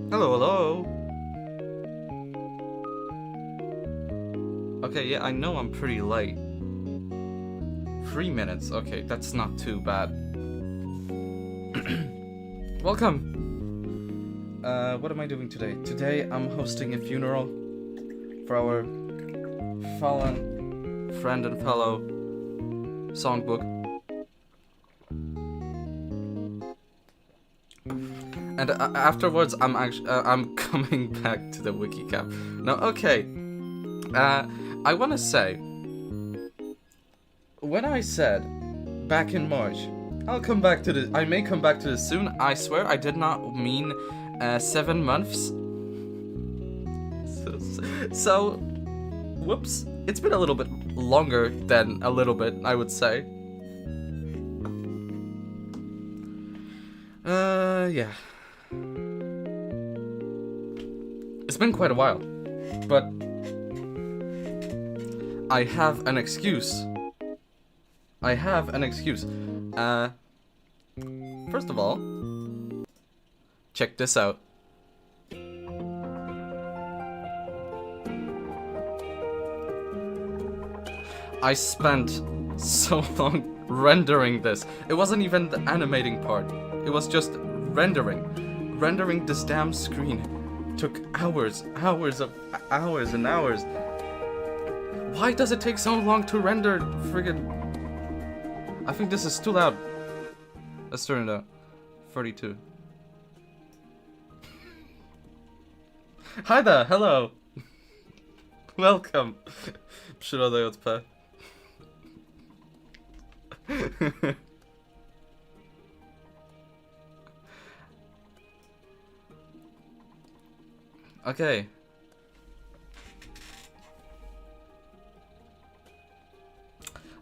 Hello, hello. Okay, yeah, I know I'm pretty late. 3 minutes. Okay, that's not too bad. Welcome. What am I doing today? Today I'm hosting a funeral for our fallen friend and fellow Songbook. And afterwards, I'm coming back to the Wiki Camp. Now, okay. I want to say, when I said back in March, I may come back to this soon. I swear I did not mean 7 months. So, whoops. It's been a little bit longer than a little bit, I would say. Yeah. It's been quite a while, but I have an excuse. First of all, check this out. I spent so long rendering this. It wasn't even the animating part. It was just rendering. Rendering this damn screen took hours and hours. Why does it take so long to render friggin'... I think this is too loud. Let's turn it up. 32. Hi there, hello. Welcome. Przyroda JP. Okay.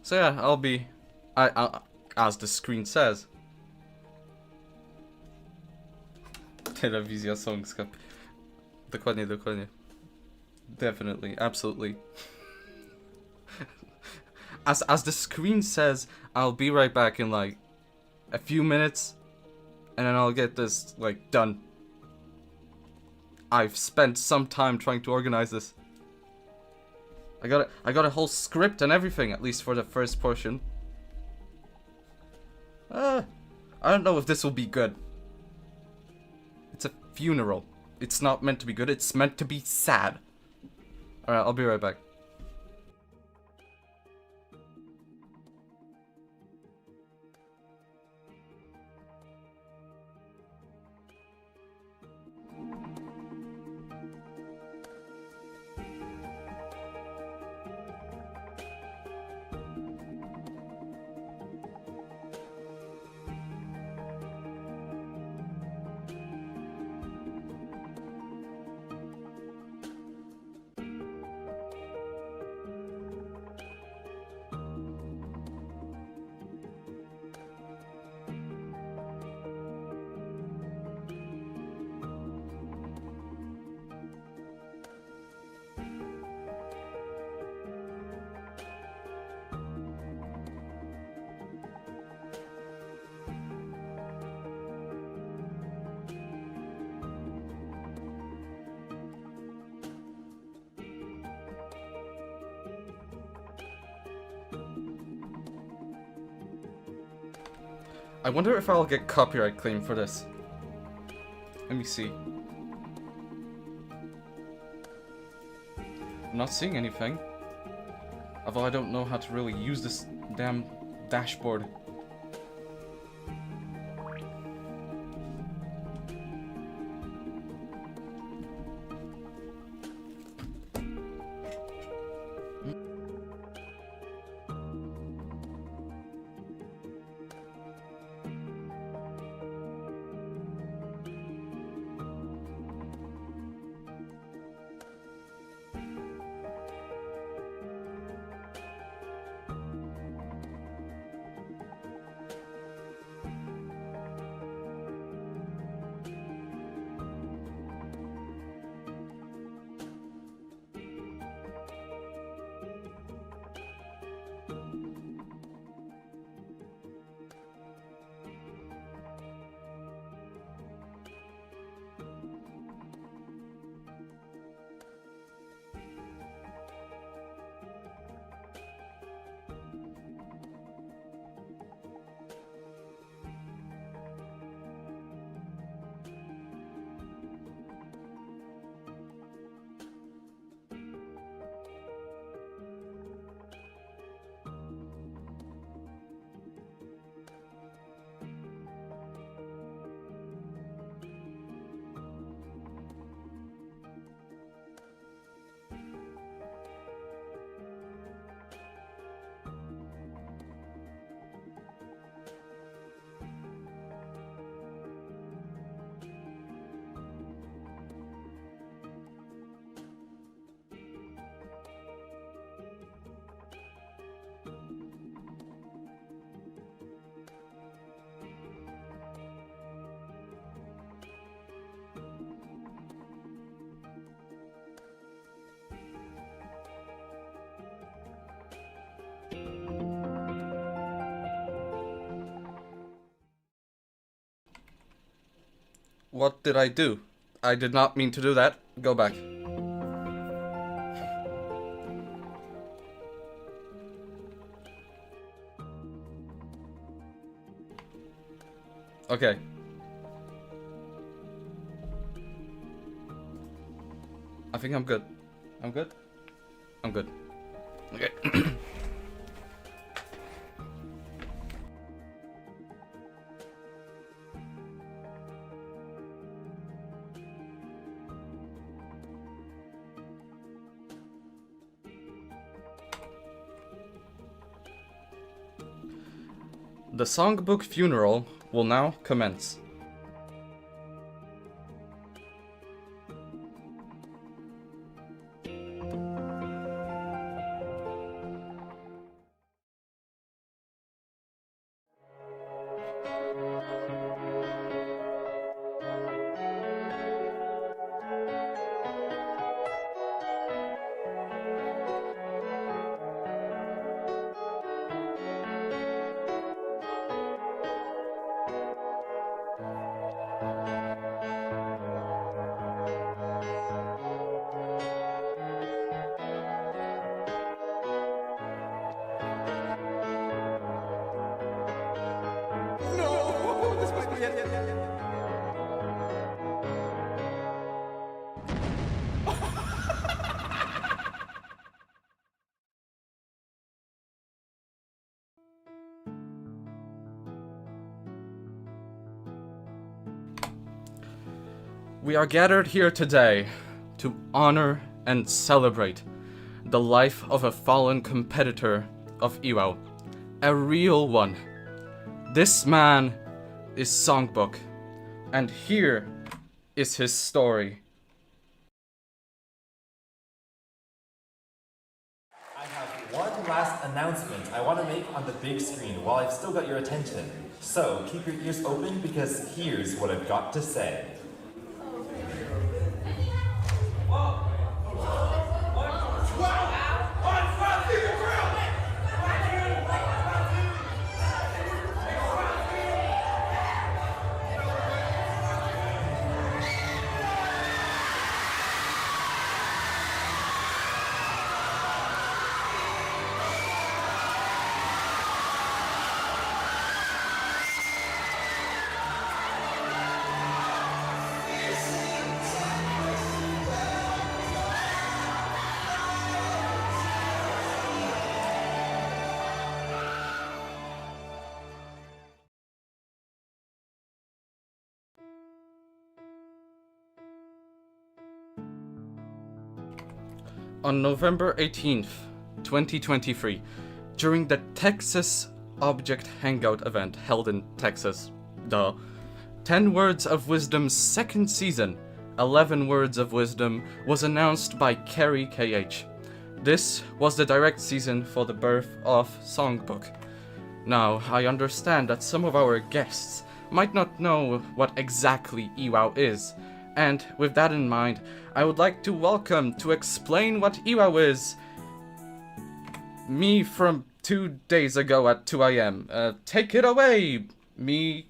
So yeah, I'll be... as the screen says. Telewizja songska. Dokładnie. Definitely, absolutely. As the screen says, I'll be right back in like a few minutes, and then I'll get this like done. I've spent some time trying to organize this. I got a whole script and everything, at least for the first portion. I don't know if this will be good. It's a funeral. It's not meant to be good, it's meant to be sad. Alright, I'll be right back. I wonder if I'll get copyright claim for this. Let me see. I'm not seeing anything. Although I don't know how to really use this damn dashboard. What did I do? I did not mean to do that. Go back. Okay. I think I'm good. I'm good? I'm good. Okay. The Songbook Funeral will now commence. We are gathered here today to honor and celebrate the life of a fallen competitor of EWOW, a real one. This man is Songbook, and here is his story. I have one last announcement I want to make on the big screen while I've still got your attention. So keep your ears open because here's what I've got to say. On November 18th, 2023, during the Texas Object Hangout event held in Texas, 10 Words of Wisdom's second season, 11 Words of Wisdom, was announced by Carrie KH. This was the direct season for the birth of Songbook. Now, I understand that some of our guests might not know what exactly EWOW is, and with that in mind, I would like to welcome to explain what EWOW is, me from 2 days ago at 2 AM. Take it away, me.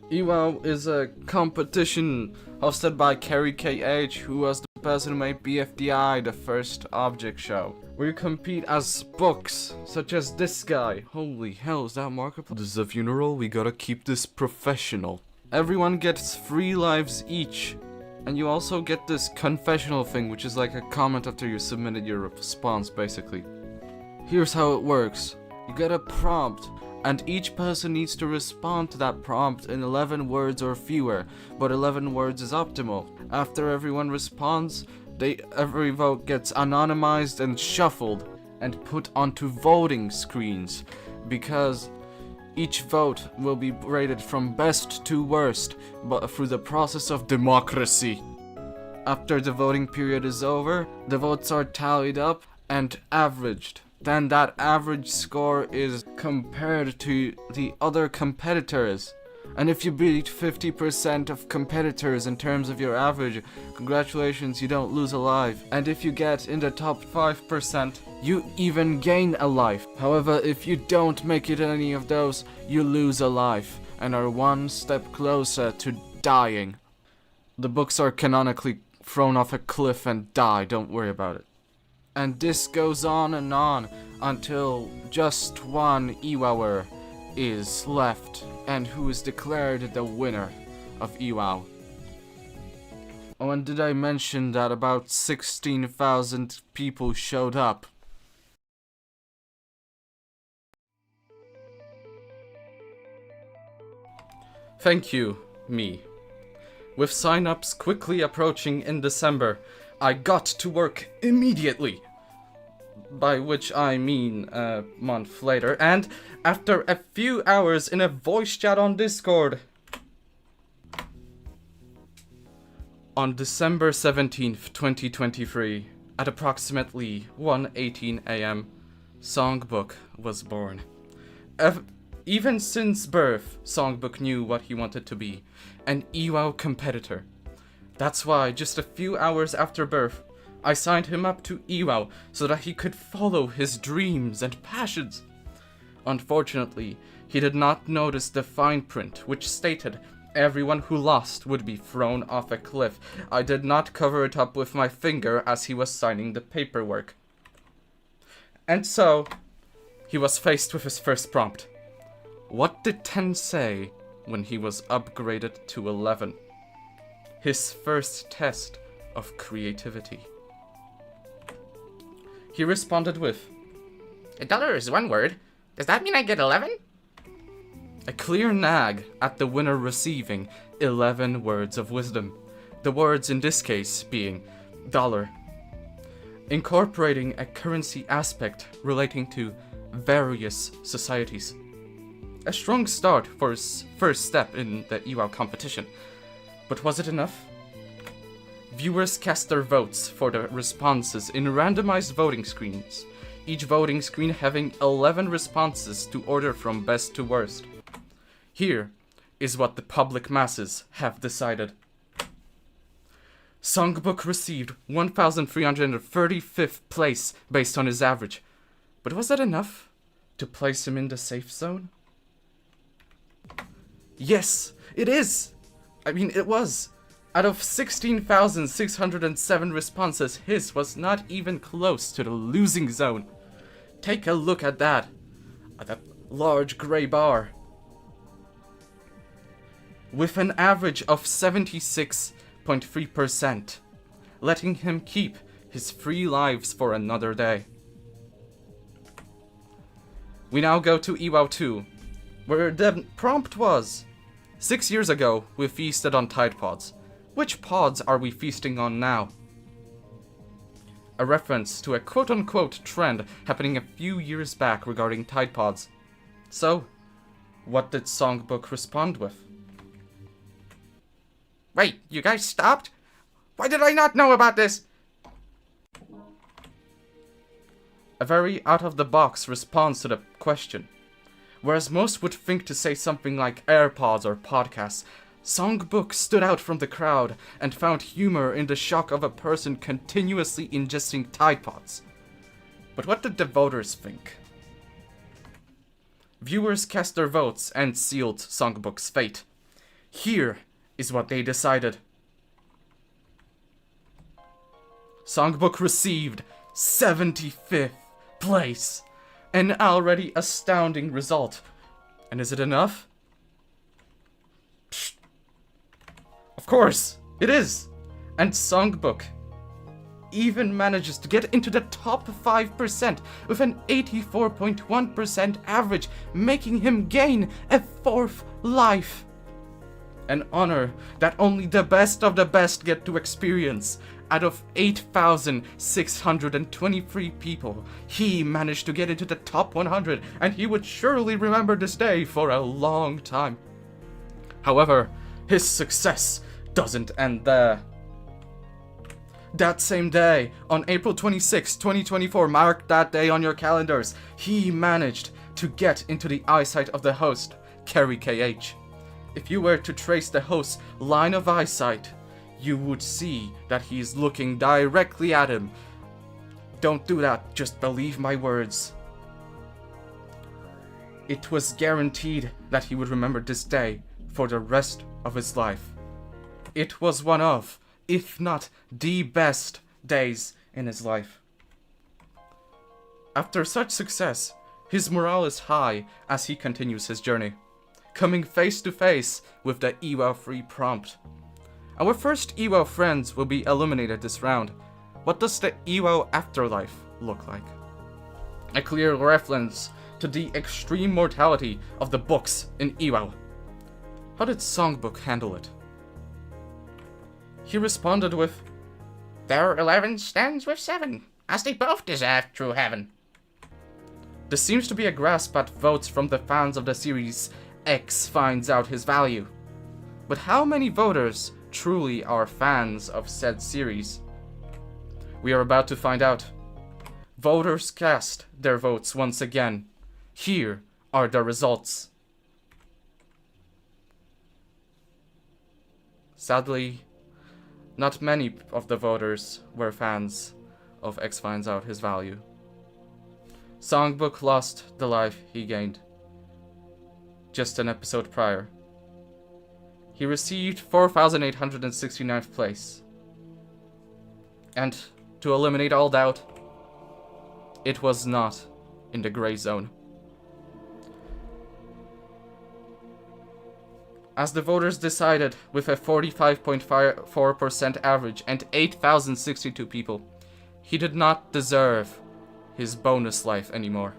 EWOW is a competition hosted by Carrie KH, who was the person who made BFDI, the first object show. We compete as books, such as this guy. Holy hell, is that Markiplier? This is a funeral, we gotta keep this professional. Everyone gets 3 lives each. And you also get this confessional thing, which is like a comment after you submitted your response, basically. Here's how it works. You get a prompt, and each person needs to respond to that prompt in 11 words or fewer, but 11 words is optimal. After everyone responds, every vote gets anonymized and shuffled, and put onto voting screens, because each vote will be rated from best to worst, but through the process of democracy. After the voting period is over, the votes are tallied up and averaged. Then that average score is compared to the other competitors. And if you beat 50% of competitors in terms of your average, congratulations, you don't lose a life. And if you get in the top 5%, you even gain a life. However, if you don't make it any of those, you lose a life. and are one step closer to dying. The books are canonically thrown off a cliff and die, don't worry about it. And this goes on until just one EWOWer is left, and who is declared the winner of EWOW. Oh, and did I mention that about 16,000 people showed up? Thank you, me. With sign-ups quickly approaching in December, I got to work immediately. By which I mean a month later, and after a few hours in a voice chat on Discord. On December 17th, 2023, at approximately 1:18 AM, SongBook was born. Even since birth, SongBook knew what he wanted to be, an EWOW competitor. That's why, just a few hours after birth, I signed him up to EWOW so that he could follow his dreams and passions. Unfortunately, he did not notice the fine print, which stated everyone who lost would be thrown off a cliff. I did not cover it up with my finger as he was signing the paperwork. And so, he was faced with his first prompt. What did 10 say when he was upgraded to 11? His first test of creativity. He responded with, $1 is one word. Does that mean I get 11? A clear nag at the winner receiving 11 words of wisdom. The words in this case being dollar. Incorporating a currency aspect relating to various societies. A strong start for his first step in the EWOW competition. But was it enough? Viewers cast their votes for the responses in randomized voting screens, each voting screen having 11 responses to order from best to worst. Here is what the public masses have decided. SongBook received 1,335th place based on his average. But was that enough to place him in the safe zone? Yes, it is! I mean, it was. Out of 16,607 responses, his was not even close to the losing zone. Take a look at that large gray bar. With an average of 76.3%, letting him keep his 3 lives for another day. We now go to EWOW 2, where the prompt was, 6 years ago, we feasted on Tide Pods. Which pods are we feasting on now? A reference to a quote-unquote trend happening a few years back regarding Tide Pods. So, what did SongBook respond with? Wait, you guys stopped? Why did I not know about this? A very out-of-the-box response to the question. Whereas most would think to say something like AirPods or podcasts, SongBook stood out from the crowd and found humor in the shock of a person continuously ingesting Tide Pods. But what did the voters think? Viewers cast their votes and sealed SongBook's fate. Here is what they decided. SongBook received 75th place. An already astounding result. And is it enough? Psst. Of course, it is. And SongBook even manages to get into the top 5% with an 84.1% average, making him gain a 4th life. An honor that only the best of the best get to experience. Out of 8,623 people, he managed to get into the top 100, and he would surely remember this day for a long time. However, his success doesn't end there. That same day, on April 26, 2024, mark that day on your calendars, he managed to get into the eyesight of the host, Kerry KH. If you were to trace the host's line of eyesight, you would see that he is looking directly at him. Don't do that, just believe my words. It was guaranteed that he would remember this day for the rest of his life. It was one of, if not the best days in his life. After such success, his morale is high as he continues his journey, coming face to face with the EWOW free prompt. Our first EWOW friends will be eliminated this round. What does the EWOW afterlife look like? A clear reference to the extreme mortality of the books in EWOW. How did SongBook handle it? He responded with, "Their 11 stands with 7, as they both deserve true heaven." There seems to be a grasp at votes from the fans of the series X finds out his value. But how many voters truly are fans of said series? We are about to find out. Voters cast their votes once again. Here are the results. Sadly, not many of the voters were fans of X finds out his value. SongBook lost the life he gained just an episode prior. He received 4,869th place. And to eliminate all doubt, it was not in the gray zone. As the voters decided with a 45.4% average and 8,062 people, he did not deserve his bonus life anymore.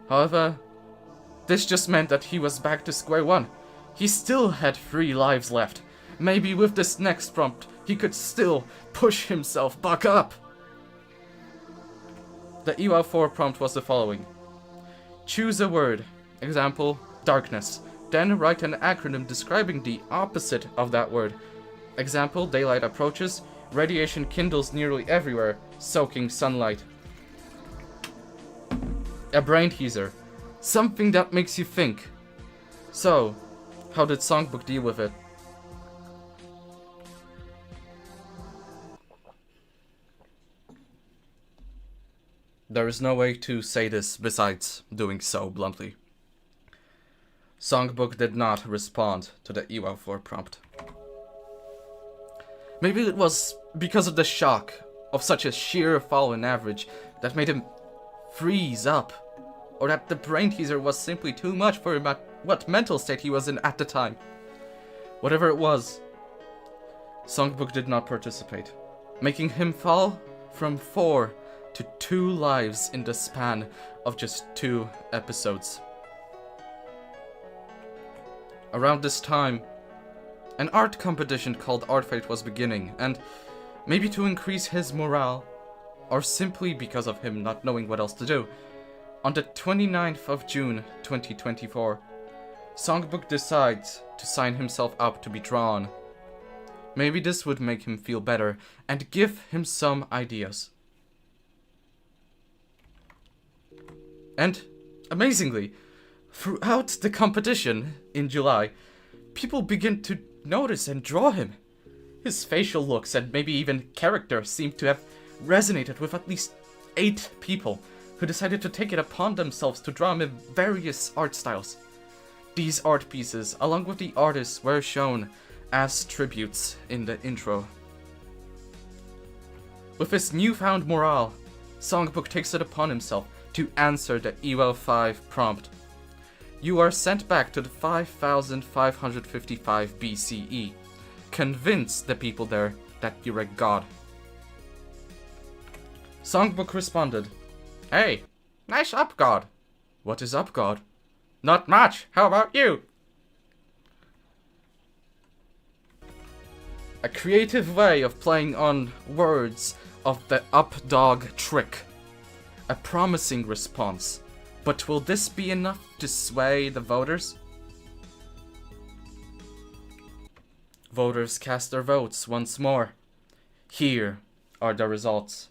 However, this just meant that he was back to square one. He still had 3 lives left. Maybe with this next prompt, he could still push himself back up. The EWOW 4 prompt was the following. Choose a word, example, darkness. Then write an acronym describing the opposite of that word. Example, daylight approaches, radiation kindles nearly everywhere, soaking sunlight. A brain teaser. Something that makes you think. So, how did SongBook deal with it? There is no way to say this besides doing so bluntly. SongBook did not respond to the EWOW 4 prompt. Maybe it was because of the shock of such a sheer fall in average that made him freeze up, or that the brain teaser was simply too much for him at what mental state he was in at the time. Whatever it was, SongBook did not participate, making him fall from 4 to 2 lives in the span of just 2 episodes. Around this time, an art competition called Art Fate was beginning, and maybe to increase his morale, or simply because of him not knowing what else to do, on the 29th of June 2024, SongBook decides to sign himself up to be drawn. Maybe this would make him feel better and give him some ideas. And, amazingly, throughout the competition in July, people begin to notice and draw him. His facial looks and maybe even character seem to have resonated with at least 8 people who decided to take it upon themselves to draw him in various art styles. These art pieces, along with the artists, were shown as tributes in the intro. With his newfound morale, SongBook takes it upon himself to answer the EWOW 5 prompt. You are sent back to the 5555 BCE. Convince the people there that you're a god. SongBook responded, Hey, nice up, god. What is up, god? Not much, how about you? A creative way of playing on words of the up dog trick. A promising response. But will this be enough to sway the voters? Voters cast their votes once more. Here are the results.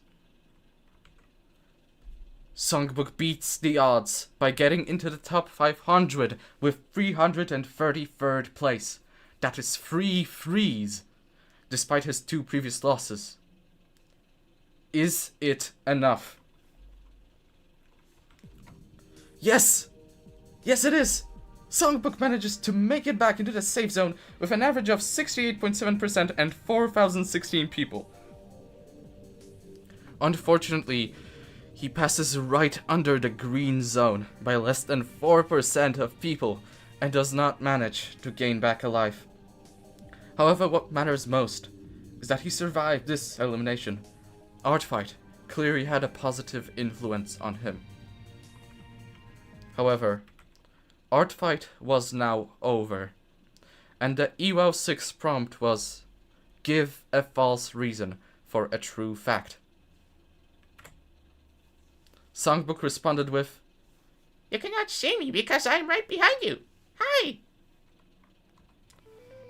SongBook beats the odds by getting into the top 500 with 333rd place. That is 3 frees, despite his 2 previous losses. Is it enough? Yes, Yes, it is! Songbook manages to make it back into the safe zone with an average of 68.7% and 4,016 people. Unfortunately, he passes right under the green zone by less than 4% of people and does not manage to gain back alive. However, what matters most is that he survived this elimination. Artfight clearly had a positive influence on him. However, Artfight was now over, and the EWOW 6 prompt was, give a false reason for a true fact. Songbook responded with, You cannot see me because I am right behind you. Hi!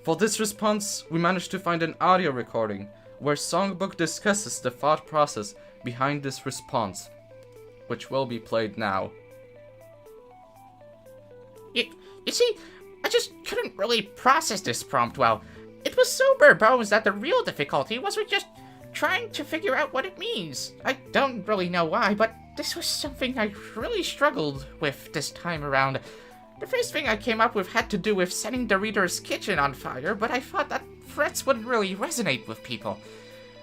For this response, we managed to find an audio recording where Songbook discusses the thought process behind this response, which will be played now. You see, I just couldn't really process this prompt well. It was so bare bones that the real difficulty was with just trying to figure out what it means. I don't really know why, but this was something I really struggled with this time around. The first thing I came up with had to do with setting the reader's kitchen on fire, but I thought that threats wouldn't really resonate with people.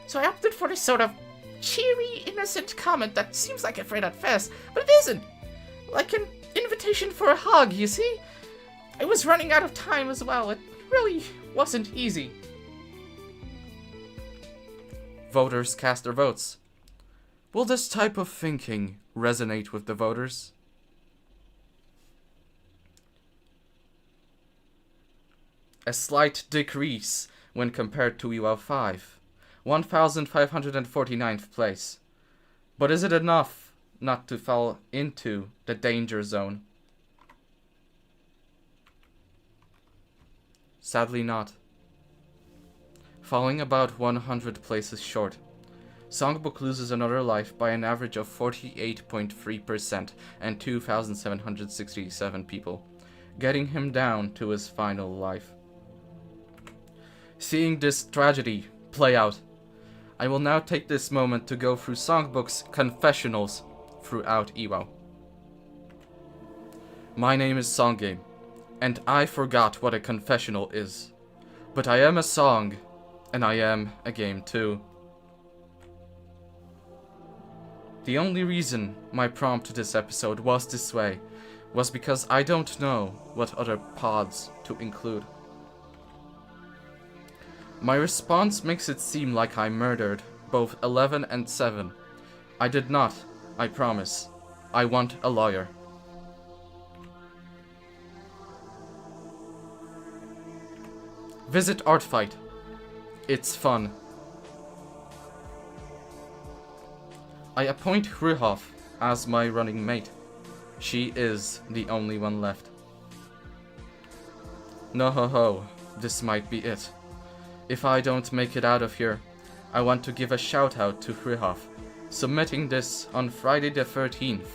So I opted for this sort of cheery, innocent comment that seems like a threat at first, but it isn't. Like an invitation for a hug, you see? I was running out of time as well. It really wasn't easy. Voters cast their votes. Will this type of thinking resonate with the voters? A slight decrease when compared to EWOW 5, 1,549th place. But is it enough not to fall into the danger zone? Sadly not. Falling about 100 places short, Songbook loses another life by an average of 48.3% and 2,767 people, getting him down to his final life. Seeing this tragedy play out, I will now take this moment to go through Songbook's confessionals throughout EWOW. My name is SongGame, and I forgot what a confessional is. But I am a song, and I am a game too. The only reason my prompt to this episode was this way was because I don't know what other pods to include. My response makes it seem like I murdered both 11 and 7. I did not, I promise. I want a lawyer. Visit Artfight. It's fun. I appoint Hryhoff as my running mate. She is the only one left. No ho ho, this might be it. If I don't make it out of here, I want to give a shout out to Hryhoff. Submitting this on Friday the 13th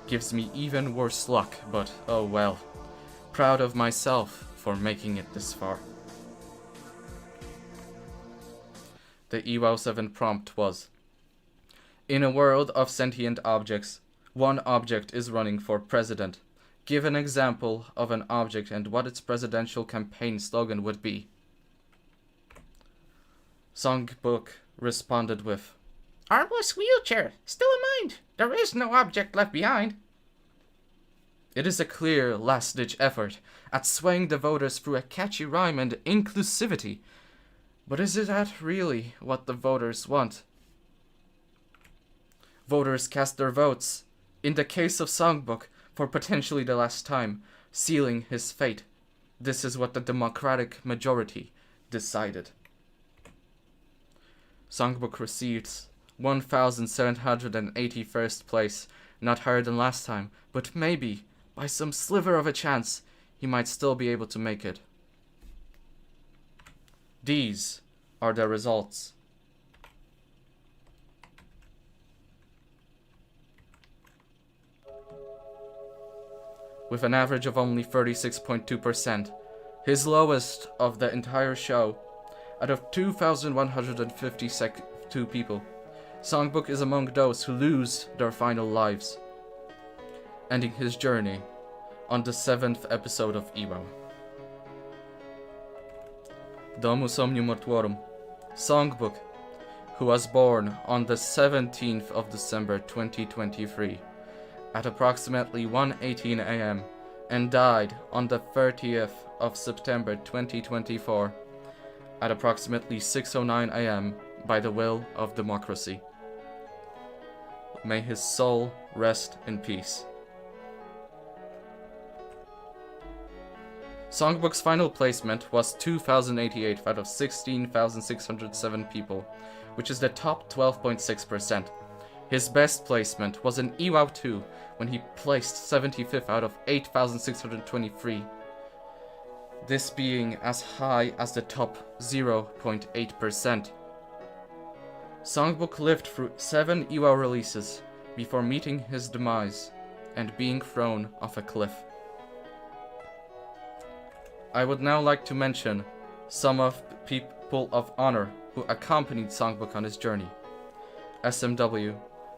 gives me even worse luck, but oh well. Proud of myself for making it this far. The EWOW 7 prompt was: in a world of sentient objects, one object is running for president. Give an example of an object and what its presidential campaign slogan would be. Songbook responded with, Armless wheelchair, still in mind. There is no object left behind. It is a clear last-ditch effort at swaying the voters through a catchy rhyme and inclusivity. But is that really what the voters want? Voters cast their votes, in the case of Songbook, for potentially the last time, sealing his fate. This is what the democratic majority decided. Songbook receives 1,781st place, not higher than last time, but maybe, by some sliver of a chance, he might still be able to make it. These are the results. With an average of only 36.2%, his lowest of the entire show, out of 2,152 people, Songbook is among those who lose their final lives, ending his journey on the 7th episode of EWOW. Domus Omnium Mortuorum, Songbook, who was born on the 17th of December 2023 at approximately 1:18 a.m. and died on the 30th of September 2024 at approximately 6:09 a.m. by the will of democracy. May his soul rest in peace. SongBook's final placement was 2,088 out of 16,607 people, which is the top 12.6%. His best placement was in EWOW 2, when he placed 75th out of 8,623, this being as high as the top 0.8%. SongBook lived through 7 EWOW releases before meeting his demise and being thrown off a cliff. I would now like to mention some of the people of honor who accompanied SongBook on his journey. SMW,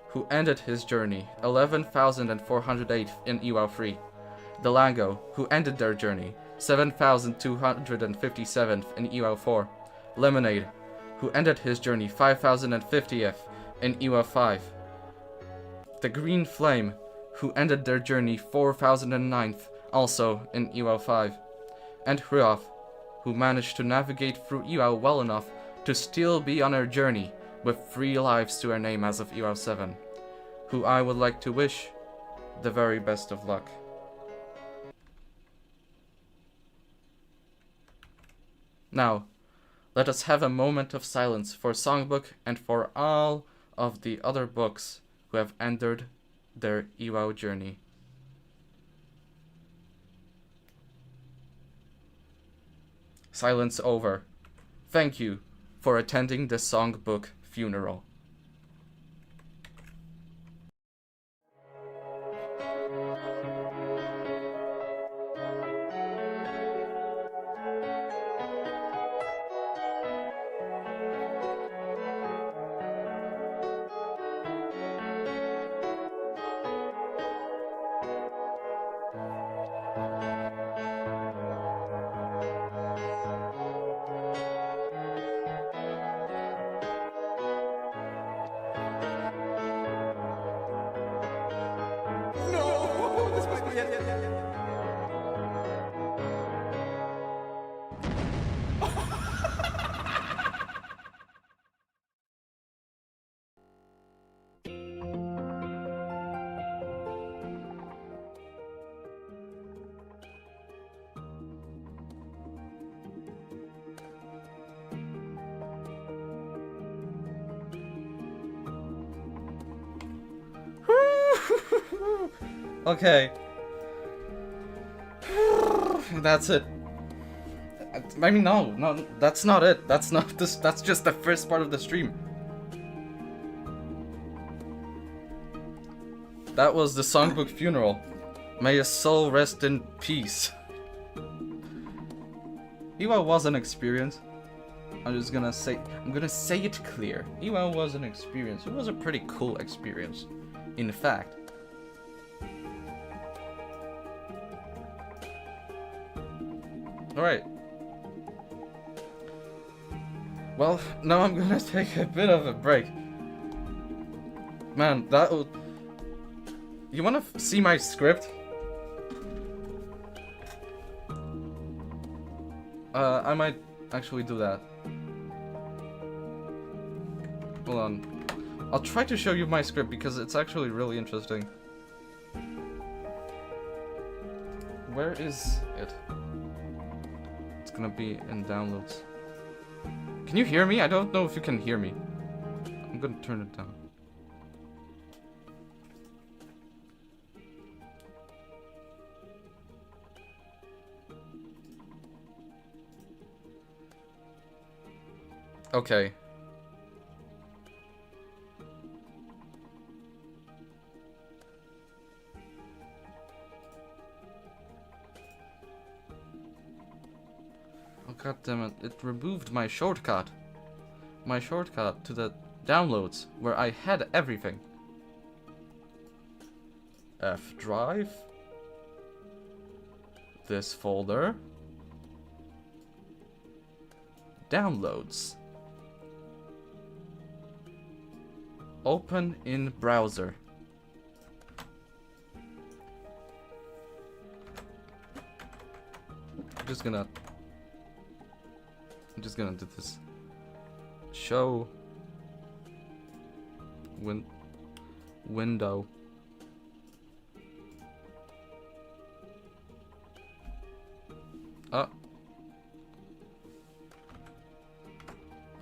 who ended his journey 11,408 in EWOW 3. Delango, who ended their journey 7,257th in EWOW 4. Lemonade, who ended his journey 5,050th in EWOW 5. The Green Flame, who ended their journey 4,009th also in EWOW 5. And Hryoff, who managed to navigate through EWOW well enough to still be on her journey with 3 lives to her name as of EWOW 7, who I would like to wish the very best of luck. Now, let us have a moment of silence for SongBook and for all of the other books who have entered their EWOW journey. Silence over. Thank you for attending the SongBook funeral. Okay. That's it. I mean, no, that's not it. That's not this. That's just the first part of the stream. That was the SongBook funeral. May his soul rest in peace. EWOW was an experience. I'm gonna say it clear. EWOW was an experience. It was a pretty cool experience, in fact. Alright. Well, now I'm gonna take a bit of a break. Man, that would... You wanna see my script? I might actually do that. Hold on. I'll try to show you my script because it's actually really interesting. Where is it? It's gonna be in downloads. Can you hear me? I don't know if you can hear me. I'm gonna turn it down. Okay. Oh, god damn it, it removed my shortcut. My shortcut to the downloads, where I had everything. F drive? this folder. Downloads. Open in browser. I'm just gonna do this. Show window.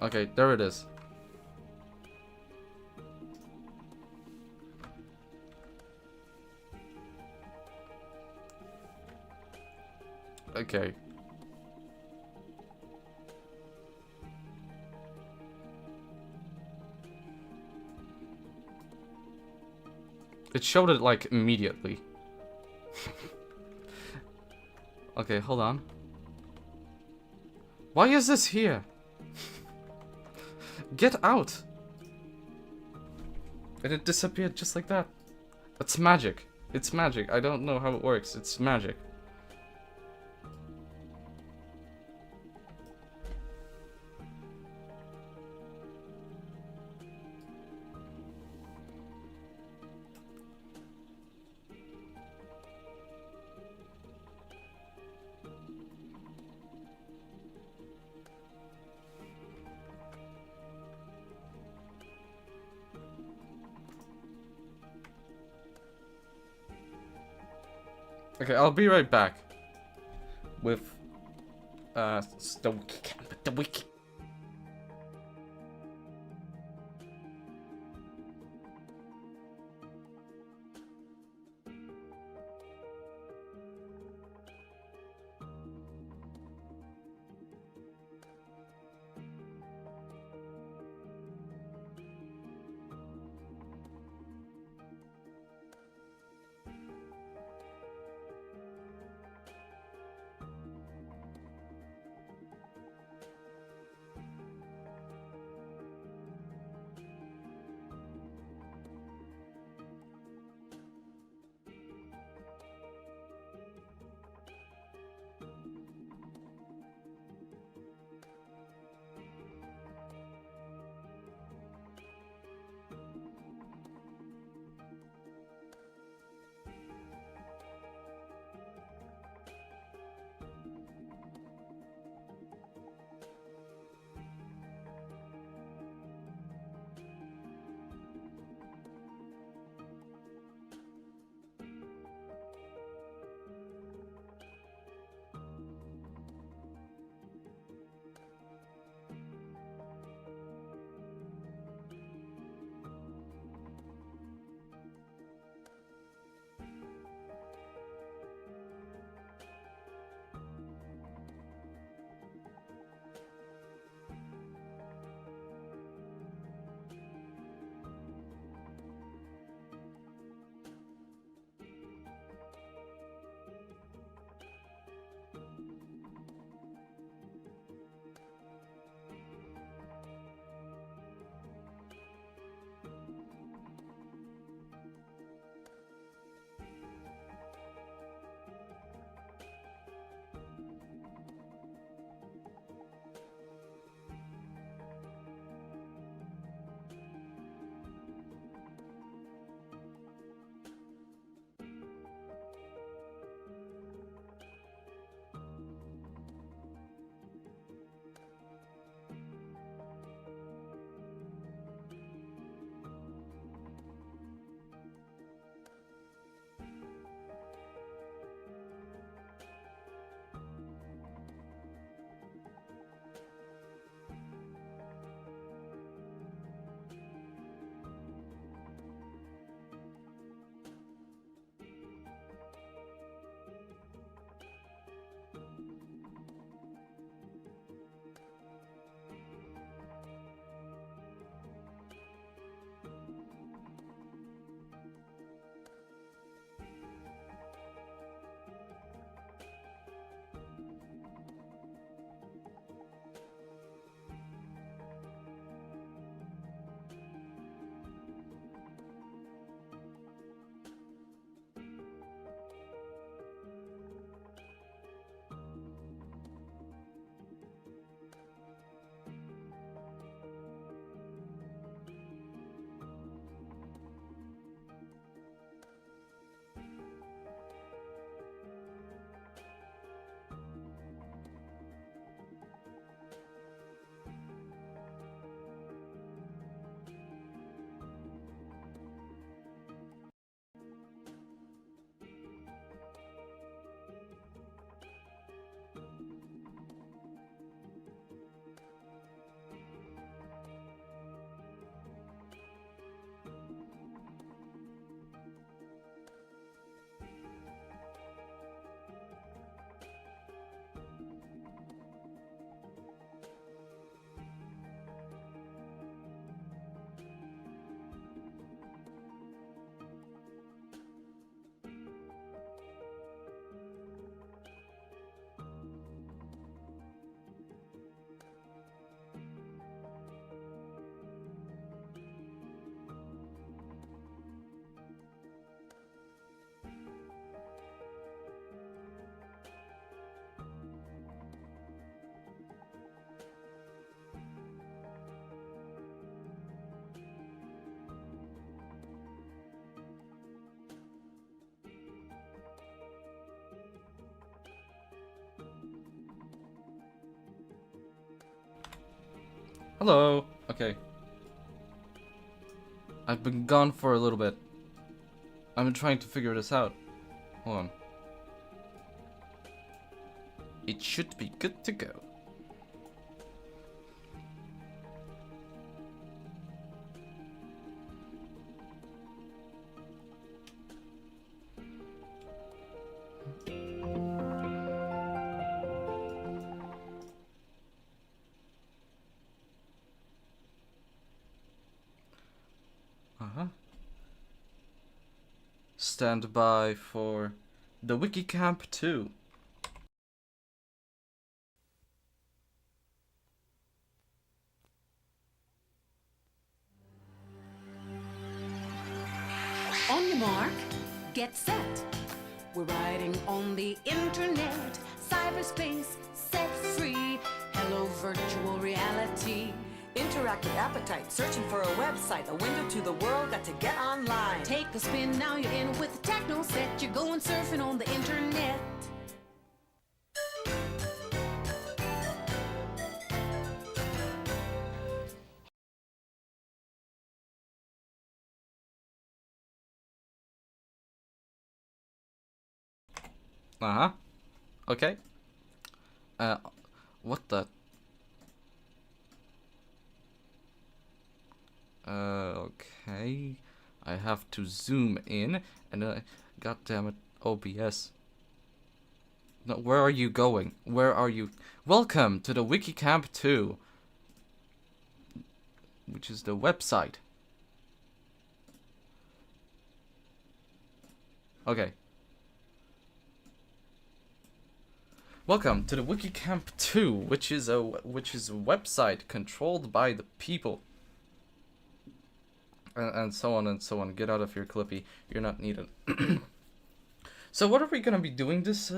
Okay, there it is. Okay. It showed it like immediately. Okay, hold on. Why is this here? Get out! And it disappeared just like that. It's magic. It's magic. I don't know how it works. It's magic. Okay, I'll be right back with the Wiki Camp, the Wiki. Hello. Okay. I've been gone for a little bit. I've been trying to figure this out. Hold on. It should be good to go. Stand by for the Wiki Camp 2. On your mark, get set. We're riding on the internet, cyberspace set free. Hello, virtual reality. Interactive appetite, searching for a website, a window to the world, got to get online. Take a spin, now you're in with the techno set. You're going surfing on the internet. Uh-huh. Okay. What the? Okay. I have to zoom in, and God damn it, OBS. No, where are you going? Where are you? Welcome to the Wiki Camp 2, which is the website. Okay. Welcome to the Wiki Camp 2, which is a website controlled by the people. And so on and so on. Get out of here, Clippy. You're not needed. So what are we gonna be doing this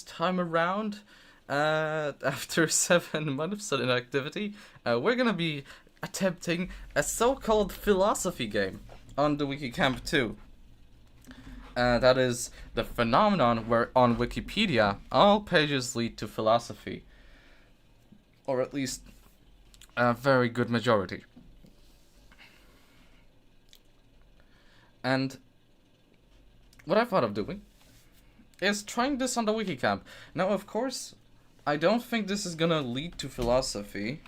time around? After 7 months of inactivity, we're gonna be attempting a so-called philosophy game on the Wiki Camp 2. That is the phenomenon where on Wikipedia all pages lead to philosophy, or at least a very good majority. And what I thought of doing is trying this on the Wiki Camp. Now, of course, I don't think this is gonna lead to philosophy.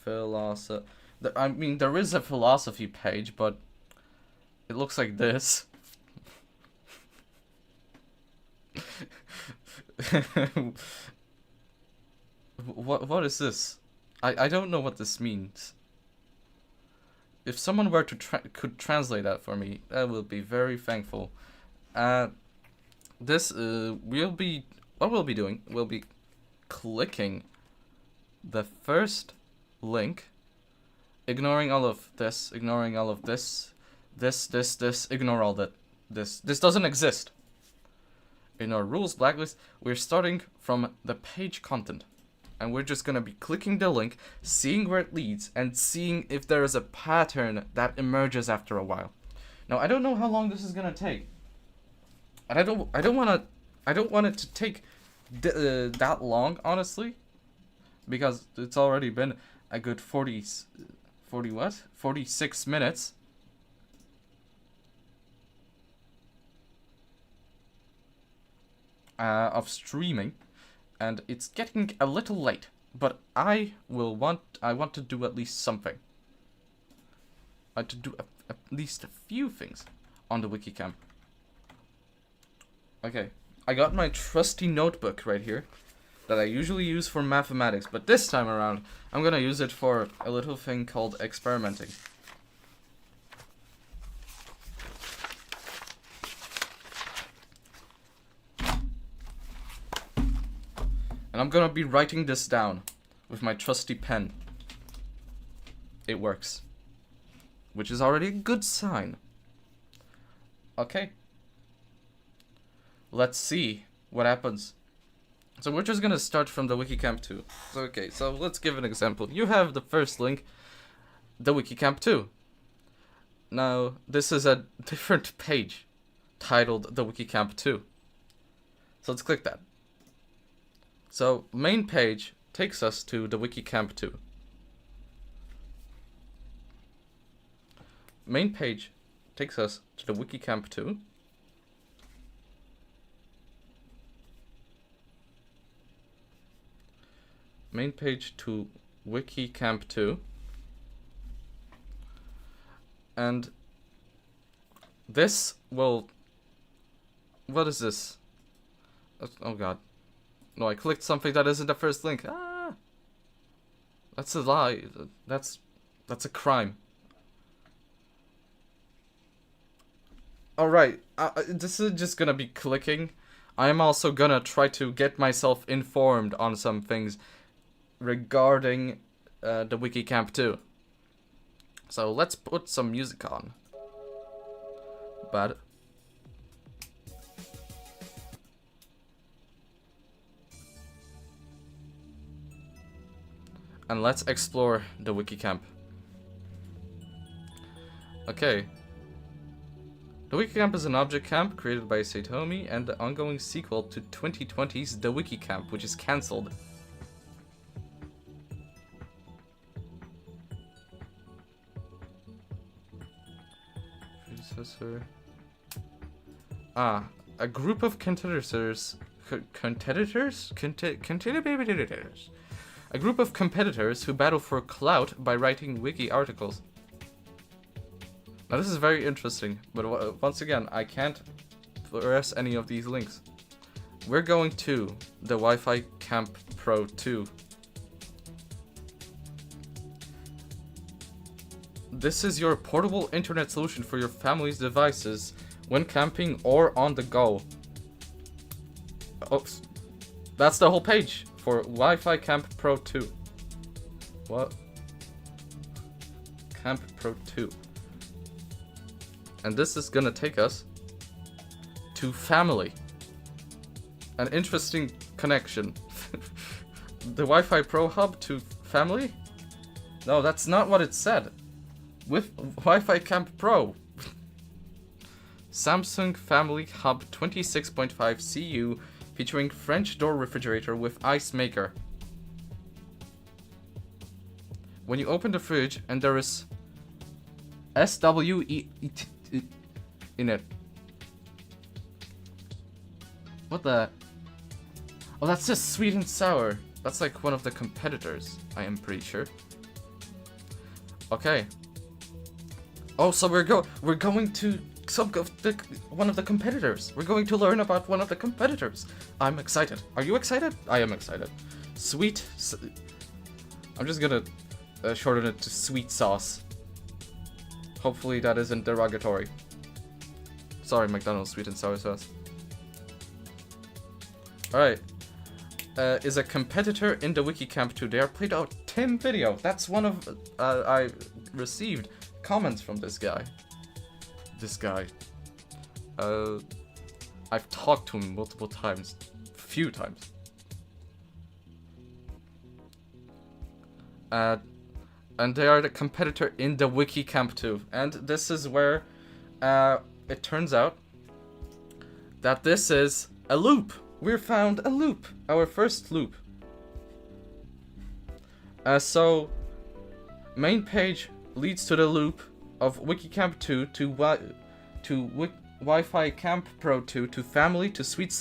I mean, there is a philosophy page, but it looks like this. What is this? I don't know what this means. If someone were to could translate that for me, I will be very thankful. This we'll be doing. We'll be clicking the first link, ignoring all of this, ignoring all of this, ignore all that. This doesn't exist. In our rules blacklist, we're starting from the page content. And we're just gonna be clicking the link, seeing where it leads, and seeing if there is a pattern that emerges after a while. Now, I don't know how long this is gonna take. And I don't want it to take that long, honestly, because it's already been a good 46 minutes. Of streaming, and it's getting a little late, but I want to do at least something. I want to do at least a few things on the Wiki Camp. Okay, I got my trusty notebook right here that I usually use for mathematics, but this time around I'm gonna use it for a little thing called experimenting. And I'm gonna be writing this down with my trusty pen. It works. Which is already a good sign. Okay. Let's see what happens. So we're just gonna start from the Wiki Camp 2. So, okay, so let's give an example. You have the first link, the Wiki Camp 2. Now, this is a different page titled the Wiki Camp 2. So let's click that. So, main page takes us to the Wiki Camp 2. main page takes us to the Wiki Camp 2. Main page to Wiki Camp 2. And this will... What is this? Oh god. No, I clicked something that isn't the first link. Ah! That's a lie. That's a crime. Alright, this is just gonna be clicking. I'm also gonna try to get myself informed on some things regarding the Wiki Camp 2. So let's put some music on. But and let's explore the Wiki Camp. Okay. The Wiki Camp is an object camp created by Satomi and the ongoing sequel to 2020's The Wiki Camp, which is cancelled. Predecessor. A group of competitors. A group of competitors who battle for clout by writing wiki articles. Now this is very interesting, but once again, I can't press any of these links. We're going to the Wi-Fi Camp Pro 2. This is your portable internet solution for your family's devices when camping or on the go. Oops. That's the whole page for Wi-Fi Camp Pro 2. What? Camp Pro 2. And this is gonna take us to family. An interesting connection. The Wi-Fi Pro Hub to family? No, that's not what it said. With Wi-Fi Camp Pro. Samsung Family Hub 26.5 CU featuring French door refrigerator with ice maker. When you open the fridge and there is SWE in it. What the? Oh, that's just sweet and sour. That's like one of the competitors, I am pretty sure. Okay. Oh, so we're going to one of the competitors. We're going to learn about one of the competitors. I'm excited. Are you excited? I am excited. Sweet. I'm just gonna shorten it to sweet sauce. Hopefully that isn't derogatory. Sorry, McDonald's sweet and sour sauce. Alright. Is a competitor in the Wiki Camp 2. They are played out Tim video. That's one of I received comments from this guy. I've talked to him multiple times. Few times. And they are the competitor in the Wiki Camp 2. And this is where it turns out that this is a loop. We found a loop. Our first loop. So, main page leads to the loop of Wiki Camp 2 to Wi-Fi Camp Pro 2 to family to sweet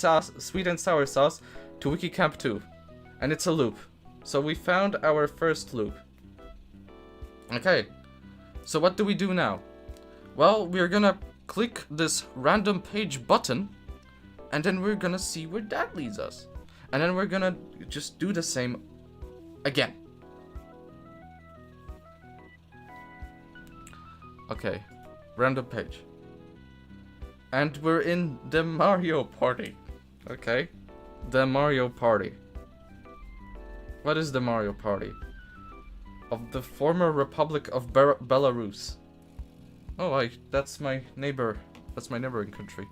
and sour sauce to Wiki Camp 2. And it's a loop. So we found our first loop. Okay. So what do we do now? Well, we're gonna click this random page button and then we're gonna see where that leads us. And then we're gonna just do the same again. Okay, random page. And we're in the Mario Party. Okay, the Mario Party. What is the Mario Party? Of the former Republic of Belarus. Oh, that's my neighbor. That's my neighboring country.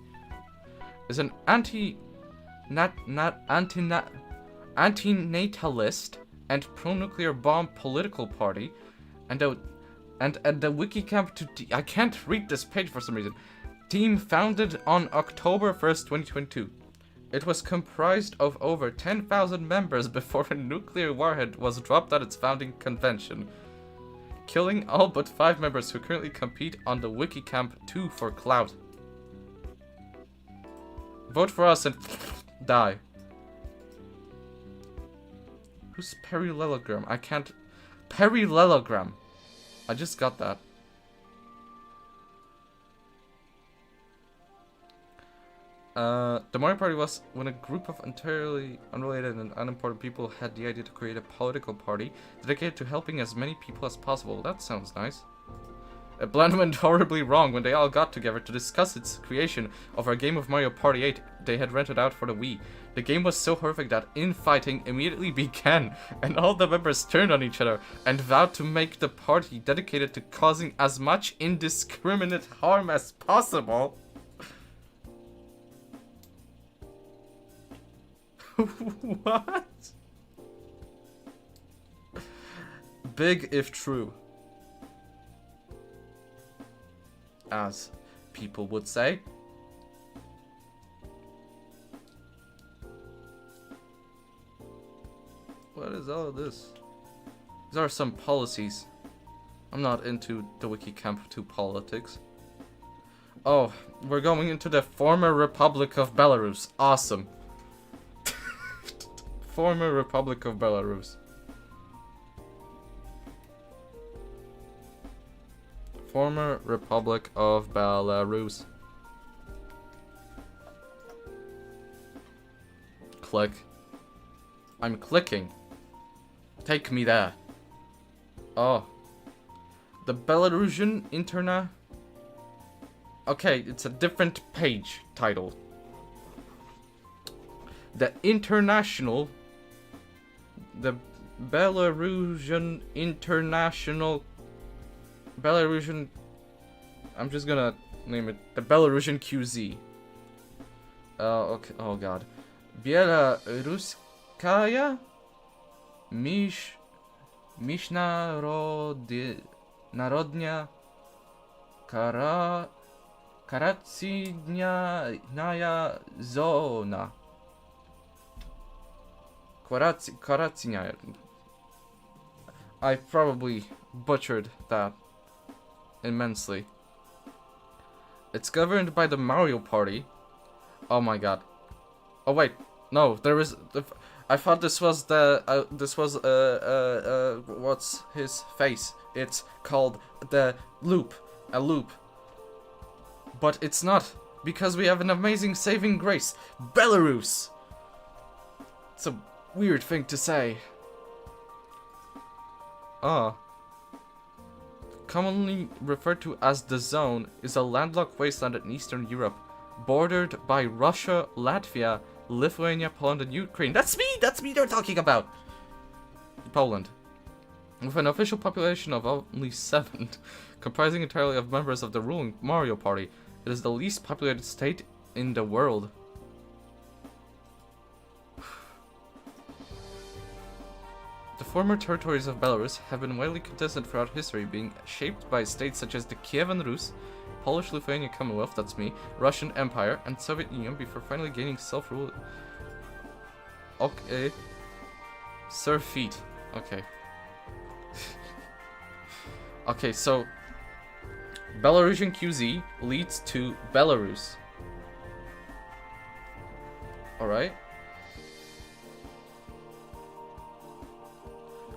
Is an anti-natalist and pro-nuclear bomb political party, and the Wiki Camp 2 I can't read this page for some reason. Team founded on October 1st, 2022. It was comprised of over 10,000 members before a nuclear warhead was dropped at its founding convention. killing all but 5 members who currently compete on the Wiki Camp 2 for clout. Vote for us and die. Who's parallelogram? I can't... Parallelogram. I just got that. The Mario Party was when a group of entirely unrelated and unimportant people had the idea to create a political party dedicated to helping as many people as possible. That sounds nice. A plan went horribly wrong when they all got together to discuss its creation over a game of Mario Party 8 they had rented out for the Wii. The game was so horrific that infighting immediately began, and all the members turned on each other and vowed to make the party dedicated to causing as much indiscriminate harm as possible. What? Big if true. As people would say. What is all of this? These are some policies. I'm not into the Wiki Camp 2 politics. Oh, we're going into the former Republic of Belarus. Awesome. Former Republic of Belarus. Former Republic of Belarus. Click. I'm clicking. Take me there. Oh. The Belarusian Interna... Okay, it's a different page title. The International... The Belarusian International... Belarusian... I'm just gonna name it. The Belarusian QZ. Okay. Oh god. Belaruskaya Narodnia Karacyjnaya Zona. Karacyjnaya. I probably butchered that immensely. It's governed by the Mario Party. Oh my god. Oh wait, no, there is. I thought this was the. What's his face? It's called the Loop. A loop. But it's not, because we have an amazing saving grace. Belarus! It's a weird thing to say. Commonly referred to as the Zone, is a landlocked wasteland in Eastern Europe, bordered by Russia, Latvia, Lithuania, Poland, and Ukraine. That's me they're talking about! Poland. With an official population of only 7, comprising entirely of members of the ruling Mario Party, it is the least populated state in the world. The former territories of Belarus have been widely contested throughout history, being shaped by states such as the Kievan Rus, Polish-Lithuanian Commonwealth, that's me, Russian Empire, and Soviet Union before finally gaining self-rule. Okay. Sir Feet. Okay. Okay, so Belarusian QZ leads to Belarus. Alright.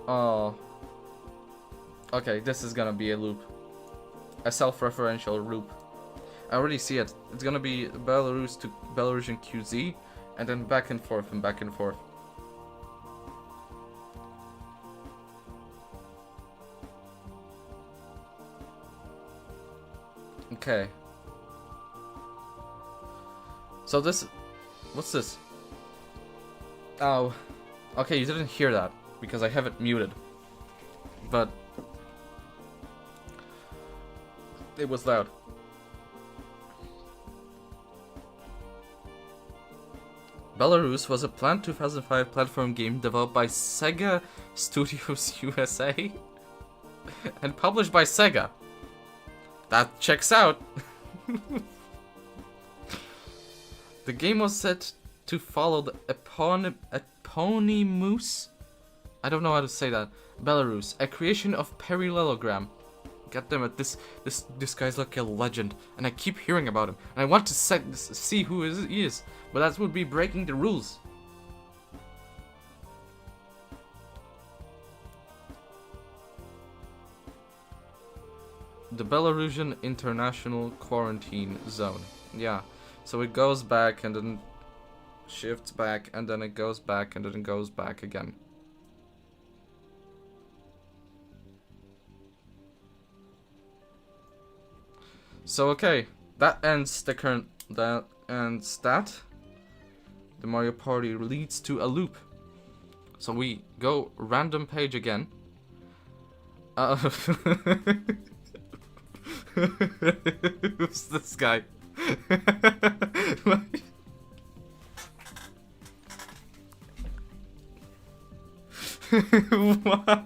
Oh. Okay, this is gonna be a loop. A self-referential loop. I already see it. It's gonna be Belarus to Belarusian QZ, and then back and forth and back and forth. Okay. So this... What's this? Oh. Okay, you didn't hear that, because I have it muted. But... it was loud. Belarus was a planned 2005 platform game developed by Sega Studios USA and published by Sega. That checks out. The game was set to follow the eponymous I don't know how to say that. Belarus, a creation of parallelogram. God damn it, this guy's like a legend, and I keep hearing about him, and I want to see who he is, but that would be breaking the rules. The Belarusian International Quarantine Zone. Yeah, so it goes back and then shifts back, and then it goes back, and then it goes back again. So okay, that ends the current. That ends that. The Mario Party leads to a loop. So we go random page again. Who's this guy? What?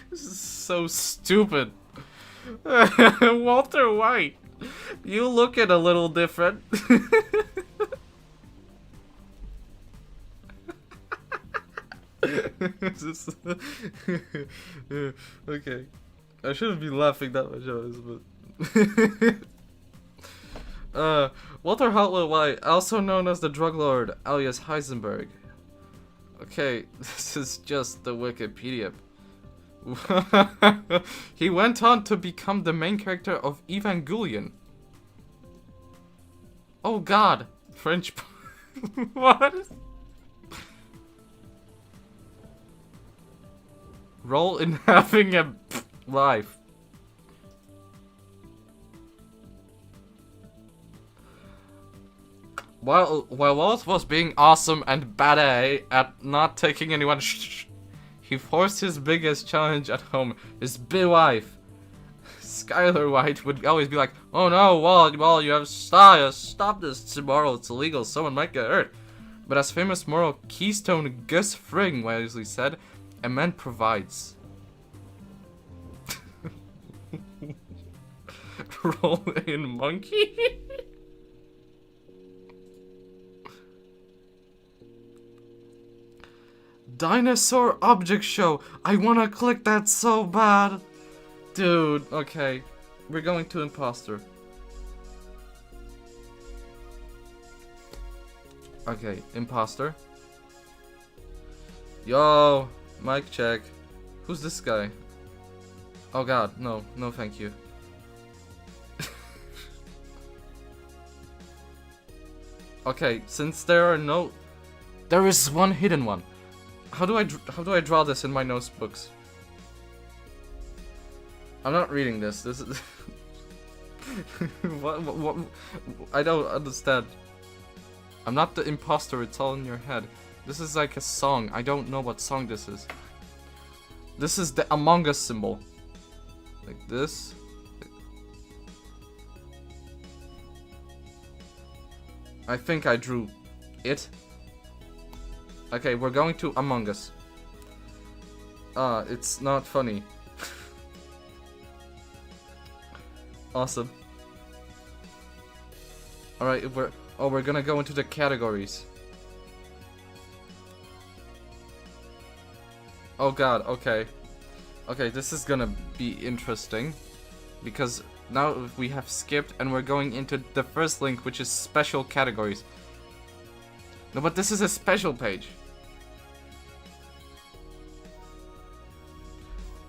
This is so stupid. Walter White, you look it a little different. Okay, I shouldn't be laughing that much, but Walter White, also known as the drug lord alias Heisenberg. Okay, this is just the Wikipedia. He went on to become the main character of Evangelion. Oh god, French. What? Role in having a life. While Wallace was being awesome and bad at not taking anyone, he forced his biggest challenge at home, his big wife. Skylar White would always be like, "Oh no, Wall, you have to stop this tomorrow. It's illegal. Someone might get hurt." But as famous moral keystone Gus Fring wisely said, "A man provides." Roll in monkey. Dinosaur object show. I wanna click that so bad. Dude, okay. We're going to imposter. Okay, imposter. Yo, mic check. Who's this guy? Oh god, no thank you. Okay, since there is one hidden one. How do I draw this in my notebooks? I'm not reading this. This is what? I don't understand. I'm not the imposter. It's all in your head. This is like a song. I don't know what song this is. This is the Among Us symbol. Like this. I think I drew it. Okay, we're going to Among Us. It's not funny. Awesome. Alright, we're gonna go into the categories. Oh god, okay. Okay, this is gonna be interesting. Because now we have skipped and we're going into the first link, which is special categories. No, but this is a special page.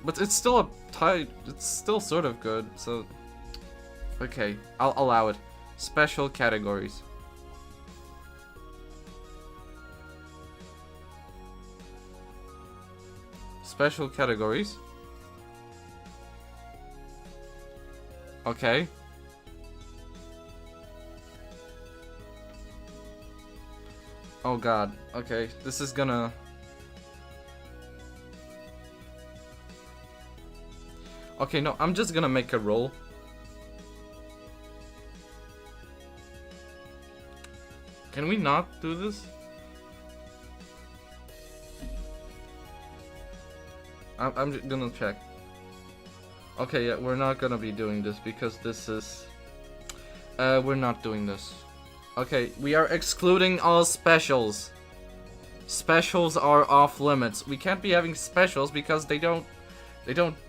But it's still it's still sort of good, so... Okay, I'll allow it. Special categories. Special categories. Okay. Oh god, okay, this is gonna... Okay, no, I'm just gonna make a roll. Can we not do this? I'm just gonna check. Okay, yeah, we're not gonna be doing this because this is... we're not doing this. Okay, we are excluding all specials. Specials are off limits. We can't be having specials because they don't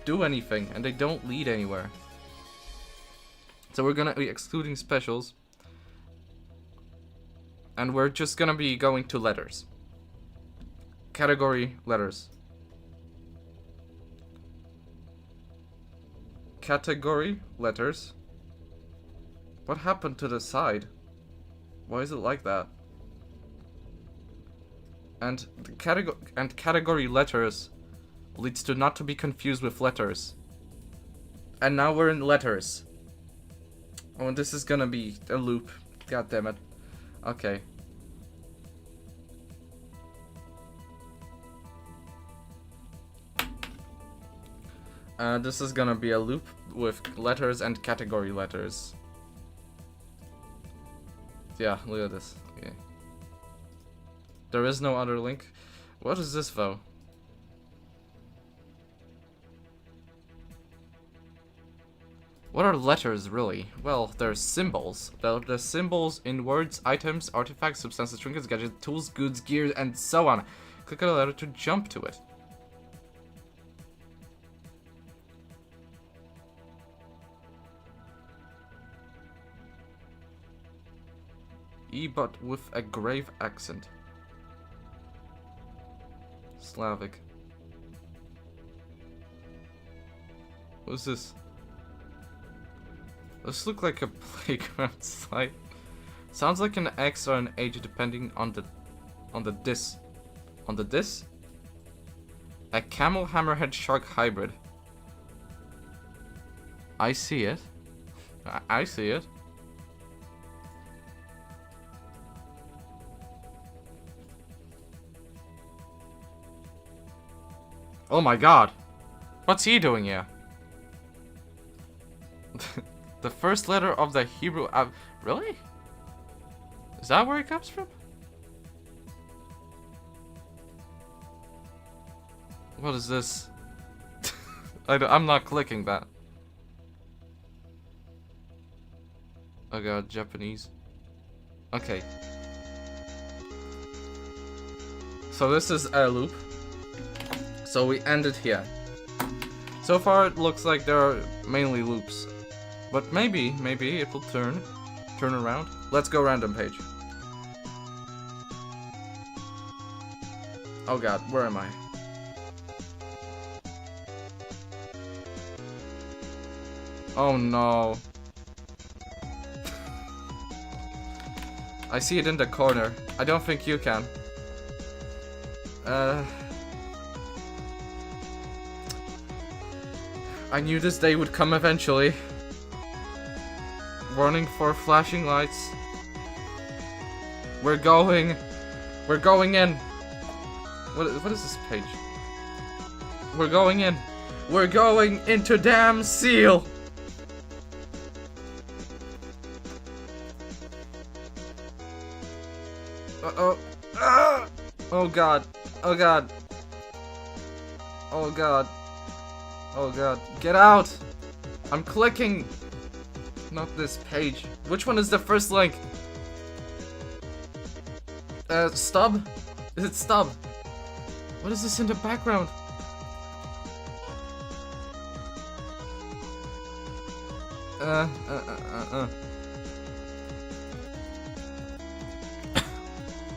do anything and they don't lead anywhere. So we're gonna be excluding specials. And we're just gonna be going to letters. Category letters. Category letters. What happened to the side? Why is it like that? And the category letters leads to not to be confused with letters. And now we're in letters. Oh, and this is gonna be a loop. God damn it. Okay. This is gonna be a loop with letters and category letters. Yeah, look at this. Okay. There is no other link. What is this though? What are letters really? Well, they're symbols. They're symbols in words, items, artifacts, substances, trinkets, gadgets, tools, goods, gears, and so on. Click on a letter to jump to it. E but with a grave accent. Slavic. What's this? This looks like a playground slide. Sounds like an X or an H depending on the dis. On the dis? A camel hammerhead shark hybrid. I see it. I see it. Oh my god. What's he doing here? The first letter of the Hebrew really? Is that where it comes from? What is this? I'm not clicking that. Oh god, Japanese. Okay. So this is a loop. So we ended here. So far it looks like there are mainly loops. But maybe it will turn around. Let's go random page. Oh god, where am I? Oh no. I see it in the corner. I don't think you can. I knew this day would come eventually. Warning for flashing lights. We're going in. What is this page? We're going in. We're going into damn seal. Uh-oh. Ah! Oh god. Oh god. Oh god. Oh god. Get out! I'm clicking! Not this page. Which one is the first link? Stub? Is it stub? What is this in the background?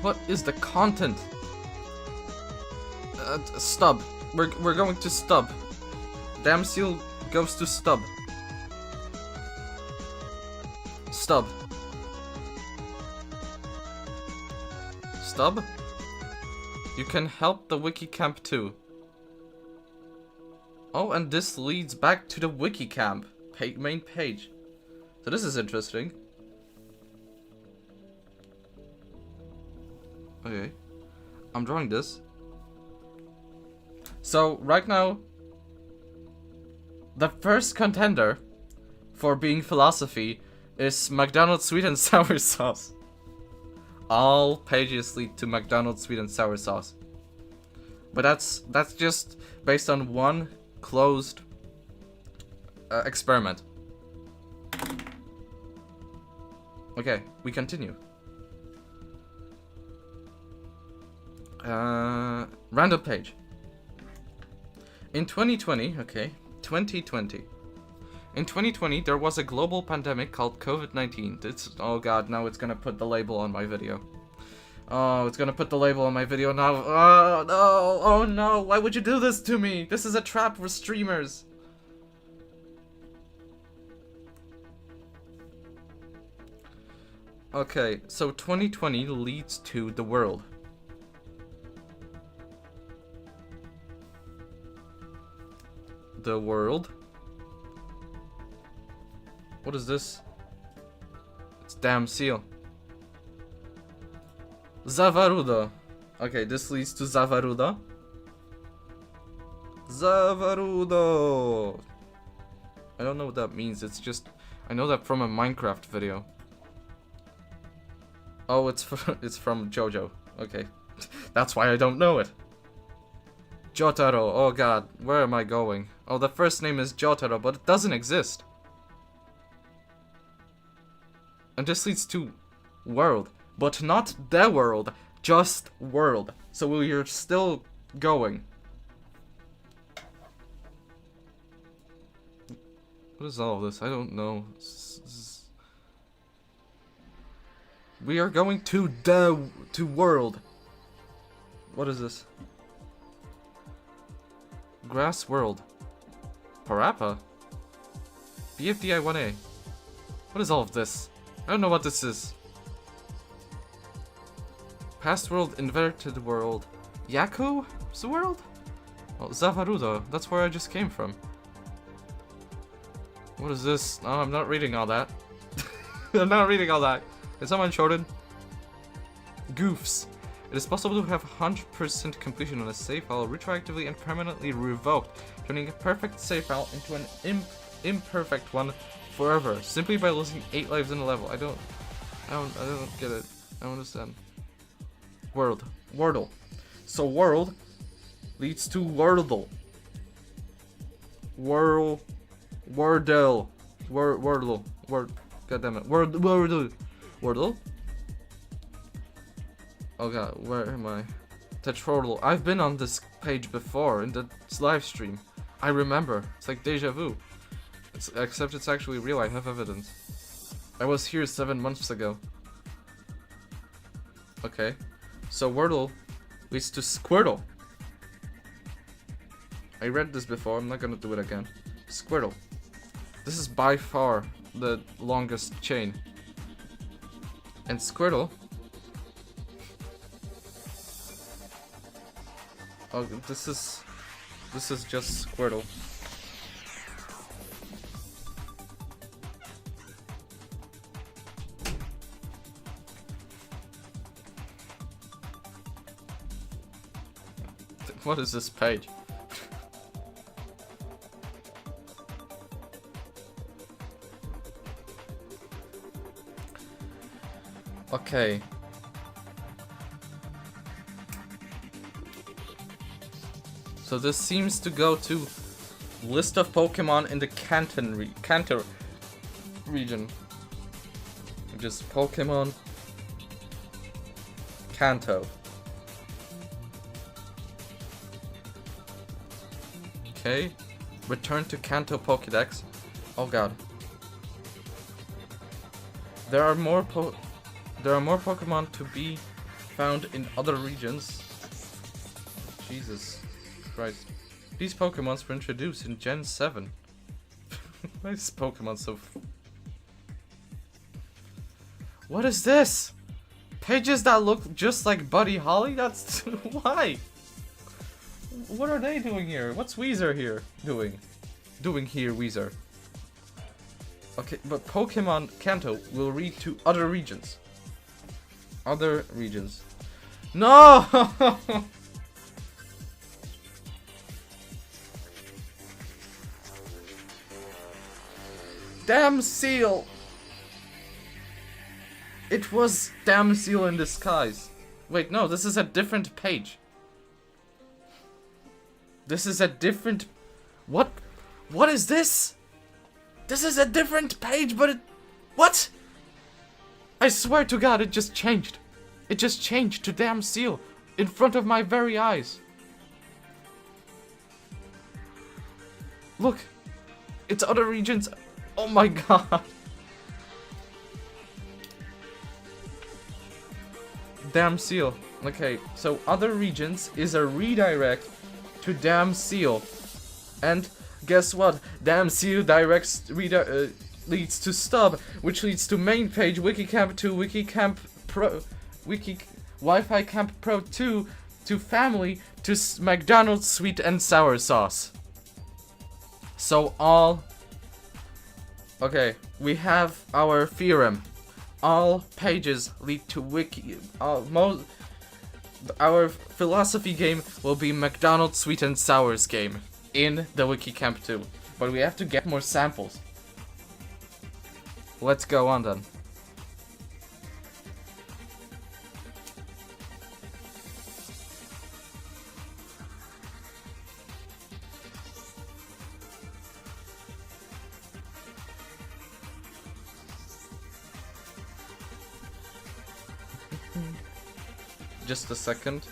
What is the content? Stub. We're going to stub. Damn seal goes to stub. Stub. Stub? You can help the Wiki Camp too. Oh, and this leads back to the Wiki Camp main page. So this is interesting. Okay. I'm drawing this. So, right now, the first contender for being philosophy is McDonald's sweet and sour sauce. All pages lead to McDonald's sweet and sour sauce. But that's just based on one closed experiment. Okay, we continue. Random page. In 2020, okay, 2020. In 2020, there was a global pandemic called COVID-19. Oh god, now it's gonna put the label on my video. Oh, it's gonna put the label on my video now. Oh no, oh no, why would you do this to me? This is a trap for streamers. Okay, so 2020 leads to the world. The world? What is this? It's damn seal. Zavaruda. Okay, this leads to Zavaruda. Zavarudo. I don't know what that means. It's just I know that from a Minecraft video. Oh, it's from JoJo. Okay, that's why I don't know it. Jotaro. Oh god, where am I going? Oh, the first name is Jotaro, but it doesn't exist. And this leads to world, but not the world, just world. So we're still going. What is all this? I don't know. We are going to world. What is this? Grass world. Parappa? BFDI 1A. What is all of this? I don't know what this is. Past world, inverted world. Yaku's world? Oh, Zavaruda. That's where I just came from. What is this? Oh, I'm not reading all that. I'm not reading all that. Is someone shorted? Goofs. It is possible to have 100% completion on a save file retroactively and permanently revoked, turning a perfect save file into an imperfect one forever, simply by losing 8 lives in a level. I don't get it. I don't understand. World. Wordle. So world leads to Wordle. Wordle. Wordle. God damn it. Wordle. Wordle? Oh god, where am I? Tetrordle. I've been on this page before in the live stream. I remember. It's like deja vu. Except it's actually real. I have evidence. I was here 7 months ago. Okay. So Wordle leads to Squirtle. I read this before. I'm not gonna do it again. Squirtle. This is by far the longest chain. And Squirtle. Oh, this is just Squirtle. What is this page? Okay. So this seems to go to list of Pokemon in the Kanto region. Which is Pokemon Kanto. Okay. Return to Kanto Pokédex. Oh god. There are more Pokemon to be found in other regions. Jesus Christ. These Pokemons were introduced in Gen 7. Why is Pokemon so... What is this? Pages that look just like Buddy Holly? That's... Why? What are they doing here? What's Weezer here doing? Doing here, Weezer. Okay, but Pokemon Kanto will read to other regions. Other regions. No! Damn seal! It was damn seal in disguise. Wait, no, this is a different page. This is a different... What? What is this? This is a different page, but it... What? I swear to God, it just changed. It just changed to damn seal. In front of my very eyes. Look. It's other regions. Oh my god. Damn Seal. Okay, so other regions is a redirect to Damn Seal. And guess what? Damn Seal directs leads to Stub, which leads to main page, Wiki Camp to Wiki Camp Pro, Wi-Fi Camp Pro 2 to family to McDonald's sweet and sour sauce. So okay, we have our theorem. All pages lead to Wiki. Our philosophy game will be McDonald's sweet and sours game in the Wiki Camp 2, but we have to get more samples. Let's go on then. Just a second.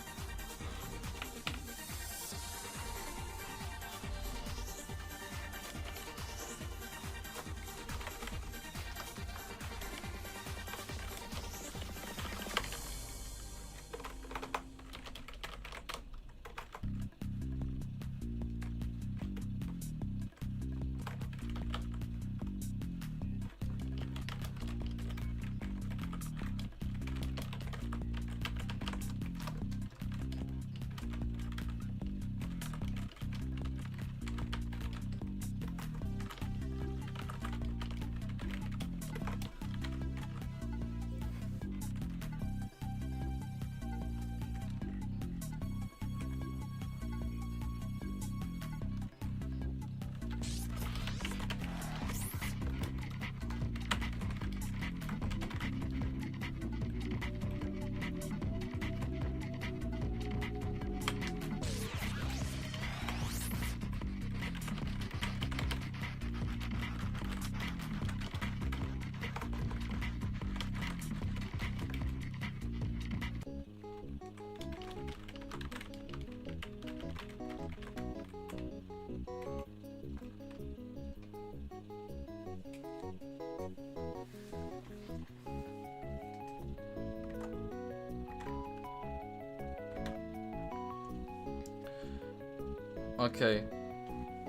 Okay,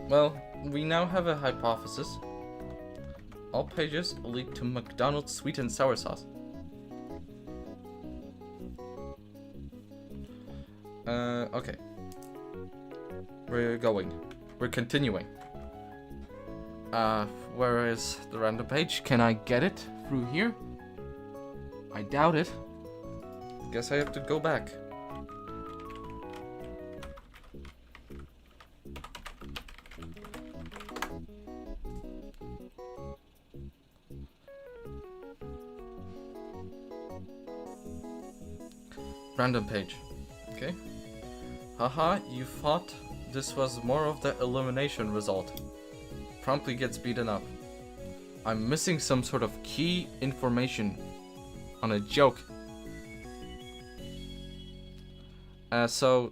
well, we now have a hypothesis. All pages lead to McDonald's sweet and sour sauce. Okay. We're going. We're continuing. Where is the random page? Can I get it through here? I doubt it. Guess I have to go back. Random page. Okay. Haha, you thought this was more of the elimination result. Promptly gets beaten up. I'm missing some sort of key information on a joke. So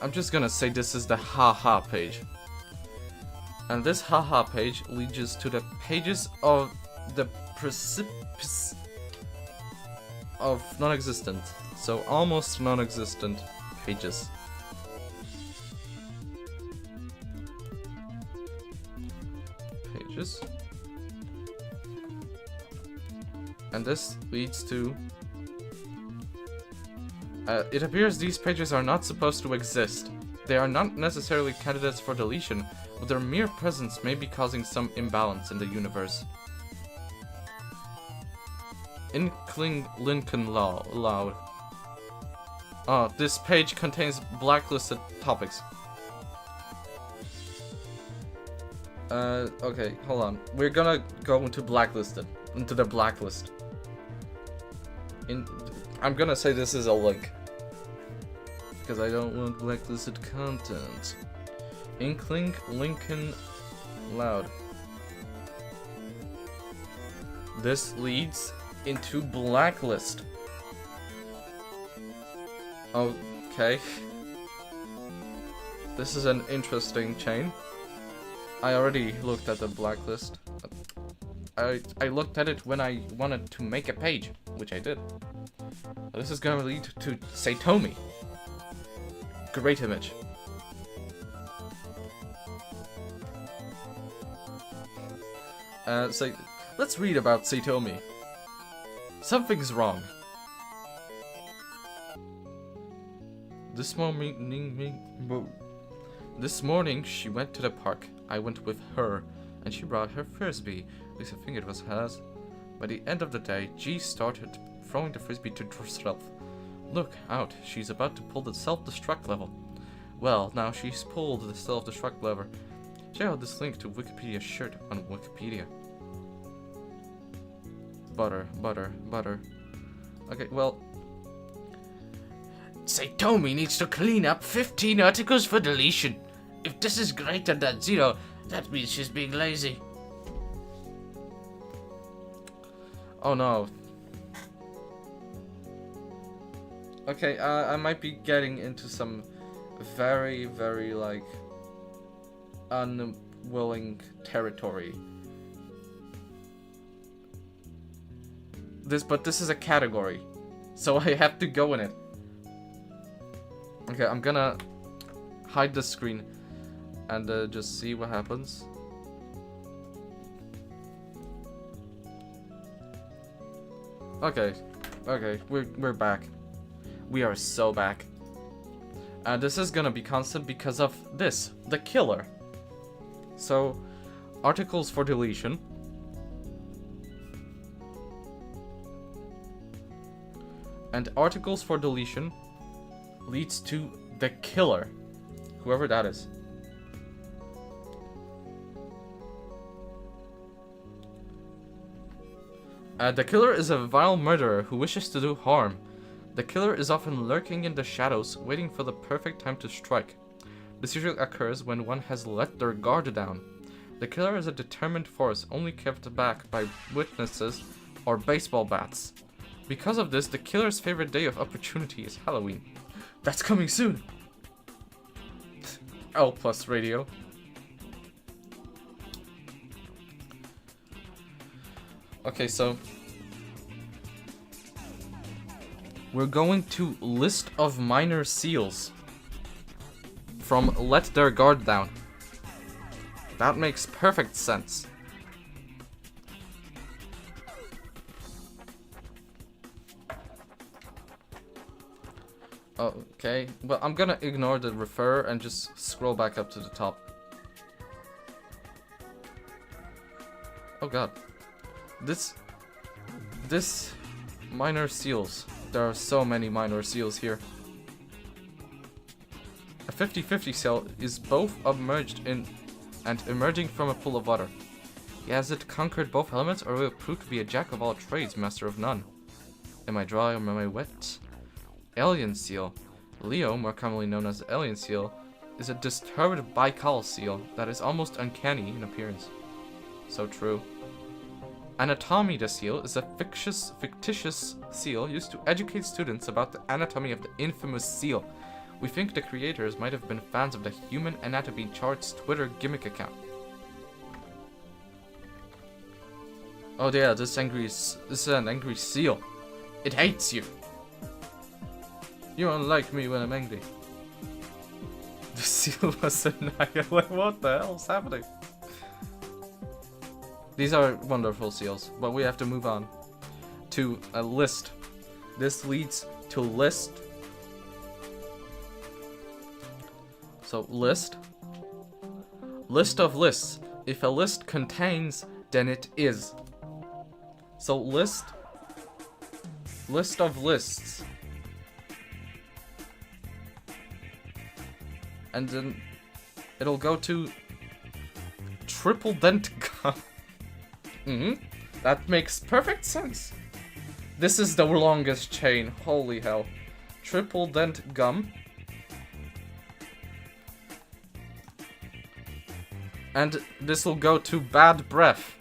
I'm just gonna say this is the haha page. And this haha page leads to the pages of the precipice of non-existent, so almost non-existent pages. And this leads to it appears these pages are not supposed to exist. They are not necessarily candidates for deletion, but their mere presence may be causing some imbalance in the universe. Inkling Lincoln Loud. Oh, this page contains blacklisted topics. Okay, hold on. We're gonna go into the blacklist. I'm gonna say this is a link. Because I don't want blacklisted content. Inkling Lincoln Loud. This leads into blacklist. Okay. This is an interesting chain. I already looked at the blacklist. I looked at it when I wanted to make a page, which I did. This is gonna lead to Saitomi. Great image. So let's read about Saitomi. Something's wrong. This morning she went to the park. I went with her, and she brought her frisbee. At least I think it was hers. By the end of the day, G started throwing the frisbee to herself. Look out, she's about to pull the self-destruct level. Well, now she's pulled the self-destruct lever. Check out this link to Wikipedia's shirt on Wikipedia. Butter. Okay, well... Saitomi needs to clean up 15 articles for deletion. If this is greater than 0, that means she's being lazy. Oh no. Okay, I might be getting into some very, very, like, unwilling territory. But this is a category, so I have to go in it. Okay, I'm gonna hide the screen and just see what happens. Okay, we're back. We are so back. And this is gonna be constant because of this, the killer. So, articles for deletion. And articles for deletion leads to the killer, whoever that is. The killer is a vile murderer who wishes to do harm. The killer is often lurking in the shadows, waiting for the perfect time to strike. This usually occurs when one has let their guard down. The killer is a determined force, only kept back by witnesses or baseball bats. Because of this, the killer's favorite day of opportunity is Halloween. That's coming soon! L plus radio. Okay, so we're going to list of minor seals from Let Their Guard Down. That makes perfect sense. Okay, well, I'm gonna ignore the refer and just scroll back up to the top. Oh god. This minor seals. There are so many minor seals here. A 50-50 seal is both submerged in and emerging from a pool of water. Has it conquered both elements, or will it prove to be a jack of all trades, master of none? Am I dry or am I wet? Alien seal. Leo, more commonly known as the alien seal, is a disturbed bical seal that is almost uncanny in appearance. So true. Anatomida seal is a fictitious seal used to educate students about the anatomy of the infamous seal. We think the creators might have been fans of the Human Anatomy Chart's Twitter gimmick account. Oh yeah, this is an angry seal. It hates you. You don't like me when I'm angry. The seal was annihilated. What the hell's happening? These are wonderful seals, but we have to move on to a list. This leads to list. So list. List of lists. If a list contains, then it is. So list. List of lists. And then it'll go to triple dent gum. That makes perfect sense. This is the longest chain. Holy hell. Triple dent gum. And this will go to bad breath.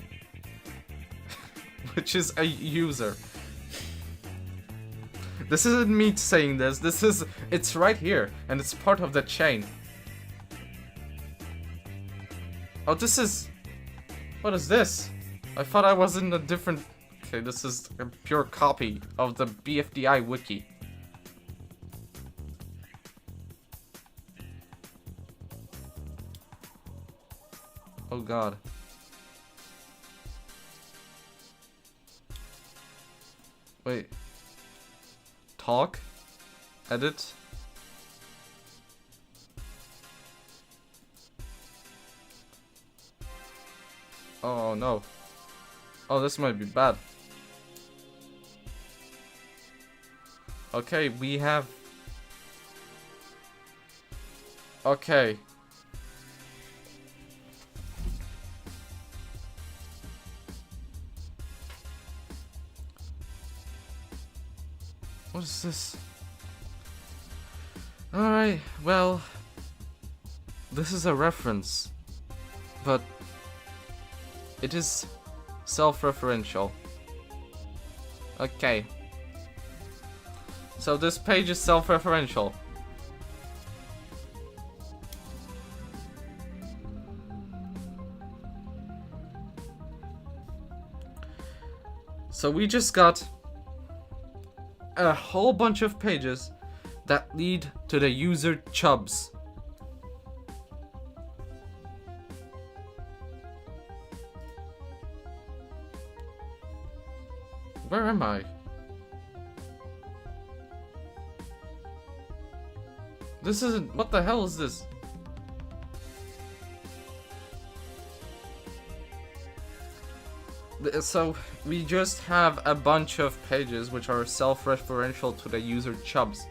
Which is a user. This isn't me saying this. It's right here, and it's part of the chain. Oh, this is... What is this? I thought I was in a different... Okay, this is a pure copy of the BFDI wiki. Oh god. Wait. Talk? Edit? Oh no. Oh, this might be bad. Okay, we have... Okay. What is this? Alright, well... This is a reference. But... It is self-referential. Okay. So this page is self-referential. So we just got a whole bunch of pages that lead to the user chubs. Where am I? This isn't... What the hell is this? So, we just have a bunch of pages which are self-referential to the user chubs.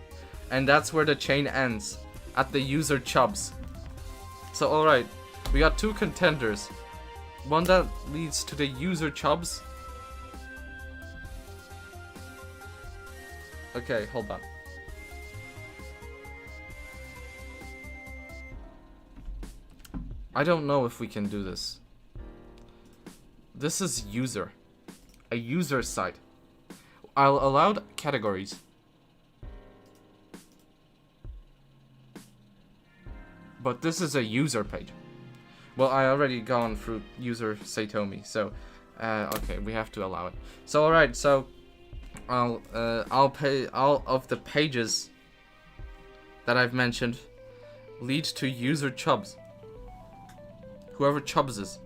And that's where the chain ends. At the user chubs. So, alright. We got two contenders. One that leads to the user chubs. Okay, hold on. I don't know if we can do this. This is user. A user site. I'll allow categories. But this is a user page. Well, I already gone through user Satomi, so okay, we have to allow it. So alright, so I'll pay all of the pages that I've mentioned lead to user chubs. Whoever chubs is.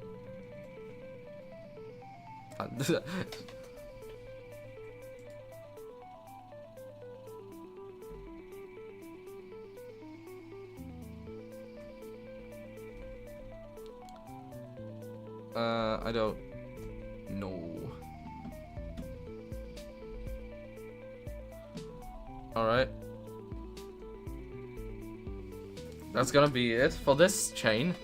I don't know. Alright. That's gonna be it for this chain.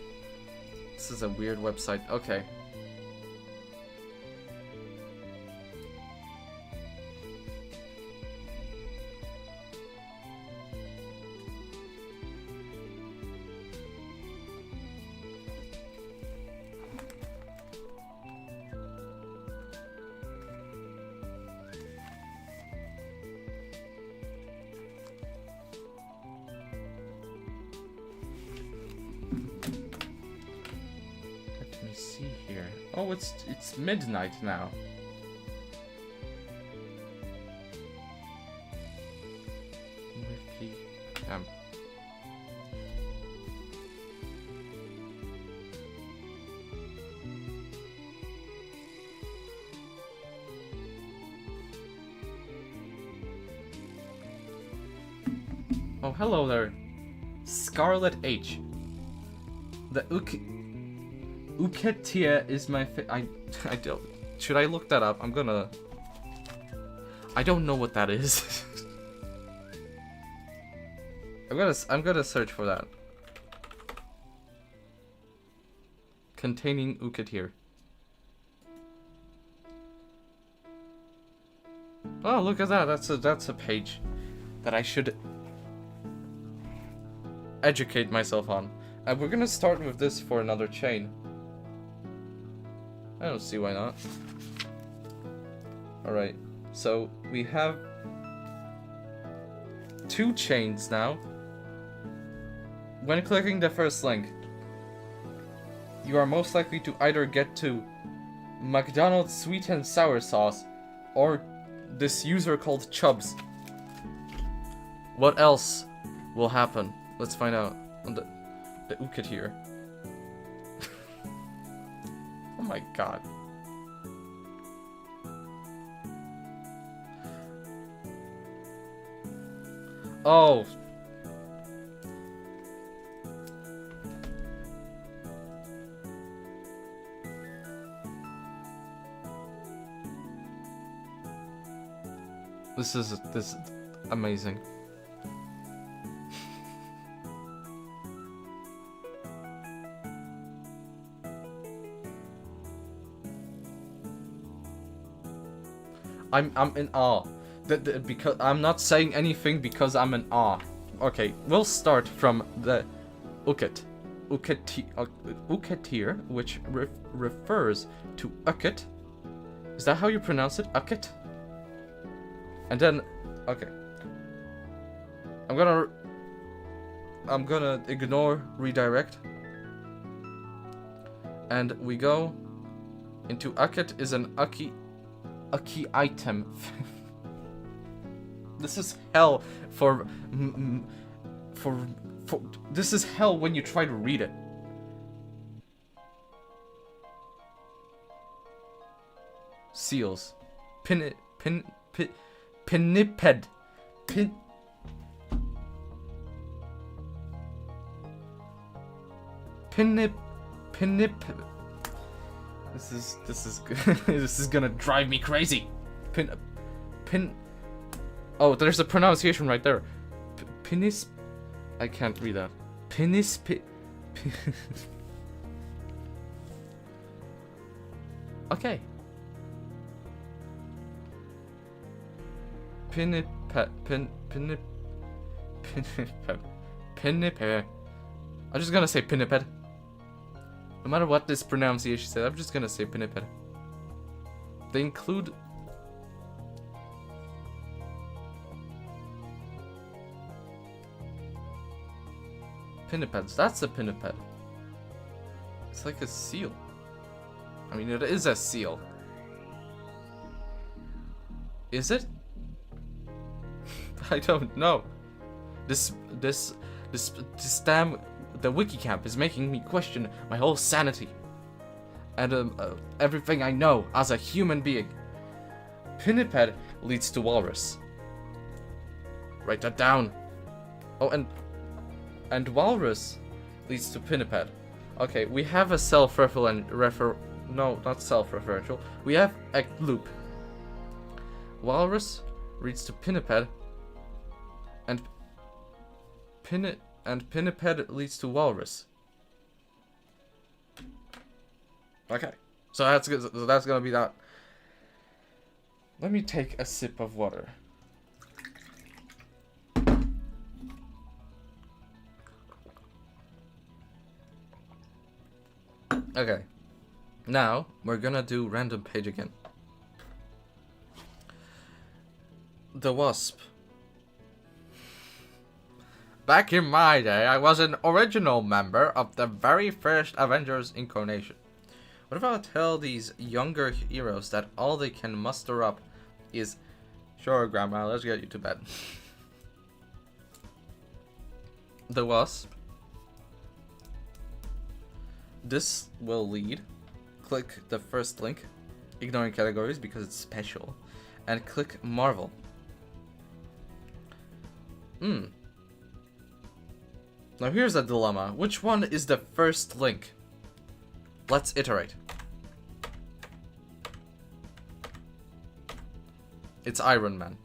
This is a weird website. Okay. See here. Oh, it's midnight now. Wiki Camp. Oh, hello there, Scarlet H. The Uketia is my I don't... Should I look that up? I don't know what that is. I'm gonna search for that. Containing Uketir. Oh, look at that. That's a page that I should educate myself on. And we're gonna start with this for another chain. I don't see why not. Alright, so we have 2 chains now. When clicking the first link, you are most likely to either get to McDonald's sweet and sour sauce or this user called Chubbs. What else will happen? Let's find out on the Ukit here. Oh my god. Oh. This is amazing. I'm in awe. Because I'm not saying anything because I'm in awe. Okay, we'll start from the Ukit. Uketir, which refers to Ukit. Is that how you pronounce it? Ukit? And then, okay. I'm gonna ignore redirect. And we go into Ukit is an Uki item. This is hell for this is hell when you try to read it. Seals. Pinniped. This is this is gonna drive me crazy. Oh, there's a pronunciation right there. Pinis. I can't read that. Pinis. Okay. Pinniped. I'm just gonna say pinniped. No matter what this pronunciation says, I'm just gonna say pinniped. They include pinnipeds. That's a pinniped. It's like a seal. I mean, it is a seal. Is it? I don't know. This damn the Wiki Camp is making me question my whole sanity and everything I know as a human being. Pinniped leads to walrus. Write that down. Oh, and walrus leads to pinniped. Okay, we have a no, not self-referential. We have a loop. Walrus leads to pinniped, and pinniped leads to walrus. Okay, so that's good. So that's gonna be that. Let me take a sip of water. Okay, now we're gonna do random page again. The Wasp. Back in my day, I was an original member of the very first Avengers incarnation. What if I tell these younger heroes that all they can muster up is, sure, Grandma, let's get you to bed. The Wasp. This will lead. Click the first link, ignoring categories because it's special, and click Marvel. Now here's a dilemma. Which one is the first link? Let's iterate. It's Iron Man.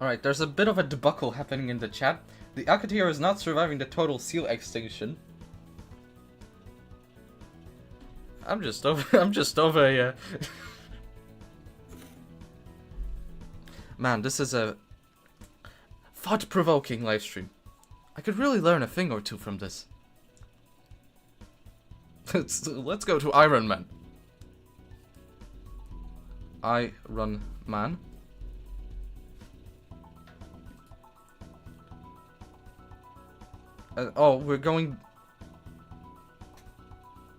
Alright, there's a bit of a debacle happening in the chat. The Akatir is not surviving the total seal extinction. I'm just over Man, this is a thought-provoking live stream. I could really learn a thing or two from this. Let's go to Iron Man. Iron Man. Oh, we're going...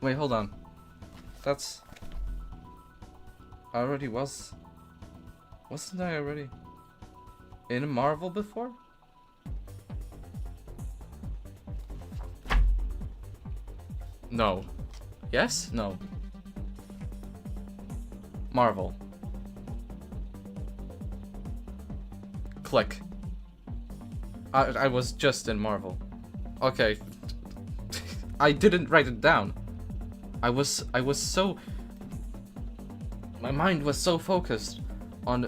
Wait, hold on. That's... I already was... Wasn't I already in Marvel before? No. Yes? No. Marvel. Click. I was just in Marvel. Okay. I didn't write it down. I was so... My mind was so focused on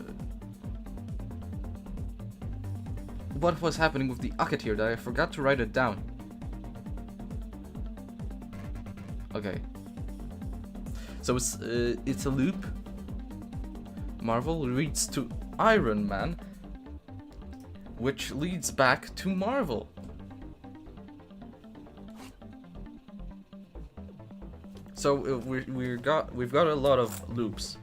what was happening with the Akatir that I forgot to write it down. Okay. So it's a loop. Marvel leads to Iron Man, which leads back to Marvel. So we've got a lot of loops.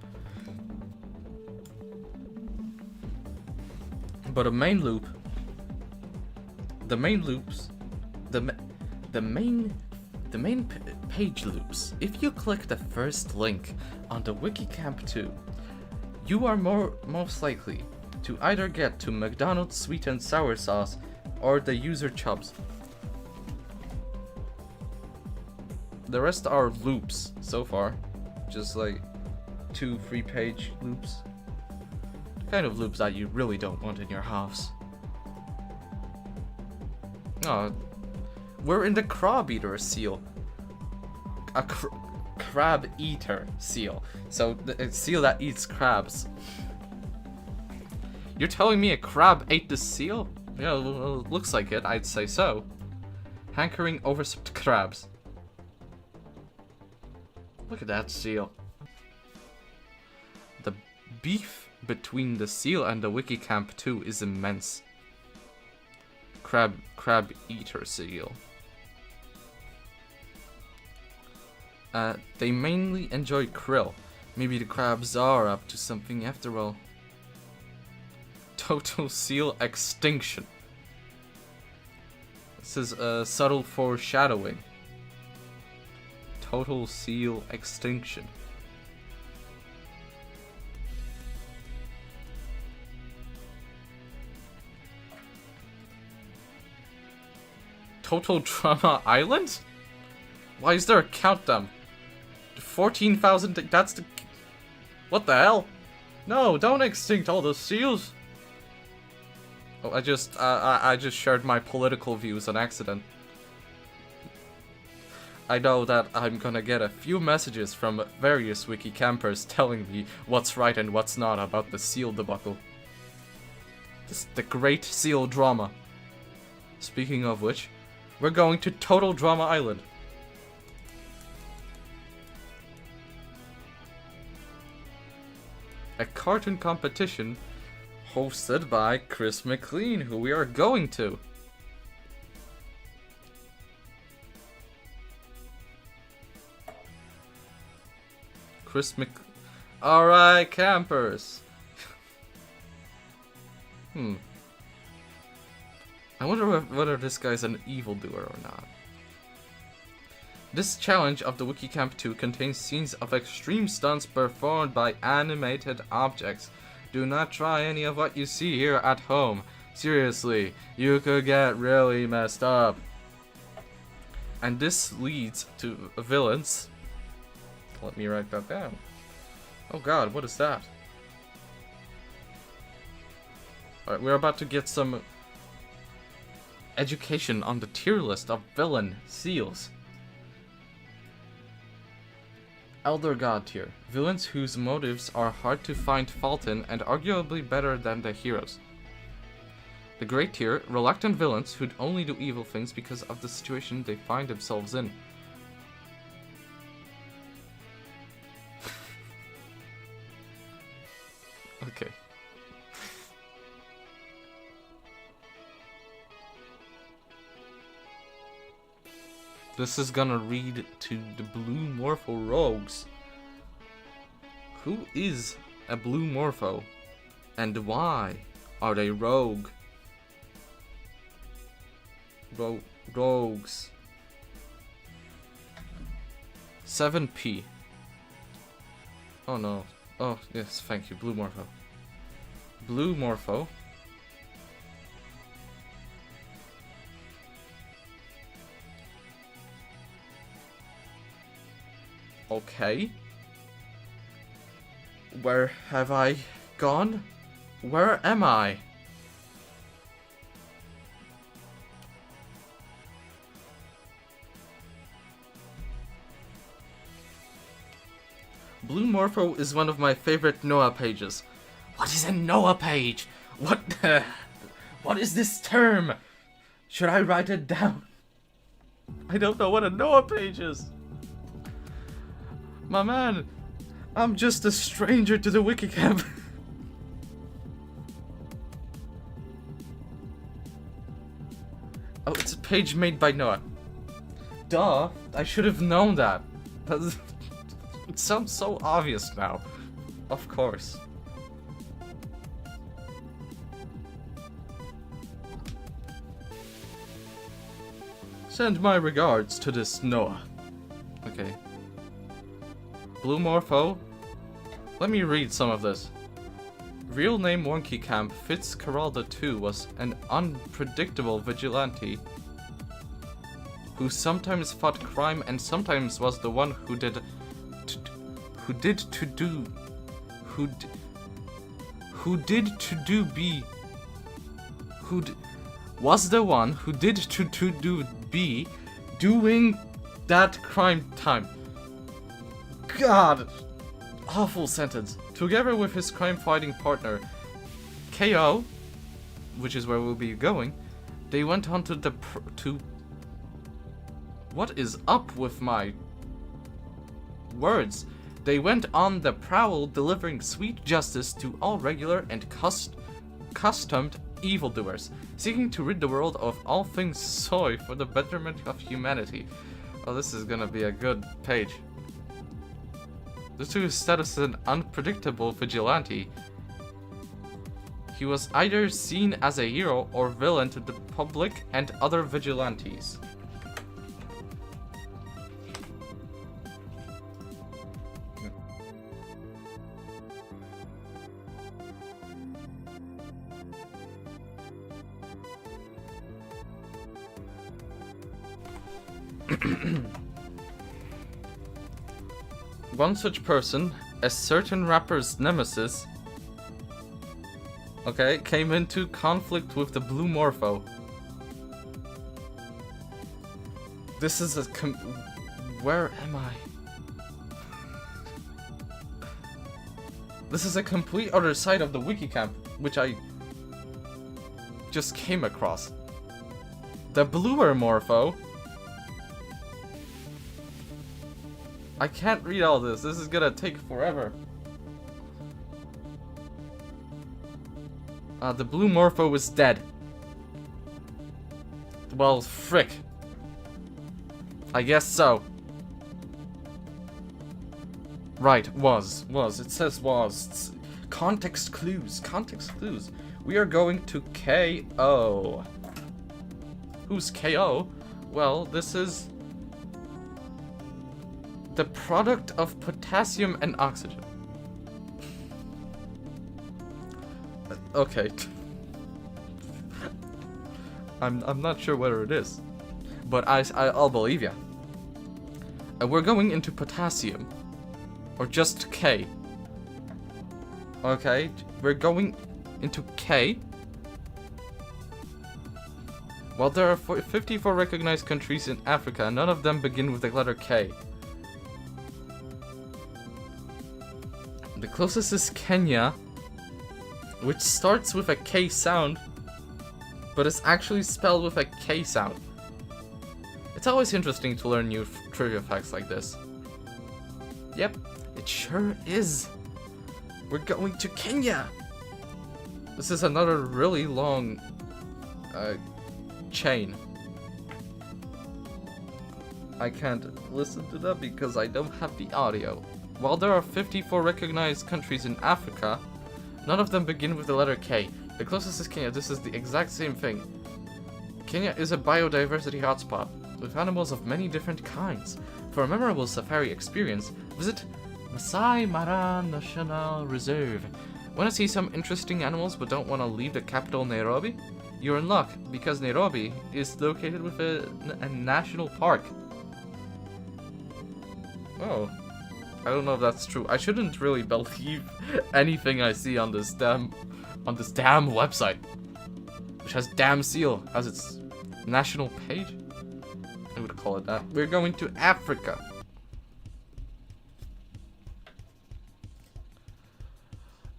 But the main page loops. If you click the first link on the Wiki Camp 2, you are most likely to either get to McDonald's sweet and sour sauce or the user chubs. The rest are loops so far, just like 2 free page loops. Kind of loops that you really don't want in your house. Oh, we're in the crab eater seal. A crab eater seal. So a seal that eats crabs. You're telling me a crab ate the seal? Yeah, well, looks like it. I'd say so. Hankering over some crabs. Look at that seal. The beef between the seal and the Wiki Camp 2 is immense. Crab eater seal. They mainly enjoy krill. Maybe the crabs are up to something after all. Total seal extinction. This is a subtle foreshadowing. Total seal extinction. Total Drama Island? Why is there a countdown? 14,000. That's the. What the hell? No, don't extinct all the seals. Oh, I just shared my political views on accident. I know that I'm gonna get a few messages from various wiki campers telling me what's right and what's not about the seal debacle. The great seal drama. Speaking of which, we're going to Total Drama Island. A cartoon competition hosted by Chris McLean, who we are going to. Alright, campers. I wonder whether this guy's an evildoer or not. This challenge of the Wiki Camp 2 contains scenes of extreme stunts performed by animated objects. Do not try any of what you see here at home. Seriously, you could get really messed up. And this leads to villains. Let me write that down. Oh god, what is that? Alright, we're about to get some education on the tier list of villain seals. Elder God tier. Villains whose motives are hard to find fault in and arguably better than the heroes. The Great tier. Reluctant villains who'd only do evil things because of the situation they find themselves in. Okay. This is gonna read to the Blue Morpho Rogues. Who is a Blue Morpho? And why are they rogue? Rogues. 7p. Oh no. Oh, yes, thank you. Blue Morpho. Blue Morpho. Okay. Where have I gone? Where am I? Blue Morpho is one of my favorite Noah pages. What is a Noah page? What is this term? Should I write it down? I don't know what a Noah page is. My man, I'm just a stranger to the Wiki Camp. Oh, it's a page made by Noah. Duh, I should have known that. It sounds so obvious now. Of course. Send my regards to this Noah. Okay. Blue Morpho. Let me read some of this. Real name Wiki Camp Fitzcarraldo II was an unpredictable vigilante who sometimes fought crime and sometimes was the one who was the one who did to be doing that crime time. God, awful sentence. Together with his crime-fighting partner, KO, which is where we'll be going, they went on to what is up with my words? They went on the prowl, delivering sweet justice to all regular and customed evildoers, seeking to rid the world of all things soy for the betterment of humanity. Oh, this is gonna be a good page. Due to his status as an unpredictable vigilante, he was either seen as a hero or villain to the public and other vigilantes. One such person, a certain rapper's nemesis, came into conflict with the Blue Morpho. This is a where am I? This is a complete other side of the Wiki Camp, which I just came across. The Bluer Morpho. I can't read all this. This is gonna take forever. The Blue Morpho is dead. Well, frick. I guess so. Right, was. It says was. It's context clues. We are going to KO. Who's KO? Well, this is the product of potassium and oxygen. Okay. I'm not sure whether it is, but I'll believe ya. We're going into potassium, or just K. Okay, we're going into K. While there are 54 recognized countries in Africa, none of them begin with the letter K. The closest is Kenya, which starts with a K sound, but is actually spelled with a K sound. It's always interesting to learn new trivia facts like this. Yep, it sure is. We're going to Kenya! This is another really long chain. I can't listen to that because I don't have the audio. While there are 54 recognized countries in Africa, none of them begin with the letter K. The closest is Kenya. This is the exact same thing. Kenya is a biodiversity hotspot with animals of many different kinds. For a memorable safari experience, visit Masai Mara National Reserve. Want to see some interesting animals but don't want to leave the capital Nairobi? You're in luck, because Nairobi is located with a national park. Oh, I don't know if that's true. I shouldn't really believe anything I see on this damn website, which has damn seal as its national page. I would call it that. We're going to Africa.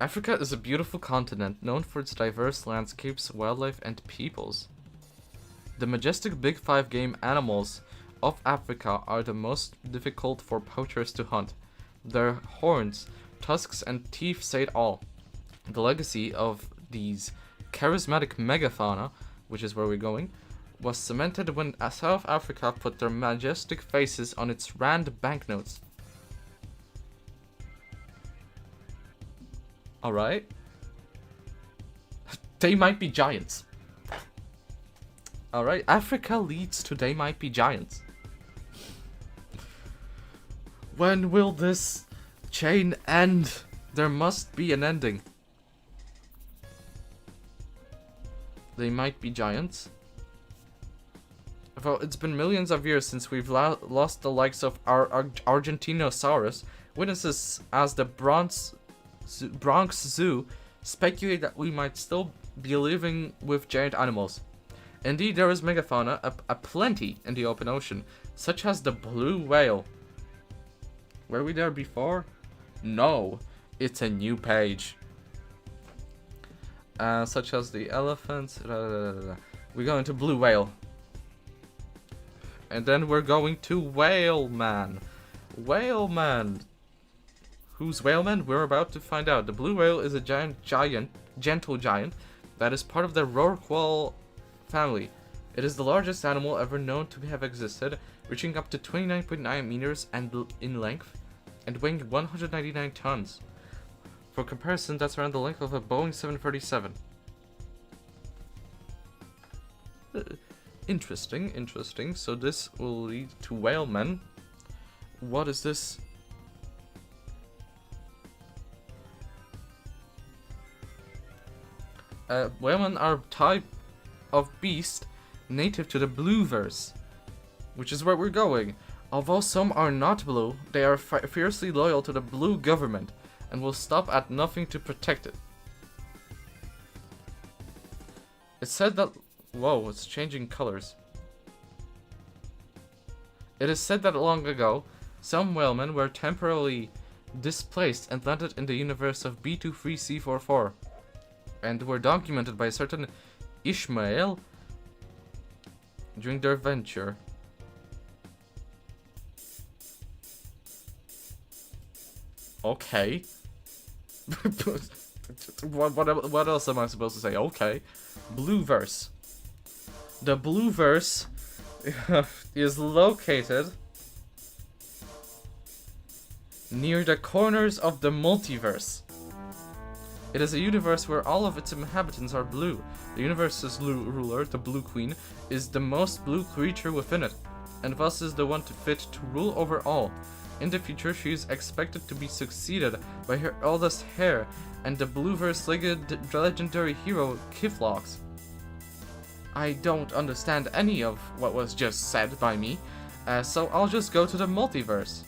Africa is a beautiful continent known for its diverse landscapes, wildlife, and peoples. The majestic Big Five game animals of Africa are the most difficult for poachers to hunt. Their horns, tusks, and teeth say it all. The legacy of these charismatic megafauna, which is where we're going, was cemented when South Africa put their majestic faces on its rand banknotes. Alright. They might be giants. Alright, Africa leads to they might be giants. When will this chain end? There must be an ending. They might be giants. Well, it's been millions of years since we've lost the likes of our Argentinosaurus. Witnesses as the Bronx Zoo speculate that we might still be living with giant animals. Indeed, there is megafauna aplenty in the open ocean, such as the blue whale. Were we there before? No, it's a new page. Such as the elephants. We're going to blue whale. And then we're going to Whale Man. Whale Man. Who's Whale Man? We're about to find out. The blue whale is a gentle giant that is part of the rorqual family. It is the largest animal ever known to have existed, reaching up to 29.9 meters in length and weighing 199 tons. For comparison, that's around the length of a Boeing 737. Interesting. So this will lead to whalemen. What is this? Whalemen are a type of beast native to the Blueverse, which is where we're going. Although some are not blue, they are fiercely loyal to the blue government and will stop at nothing to protect it. It's said that... Whoa, it's changing colors. It is said that long ago, some whalemen were temporarily displaced and landed in the universe of B23C44, and were documented by a certain Ishmael during their venture. Okay. What else am I supposed to say? Okay. Blueverse. The Blueverse is located near the corners of the multiverse. It is a universe where all of its inhabitants are blue. The universe's ruler, the Blue Queen, is the most blue creature within it, and thus is the one fit to rule over all. In the future, she is expected to be succeeded by her eldest heir and the Blueverse legendary hero Kiflox. I don't understand any of what was just said by me, so I'll just go to the multiverse.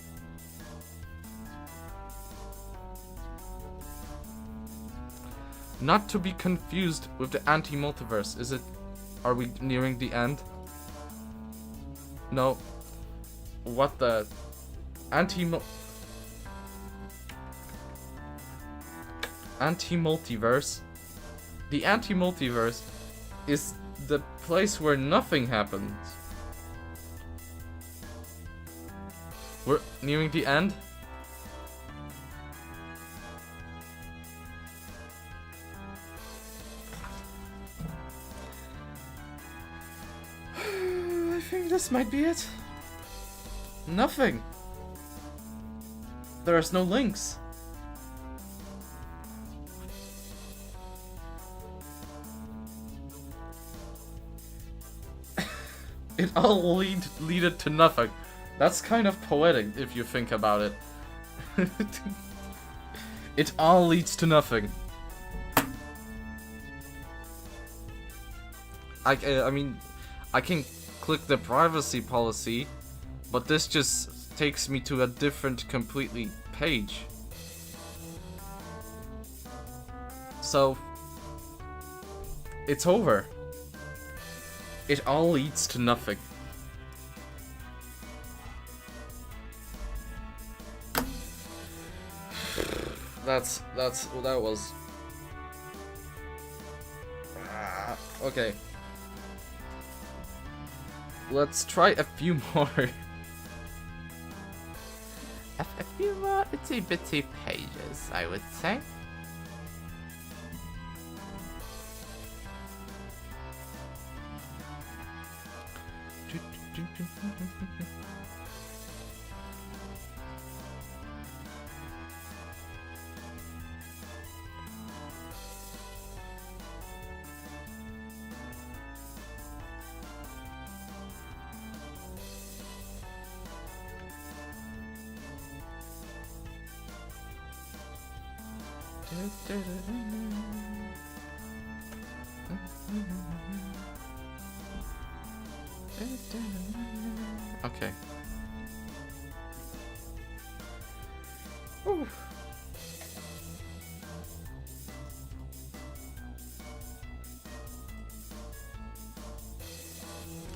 Not to be confused with the anti-multiverse, is it? Are we nearing the end? No. What the... Anti-multiverse? The anti-multiverse is the place where nothing happens. We're nearing the end? I think this might be it. Nothing. There's no links. It all leaded to nothing. That's kind of poetic if you think about it. It all leads to nothing. I mean, I can click the privacy policy, but this just takes me to a different completely page. So, it's over. It all leads to nothing. That was... okay. Let's try a few more. A few more itty bitty pages, I would say. Okay. Whew.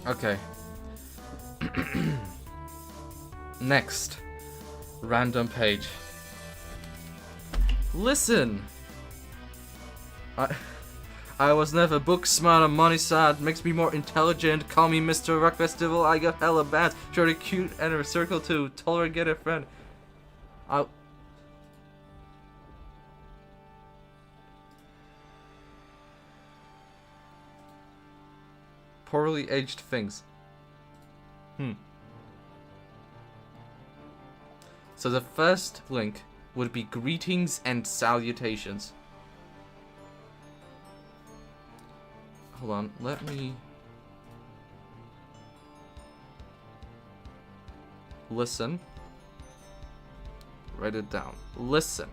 Okay. Next. Random page. Listen! I was never book smart and money sad. Makes me more intelligent. Call me Mr. Rock Festival. I got hella bands. Shorty cute and a circle too. Tolerate get a friend. Poorly aged things. So the first link would be greetings and salutations. Hold on, let me... listen. Write it down. Listen.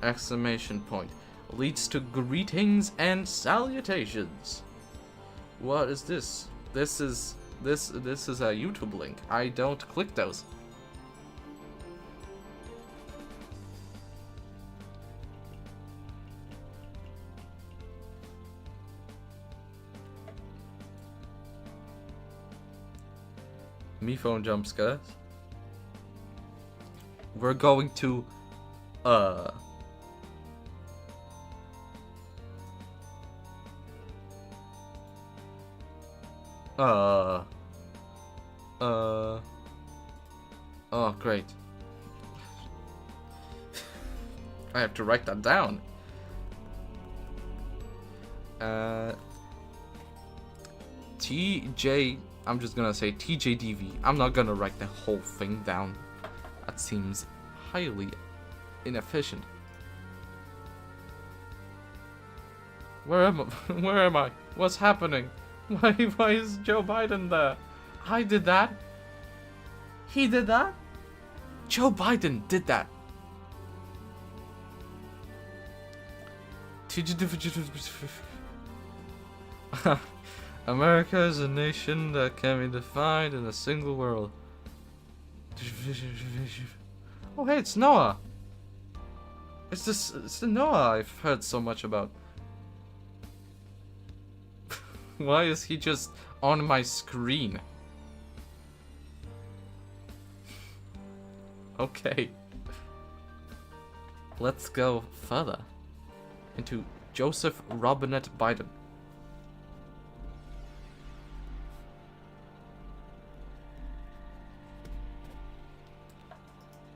Exclamation point. Leads to greetings and salutations. What is this? This is a YouTube link. I don't click those. Me phone jump scares. We're going to oh great. I have to write that down. I'm just gonna say TJDV. I'm not gonna write the whole thing down. That seems highly inefficient. Where am I? Where am I? What's happening? Why is Joe Biden there? I did that. He did that? Joe Biden did that. America is a nation that can be defined in a single world. Oh hey, it's Noah. It's the Noah I've heard so much about. Why is he just on my screen? Okay. Let's go further into Joseph Robinette Biden.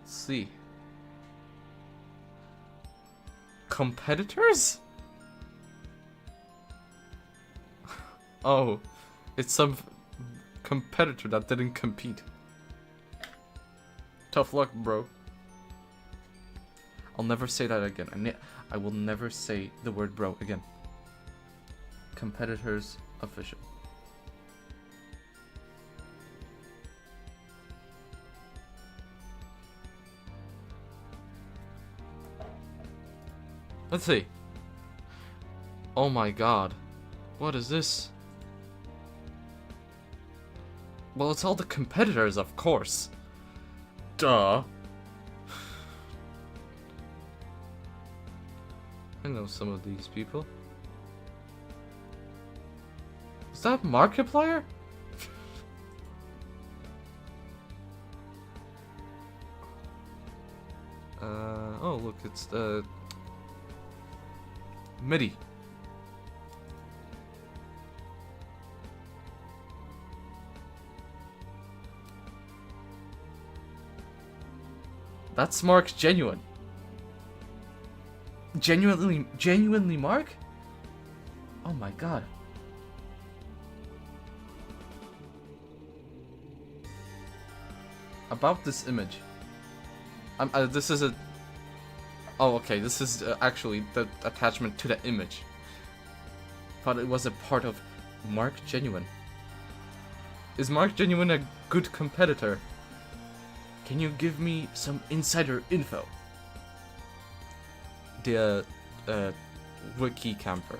Let's see. Competitors? Oh, it's some competitor that didn't compete. Tough luck, bro. I'll never say that again. I will never say the word bro again. Competitors official. Let's see. Oh my god. What is this? Well, it's all the competitors, of course. Duh. I know some of these people. Is that Markiplier? Oh look, it's the MIDI. That's Mark Genuine. Genuinely Mark? Oh my god. About this image. This is a... Oh, okay, this is actually the attachment to the image. Thought it was a part of Mark Genuine. Is Mark Genuine a good competitor? Can you give me some insider info? The Wiki Camper.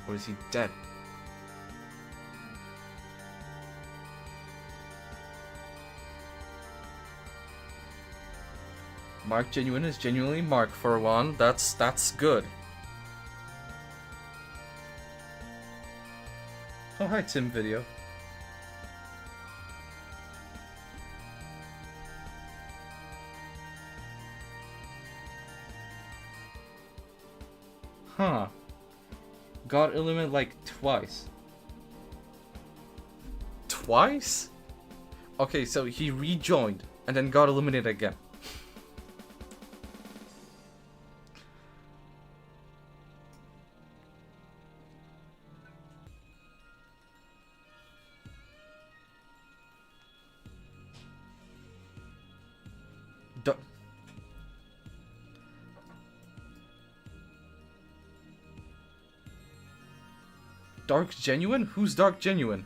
Or is he dead? Mark Genuine is genuinely Mark for one. That's good. Oh hi Tim Video. Huh. Got eliminated like twice. Twice? Okay, so he rejoined and then got eliminated again. Dark Genuine? Who's Dark Genuine?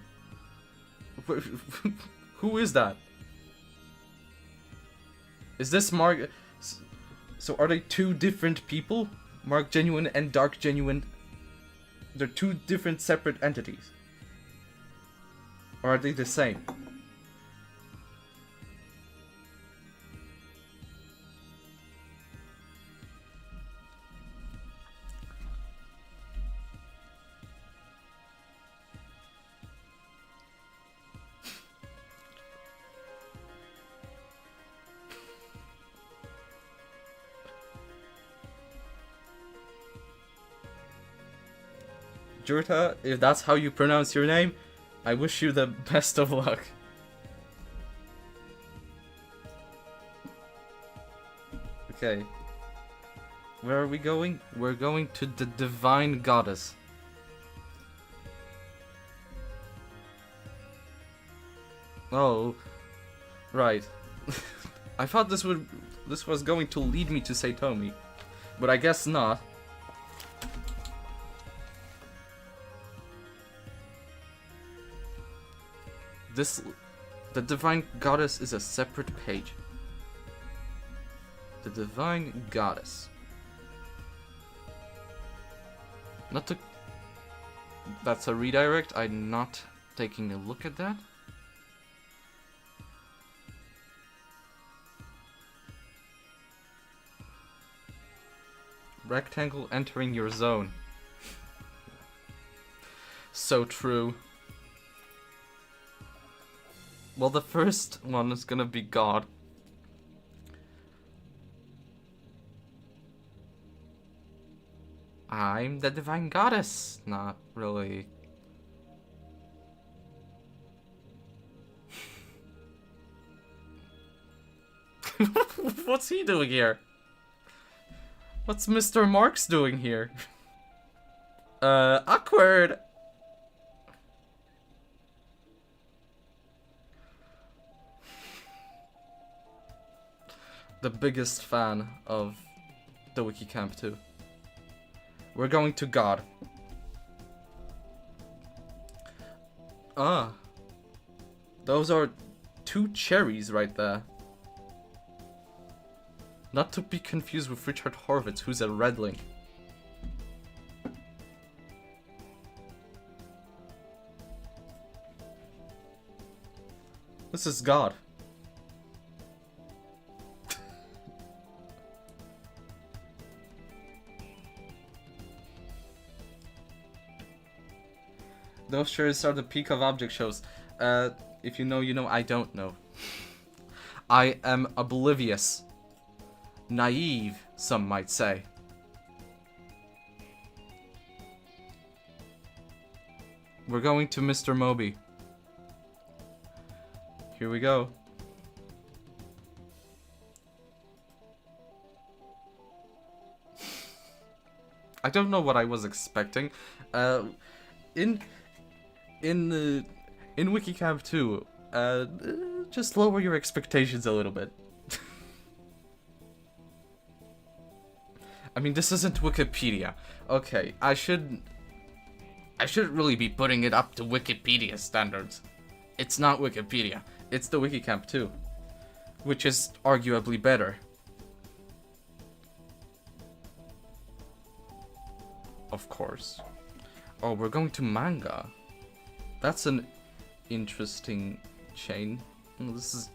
Who is that? Is this Mark... So are they two different people? Mark Genuine and Dark Genuine? They're two different separate entities. Or are they the same? Jurta, if that's how you pronounce your name, I wish you the best of luck. Okay. Where are we going? We're going to the Divine Goddess. Oh. Right. I thought this was going to lead me to Saitomi, but I guess not. The Divine Goddess is a separate page. The Divine Goddess. Not to... That's a redirect. I'm not taking a look at that. Rectangle entering your zone. So true. Well, the first one is gonna be God. I'm the Divine Goddess. Not really. What's he doing here? What's Mr. Marks doing here? Awkward. the biggest fan of the Wiki Camp too. We're going to God. Ah. Those are 2 cherries right there. Not to be confused with Richard Horvitz, who's a redling. This is God. Those cherries are the peak of object shows. If you know, you know. I don't know. I am oblivious. Naive, some might say. We're going to Mr. Moby. Here we go. I don't know what I was expecting. In Wiki Camp 2, just lower your expectations a little bit. I mean, this isn't Wikipedia. Okay, I shouldn't really be putting it up to Wikipedia standards. It's not Wikipedia. It's the Wiki Camp 2, which is arguably better. Of course. Oh, we're going to manga. That's an interesting chain. This is...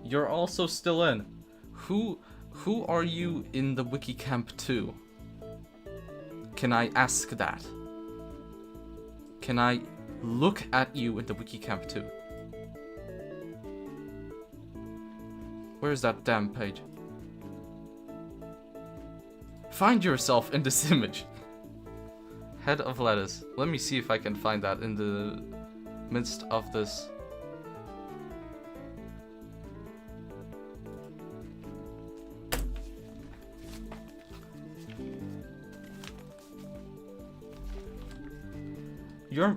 You're also still in. Who are you in the Wiki Camp 2? Can I ask that? Can I look at you in the Wiki Camp 2? Where's that damn page? Find yourself in this image. Head of lettuce. Let me see if I can find that in the midst of this. You're...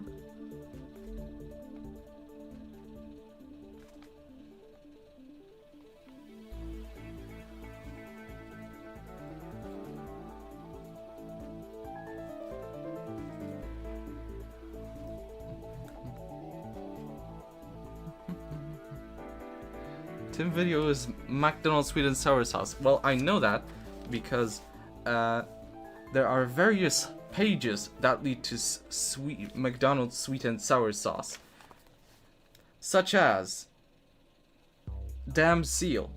Tim video is McDonald's sweet and sour sauce. Well, I know that because there are various pages that lead to McDonald's sweet and sour sauce, such as Damn Seal,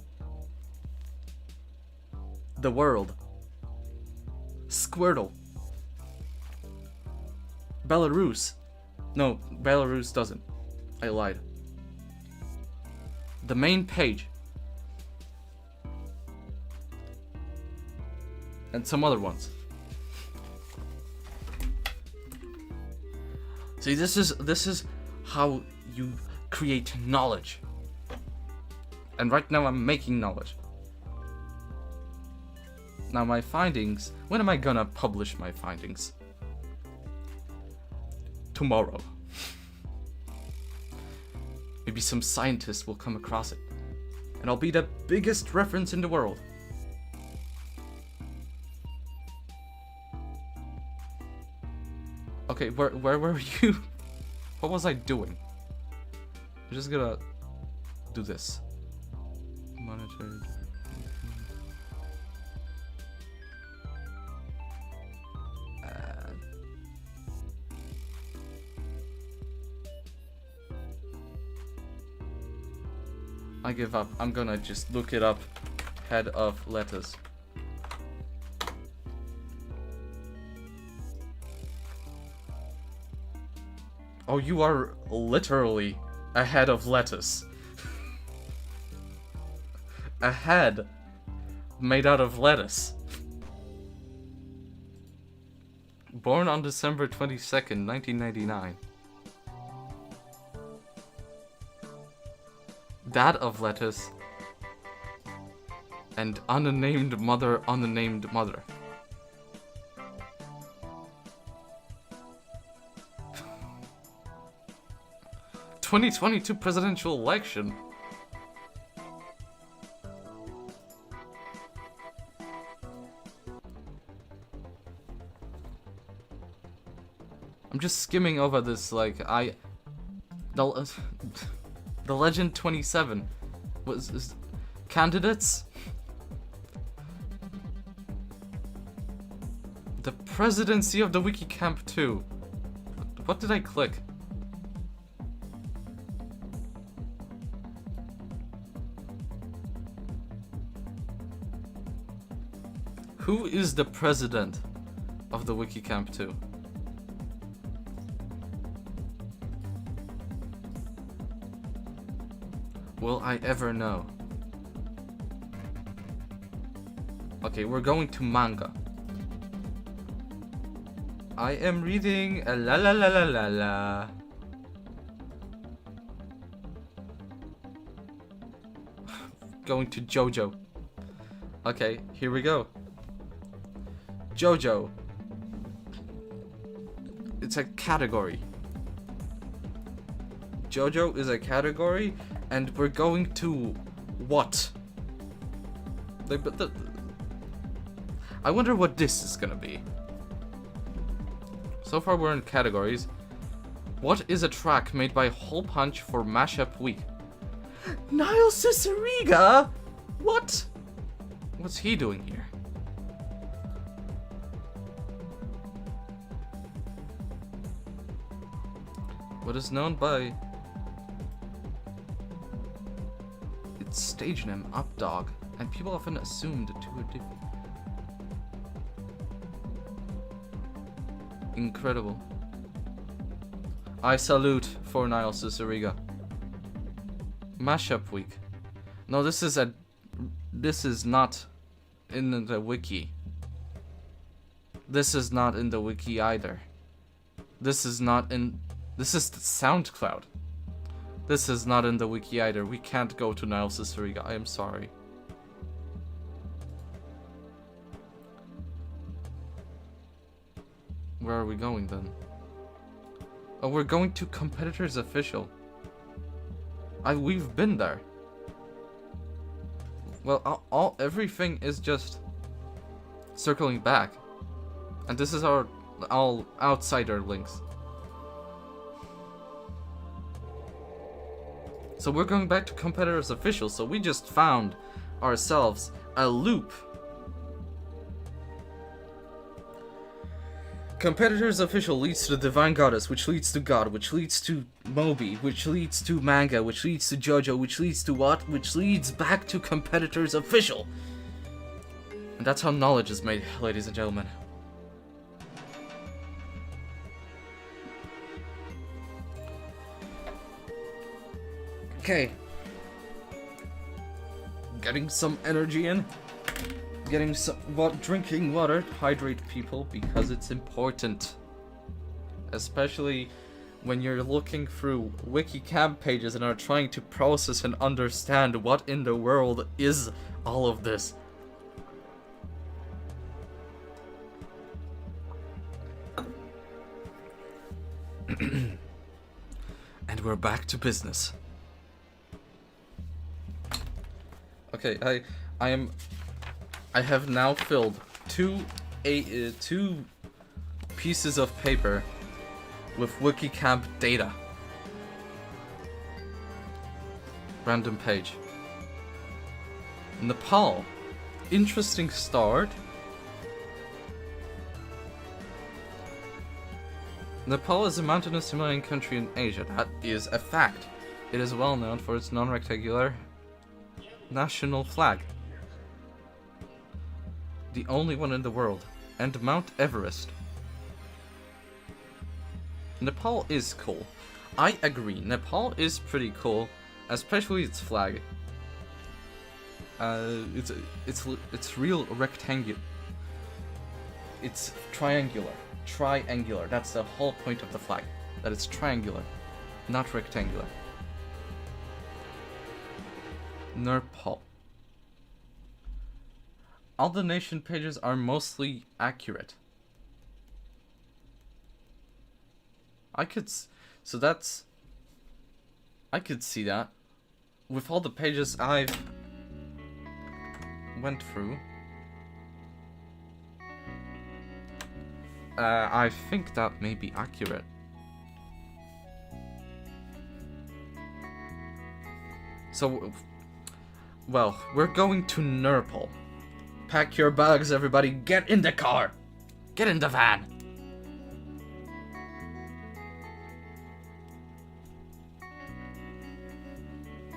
The World, Squirtle, Belarus. No, Belarus doesn't. I lied. The main page. And some other ones. See, this is how you create knowledge. And right now I'm making knowledge. Now my findings, when am I gonna publish my findings? Tomorrow. Maybe some scientist will come across it. And I'll be the biggest reference in the world. Okay, where were you? What was I doing? I'm just gonna do this. Monitor. I give up. I'm gonna just look it up. Head of lettuce. Oh, you are literally a head of lettuce. A head made out of lettuce. Born on December 22nd, 1999. Dad of lettuce. And unnamed mother, unnamed mother. ...2022 presidential election. I'm just skimming over this, like, the Legend 27 was candidates. The presidency of the Wiki Camp 2. What did I click? Who is the president of the Wiki Camp 2? Will I ever know? Okay, we're going to manga. I am reading a la la la la la la. Going to JoJo. Okay, here we go. JoJo. It's a category. JoJo is a category, and we're going to what? I wonder what this is gonna be. So far we're in categories. What is a track made by Hole Punch for Mashup Week? Niall Ciceriga? What? What's he doing here? What is known by its stage name, Updog, and people often assumed to a different. Incredible. I salute for Niall Ciceriga. Mashup Week. No, this is not in the wiki. This is not in the wiki either. This is the SoundCloud. This is not in the wiki either. We can't go to Niall Ciceriga. I am sorry. Where are we going then? Oh, we're going to Competitors Official. We've been there. Well, everything is just circling back. And this is our all outsider links. So we're going back to Competitors Official, so we just found ourselves a loop. Competitors Official leads to the Divine Goddess, which leads to God, which leads to Moby, which leads to Manga, which leads to JoJo, which leads to what? Which leads back to Competitors Official. And that's how knowledge is made, ladies and gentlemen. Okay. Getting some energy in. Getting some drinking water, hydrate people, because it's important. Especially when you're looking through Wiki Camp pages and are trying to process and understand what in the world is all of this. And we're back to business. Okay, I have now filled two pieces of paper with Wiki Camp data. Random page. Nepal. Interesting start. Nepal is a mountainous Himalayan country in Asia. That is a fact. It is well known for its non-rectangular national flag. The only one in the world. And Mount Everest. Nepal is cool. I agree. Nepal is pretty cool, especially its flag. It's real rectangular. It's triangular. Triangular. That's the whole point of the flag. That it's triangular, not rectangular. Nepal. All the nation pages are mostly accurate. I could see that. With all the pages I've went through. I think that may be accurate. So, well, we're going to Nurple. Pack your bags, everybody. Get in the car. Get in the van.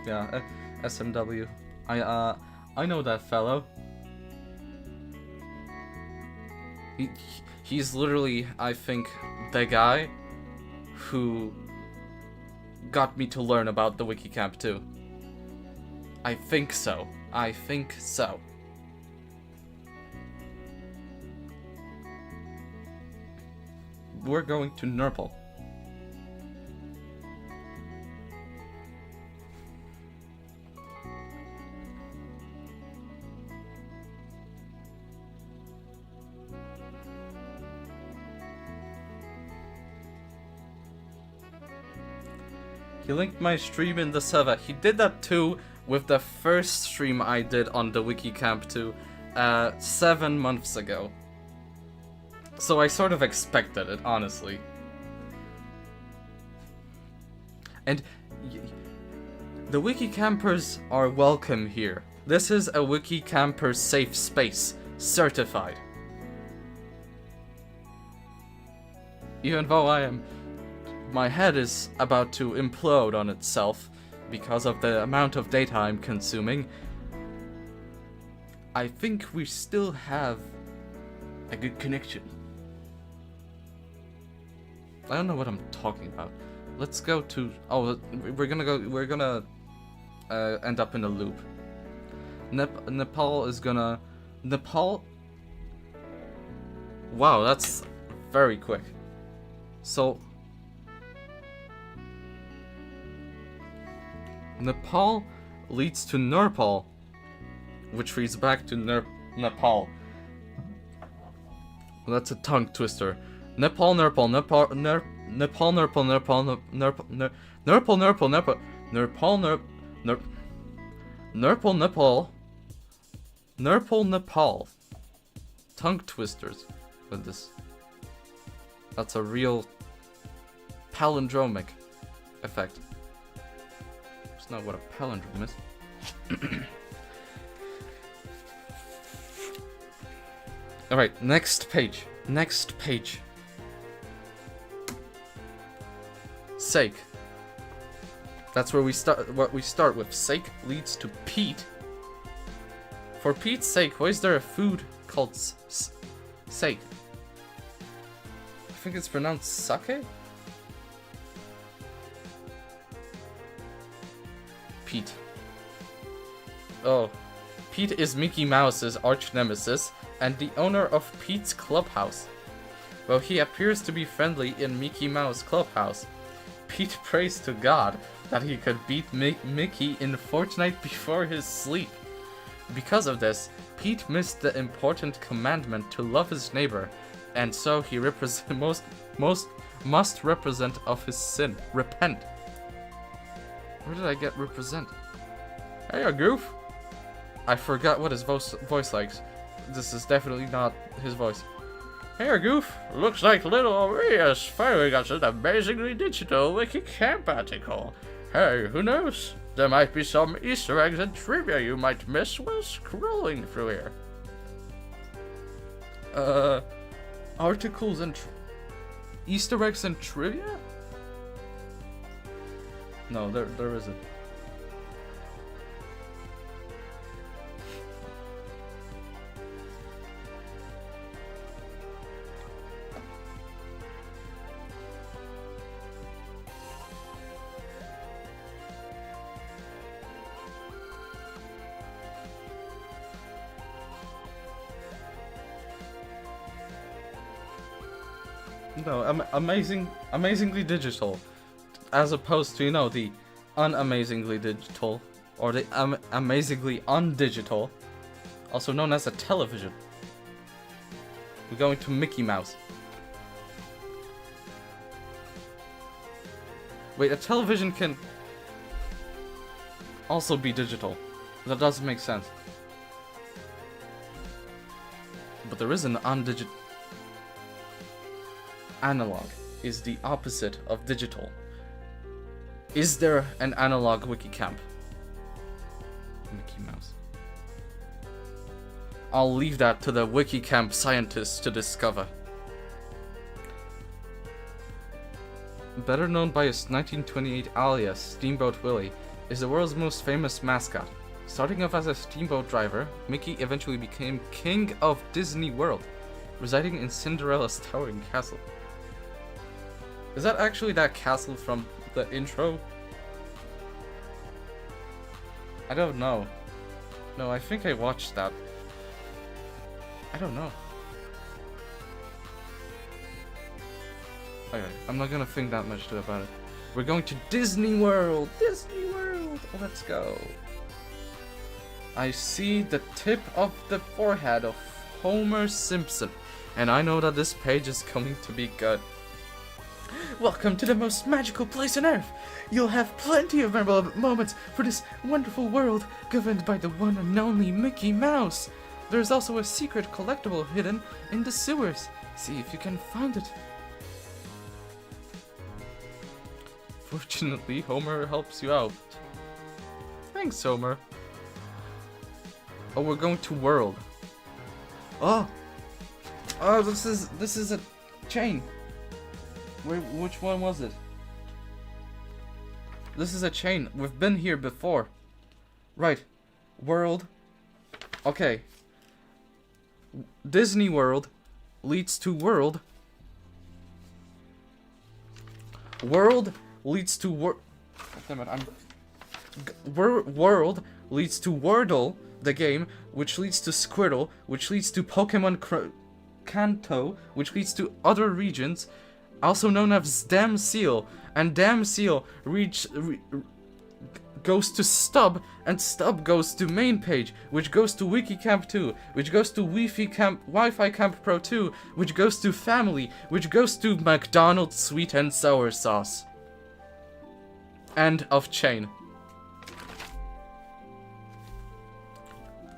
Yeah, SMW. I know that fellow. He's literally, I think, the guy who got me to learn about the Wiki Camp too. I think so. I think so. We're going to Nurple. He linked my stream in the server. He did that too with the first stream I did on the Wiki Camp too, 7 months ago. So I sort of expected it, honestly. And the Wiki Campers are welcome here. This is a Wiki Camper safe space, certified. Even though my head is about to implode on itself because of the amount of data I'm consuming, I think we still have a good connection. I don't know what I'm talking about. Let's go to... Oh, we're gonna end up in a loop. Nepal is gonna... Nepal... Wow, that's very quick. So... Nepal leads to Nurpal, which leads back to Nepal. Well, that's a tongue twister. Nepal, Nurpal, Nepal, Nepal, Nurpal, Nurpal, Nurpal, Nurpal, Nurpal, Nepal, Nurpal, Nepal. Tongue twisters with this. That's a real palindromic effect. It's not what a palindrome is. Alright, next page. Next page. Sake. That's where we start. What we start with. Sake leads to Pete. For Pete's sake, why is there a food called sake? I think it's pronounced sake? Pete. Oh. Pete is Mickey Mouse's arch nemesis and the owner of Pete's Clubhouse. Though he appears to be friendly in Mickey Mouse Clubhouse, Pete prays to God that he could beat Mickey in Fortnite before his sleep. Because of this, Pete missed the important commandment to love his neighbor, and so he must represent of his sin. Repent. Where did I get represent? Hey, a goof. I forgot what his voice likes. This is definitely not his voice. Hey, goof. Looks like little Maria's finally got an amazingly digital Wiki Camp article. Hey, who knows? There might be some Easter eggs and trivia you might miss while scrolling through here. Articles and Easter eggs and trivia? No, there isn't. No, amazingly digital, as opposed to, you know, the unamazingly digital or the amazingly undigital, also known as a television. We're going to Mickey Mouse. Wait, a television can also be digital. That doesn't make sense. But there is an undigital. Analog is the opposite of digital. Is there an analog Wiki Camp? Mickey Mouse. I'll leave that to the Wiki Camp scientists to discover. Better known by his 1928 alias, Steamboat Willie, is the world's most famous mascot. Starting off as a steamboat driver, Mickey eventually became king of Disney World, residing in Cinderella's towering castle. Is that actually that castle from the intro? I don't know. No, I think I watched that. I don't know. Okay, I'm not gonna think that much about it. We're going to Disney World! Disney World! Let's go. I see the tip of the forehead of Homer Simpson, and I know that this page is going to be good. Welcome to the most magical place on Earth! You'll have plenty of memorable moments for this wonderful world governed by the one and only Mickey Mouse. There's also a secret collectible hidden in the sewers. See if you can find it. Fortunately, Homer helps you out. Thanks, Homer. Oh, we're going to World. Oh! Oh, this is a chain. Which one was it? This is a chain. We've been here before. Right. World. Okay. Disney World leads to World. World leads to Damn it, World leads to Wordle, the game, which leads to Squirtle, which leads to Pokemon Kanto, which leads to other regions, also known as Dam Seal, and Dam Seal goes to Stub, and Stub goes to main page, which goes to Wiki Camp 2, which goes to Wi-Fi Camp Pro 2, which goes to Family, which goes to McDonald's Sweet and Sour Sauce. End of chain.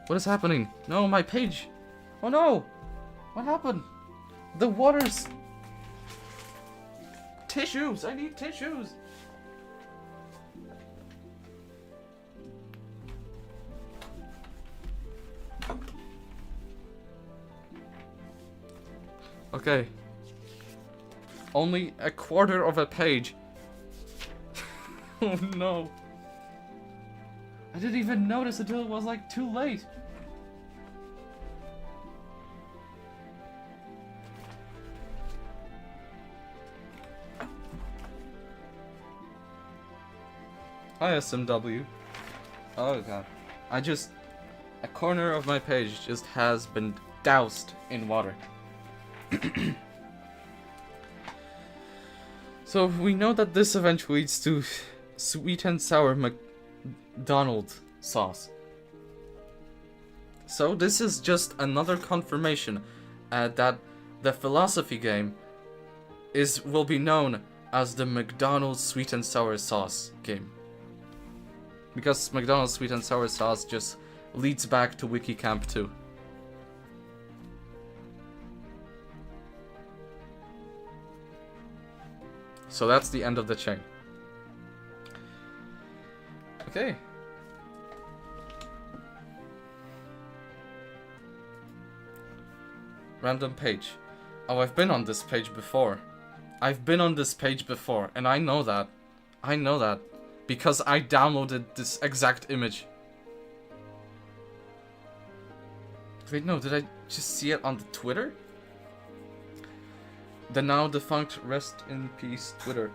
What is happening? No, my page. Oh no! What happened? The water's... Tissues! I need tissues! Okay. Only a quarter of a page. Oh no. I didn't even notice until it was like too late. Hi SMW. Oh god. A corner of my page just has been doused in water. So we know that this eventually leads to sweet and sour McDonald's sauce. So this is just another confirmation that the philosophy game will be known as the McDonald's sweet and sour sauce game. Because McDonald's sweet and sour sauce just leads back to Wiki Camp 2. So that's the end of the chain. Okay. Random page. Oh, I've been on this page before. And I know that. Because I downloaded this exact image. Wait, no, did I just see it on the Twitter? The now defunct rest in peace Twitter.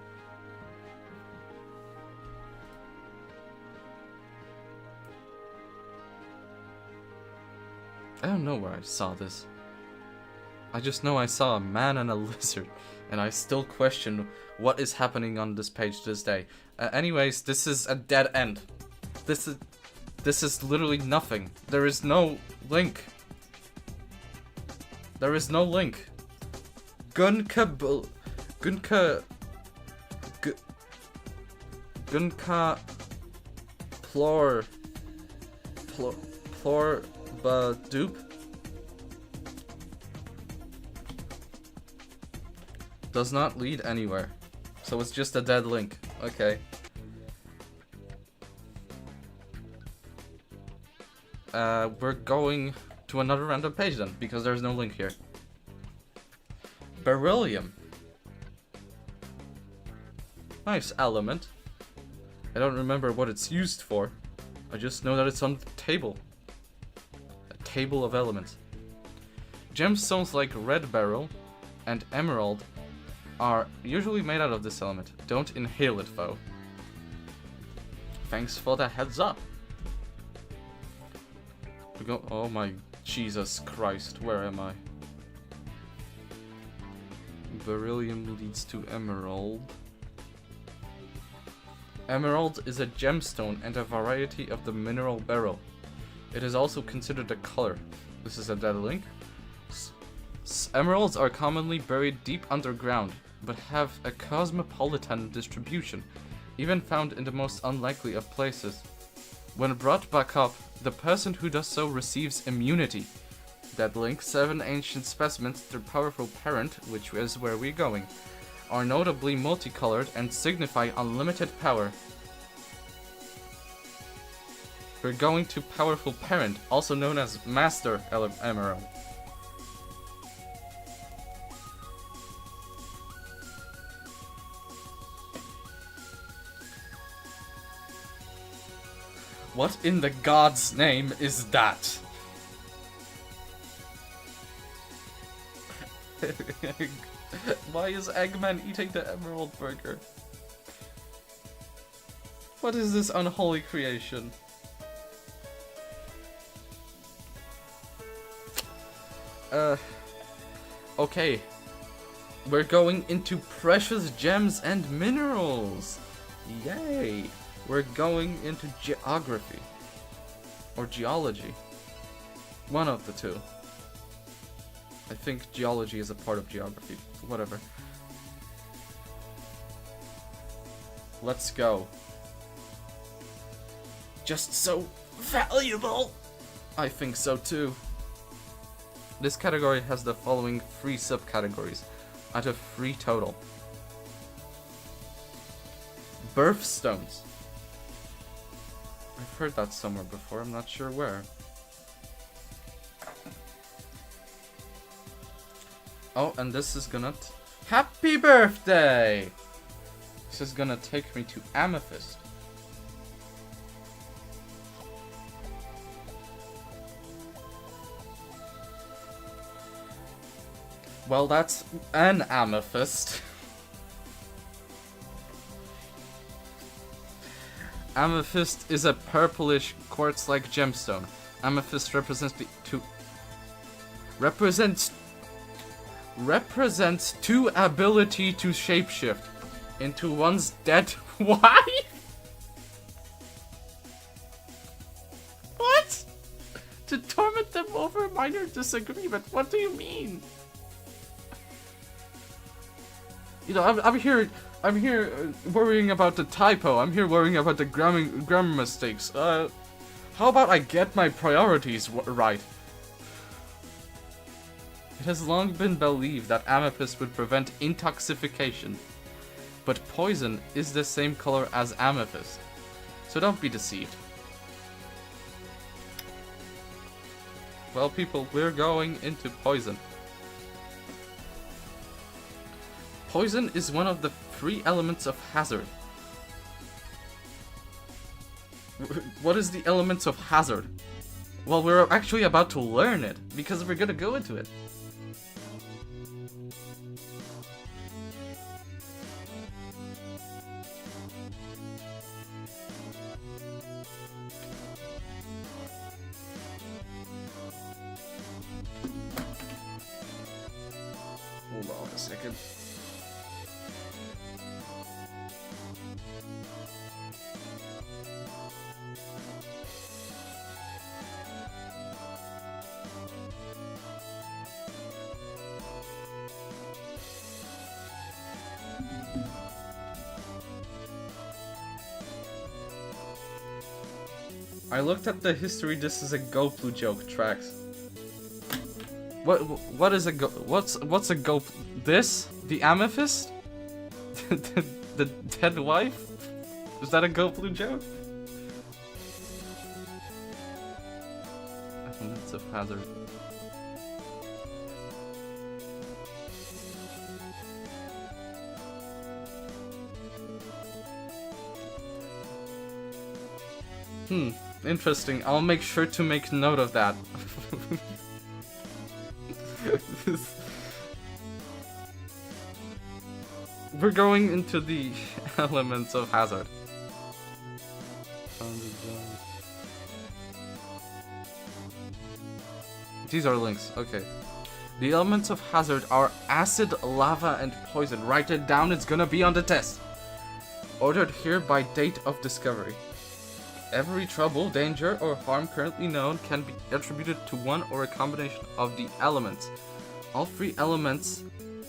I don't know where I saw this. I just know I saw a man and a lizard, and I still question what is happening on this page to this day. Anyways, this is a dead end. This is literally nothing. There is no link. There is no link. Gunka Plorbadoop does not lead anywhere. So it's just a dead link. Okay. We're going to another random page then, because there's no link here. Beryllium. Nice element. I don't remember what it's used for. I just know that it's on the table. A table of elements. Gemstones like red beryl and emerald are usually made out of this element. Don't inhale it though. Thanks for the heads up. We go. Oh my Jesus Christ, where am I? Beryllium leads to emerald. Emerald is a gemstone and a variety of the mineral beryl. It is also considered a color. This is a dead link. Emeralds are commonly buried deep underground, but have a cosmopolitan distribution, even found in the most unlikely of places. When brought back up, the person who does so receives immunity. Dead link. 7 ancient specimens, their powerful parent, which is where we're going, are notably multicolored and signify unlimited power. We're going to powerful parent, also known as Master Emerald. What in the God's name is that? Why is Eggman eating the emerald burger? What is this unholy creation? Okay. We're going into precious gems and minerals. Yay. We're going into geography. Or geology. One of the two. I think geology is a part of geography. Whatever. Let's go. Just so valuable! I think so too. This category has the following 3 subcategories, out of 3 total. Birthstones. I've heard that somewhere before, I'm not sure where. Oh, and this is gonna... Happy birthday! This is gonna take me to amethyst. Well, that's an amethyst. Amethyst is a purplish quartz-like gemstone. Amethyst represents represents 2 ability to shapeshift into one's dead wife. What? To torment them over a minor disagreement. What do you mean? You know, I'm here worrying about the typo. I'm here worrying about the grammar mistakes. How about I get my priorities right? It has long been believed that amethyst would prevent intoxication, but poison is the same color as amethyst, so don't be deceived. Well, people, we're going into poison. Poison is one of the 3 elements of hazard. What is the elements of hazard? Well, we're actually about to learn it, because we're gonna go into it. Hold on a second. I looked at the history. This is a GoPlu joke. Tracks. What is a what's a Go? This? The amethyst? the dead wife? Is that a GoPlu joke? Elements of hazard. Interesting. I'll make sure to make note of that. We're going into the elements of hazard. These are links, okay. The elements of hazard are acid, lava, and poison. Write it down, it's gonna be on the test. Ordered here by date of discovery. Every trouble, danger, or harm currently known can be attributed to one or a combination of the elements. All three elements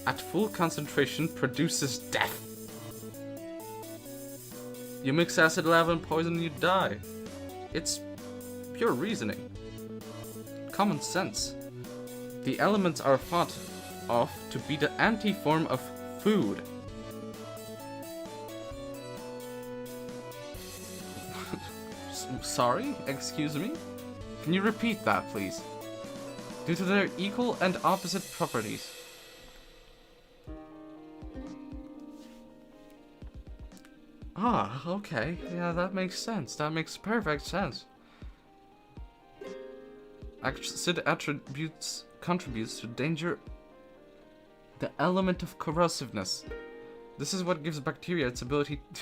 at full concentration produces death. You mix acid, lava, and poison, you die. It's pure reasoning. Common sense. The elements are thought of to be the anti-form of food. Sorry? Excuse me? Can you repeat that, please? Due to their equal and opposite properties. Ah, okay. Yeah, that makes sense. That makes perfect sense. Acid contributes to danger. The element of corrosiveness. This is what gives bacteria its ability to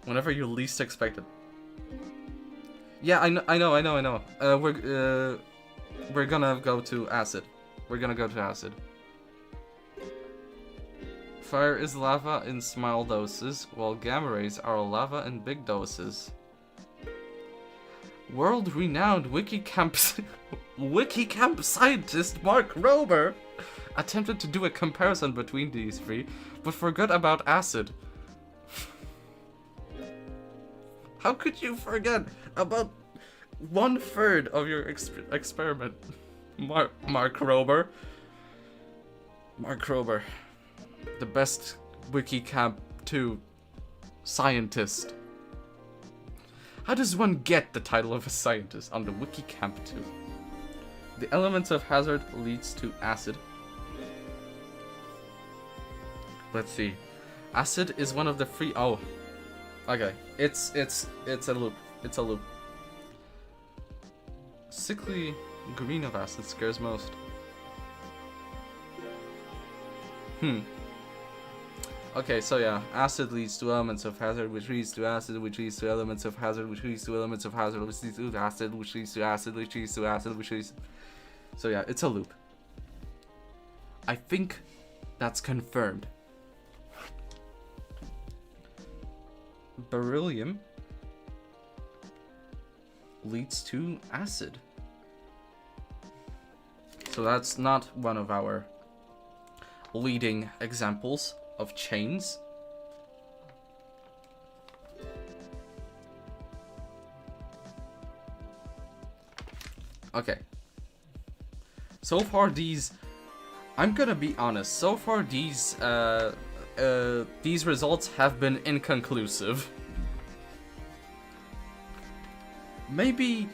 whenever you least expect it. Yeah, I know. We're gonna go to acid. We're gonna go to acid. Fire is lava in small doses, while gamma rays are lava in big doses. World-renowned Wiki Camp scientist Mark Rober attempted to do a comparison between these three, but forgot about acid. How could you forget about 1/3 of your experiment, Mark Rober? Mark Rober, the best Wiki Camp 2 scientist. How does one get the title of a scientist on the Wiki Camp 2? The elements of hazard leads to acid. Let's see. Acid is one of the three. Oh, okay. It's a loop. It's a loop. Sickly green of acid scares most. Okay, so yeah, acid leads to elements of hazard, which leads to acid, which leads to elements of hazard, which leads to elements of hazard, which leads to acid, which leads to acid, which leads to acid, which leads. So yeah, it's a loop. I think that's confirmed. Beryllium leads to acid. So that's not one of our leading examples of chains. Okay. So far these, I'm gonna be honest, so far these results have been inconclusive. Maybe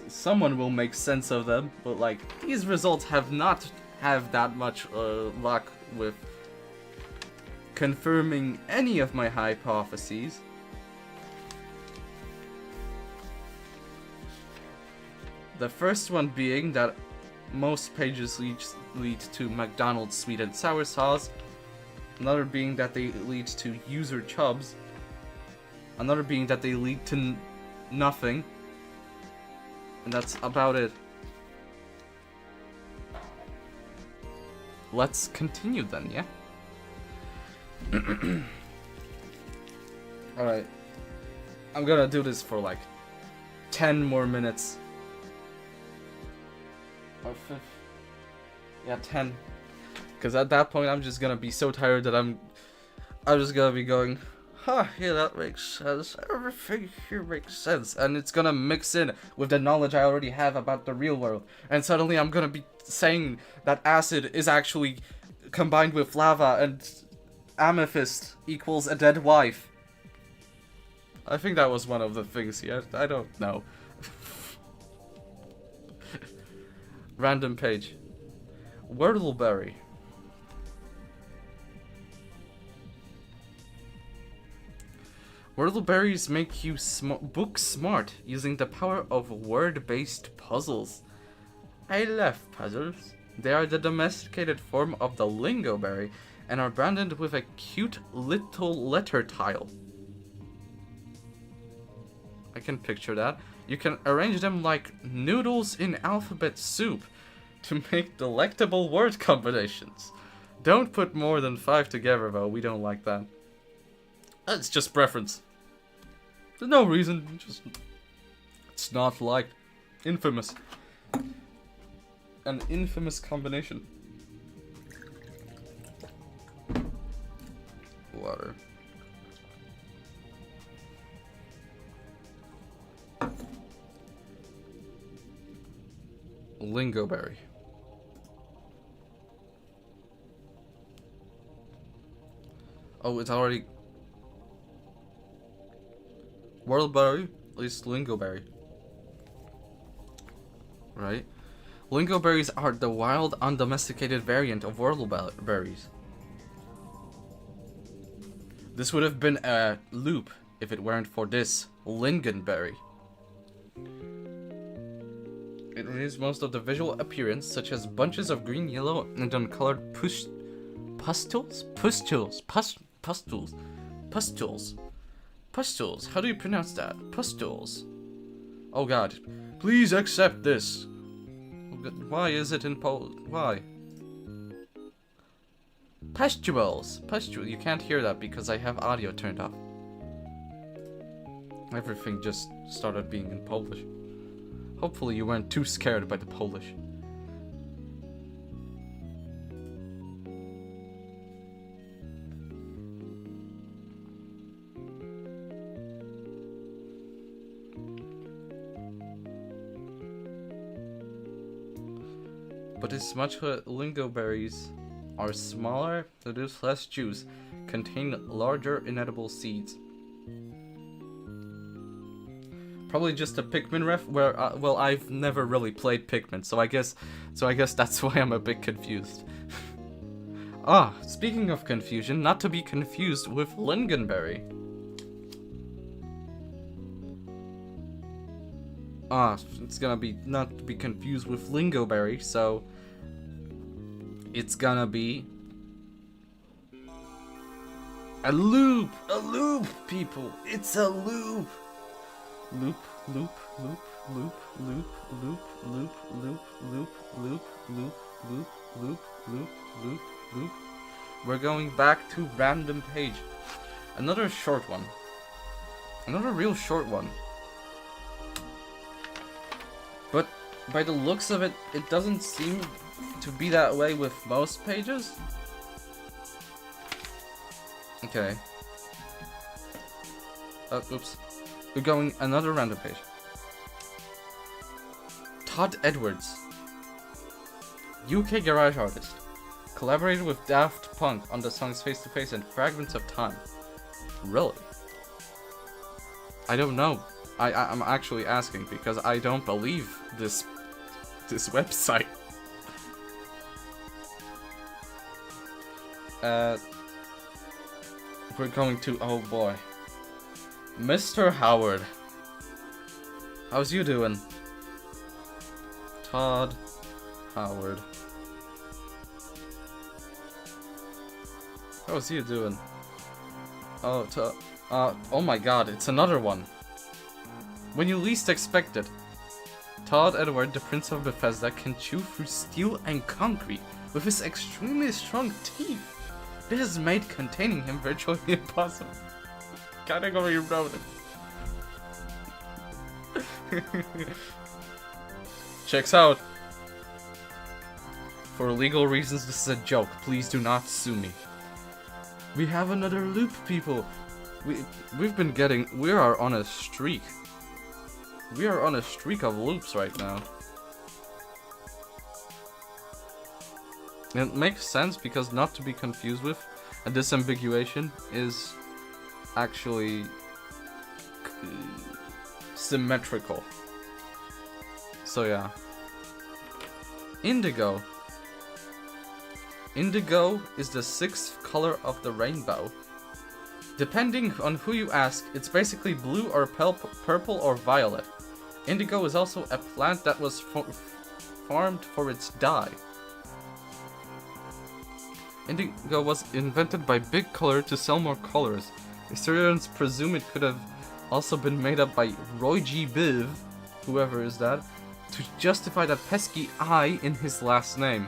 someone will make sense of them, but like, these results have not have that much luck with confirming any of my hypotheses. The first one being that most pages lead to McDonald's sweet and sour sauce. Another being that they lead to user chubs. Another being that they lead to nothing. And that's about it. Let's continue then, yeah? Alright. I'm gonna do this for like 10 more minutes. Or 5. Yeah, 10. Because at that point, I'm just gonna be so tired that I'm just gonna be going, huh, yeah, that makes sense. Everything here makes sense. And it's gonna mix in with the knowledge I already have about the real world. And suddenly I'm gonna be saying that acid is actually combined with lava and amethyst equals a dead wife. I think that was one of the things here. I don't know. Random page. Wordleberry. Wordleberries make you book smart using the power of word-based puzzles. I love puzzles. They are the domesticated form of the lingoberry and are branded with a cute little letter tile. I can picture that. You can arrange them like noodles in alphabet soup to make delectable word combinations. Don't put more than 5 together though, we don't like that. That's just preference. There's no reason, just... It's not liked. Infamous. An infamous combination. Water. Lingoberry. Oh, it's already... Wordleberry, at least lingoberry. Right? Lingoberries are the wild, undomesticated variant of whortleberries. This would have been a loop if it weren't for this lingonberry. It retains most of the visual appearance, such as bunches of green, yellow, and uncolored pustules. How do you pronounce that? Pustules. Oh god. Please accept this. Why is it in Polish? Why? Pustules. You can't hear that because I have audio turned off. Everything just started being in Polish. Hopefully you weren't too scared by the Polish. But as much lingoberries are smaller, produce less juice, contain larger inedible seeds. Probably just a Pikmin ref where, well, I've never really played Pikmin, so I guess that's why I'm a bit confused. Speaking of confusion, not to be confused with lingonberry. It's gonna be not to be confused with lingoberry, so it's gonna be a loop, people. It's a loop. Loop. We're going back to random page. Another short one. Another real short one. But by the looks of it, it doesn't seem to be that way with most pages. Okay. Oops. We're going another random page. Todd Edwards, UK garage artist, collaborated with Daft Punk on the songs Face to Face and Fragments of Time. Really? I don't know. I'm actually asking because I don't believe this website. We're going to, oh boy. Mr. Howard. How's you doing? Todd Howard. How's you doing? Oh my god, it's another one. When you least expect it. Todd Edward, the Prince of Bethesda, can chew through steel and concrete with his extremely strong teeth. This has made containing him virtually impossible. Category wrote it. Checks out. For legal reasons, this is a joke. Please do not sue me. We have another loop, people. We are on a streak. We are on a streak of loops right now. And it makes sense because, not to be confused with, a disambiguation is actually symmetrical. So yeah. Indigo. Indigo is the 6th color of the rainbow. Depending on who you ask, it's basically blue or purple or violet. Indigo is also a plant that was farmed for its dye. Indigo was invented by Big Color to sell more colors. Historians presume it could have also been made up by Roy G. Biv, whoever is that, to justify that pesky I in his last name.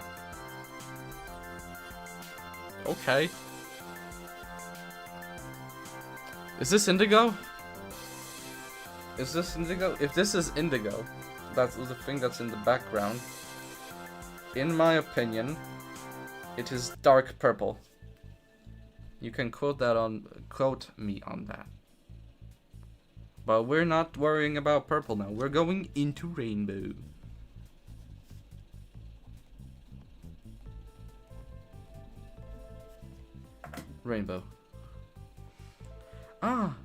Okay. Is this indigo? Is this indigo? If this is indigo, that's the thing that's in the background. In my opinion, it is dark purple. You can quote me on that. But we're not worrying about purple now. We're going into rainbow. Rainbow. Ah,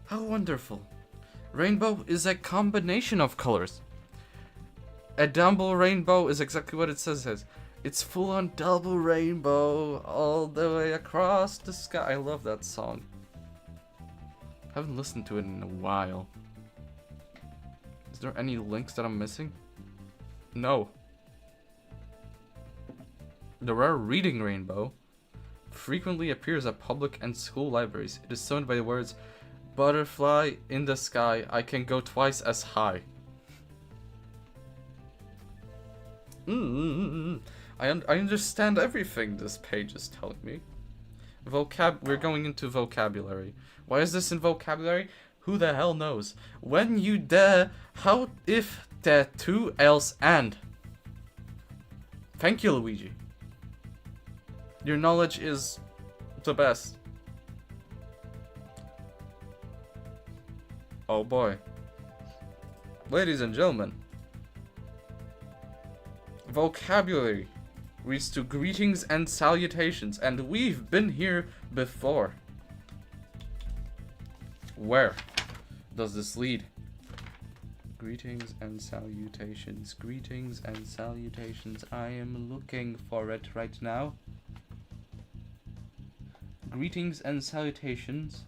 how wonderful. Rainbow is a combination of colors. A double rainbow is exactly what it says. It's full on double rainbow all the way across the sky. I love that song. Haven't listened to it in a while. Is there any links that I'm missing? No. The rare reading rainbow frequently appears at public and school libraries. It is summoned by the words, "Butterfly in the sky, I can go twice as high." I understand everything this page is telling me. We're going into vocabulary. Why is this in vocabulary? Who the hell knows? When you dare, how if the two else and. Thank you, Luigi. Your knowledge is the best. Oh boy. Ladies and gentlemen. Vocabulary reads to greetings and salutations, and we've been here before. Where does this lead? Greetings and salutations. Greetings and salutations. I am looking for it right now. Greetings and salutations.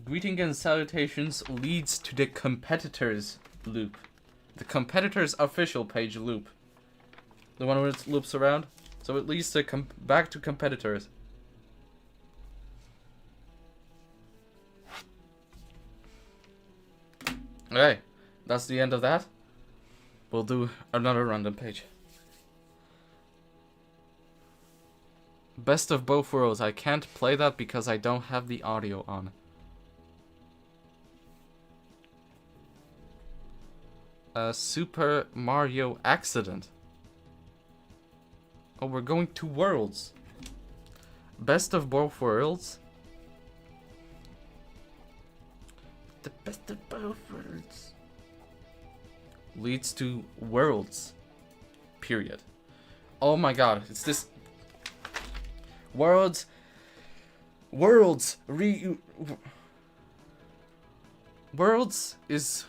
Greeting and salutations leads to the competitors loop. The competitors official page loop. The one where it loops around. So it leads to back to competitors. Okay, that's the end of that. We'll do another random page. Best of both worlds. I can't play that because I don't have the audio on. Super Mario accident. Oh, we're going to worlds. Best of both worlds. The best of both worlds leads to worlds. Period. Oh my god, it's this. Worlds is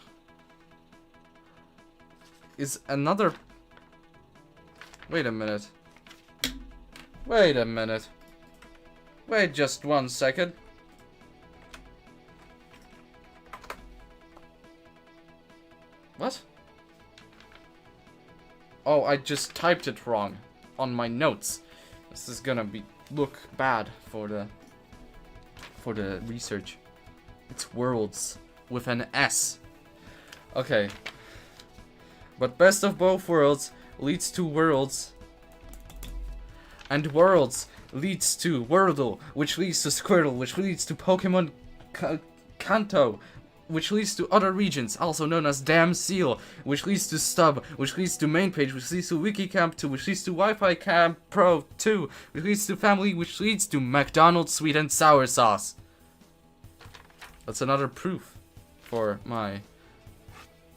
another. Wait a minute. Wait a minute. Wait just 1 second. What? Oh, I just typed it wrong on my notes. This is gonna look bad for the research. It's worlds with an S. Okay. But best of both worlds leads to worlds. And worlds leads to Wordle, which leads to Squirtle, which leads to Pokemon Kanto, which leads to other regions, also known as Damn Seal, which leads to Stub, which leads to Main Page, which leads to Wiki Camp 2, which leads to Wi-Fi Camp Pro 2, which leads to Family, which leads to McDonald's Sweet and Sour Sauce. That's another proof for my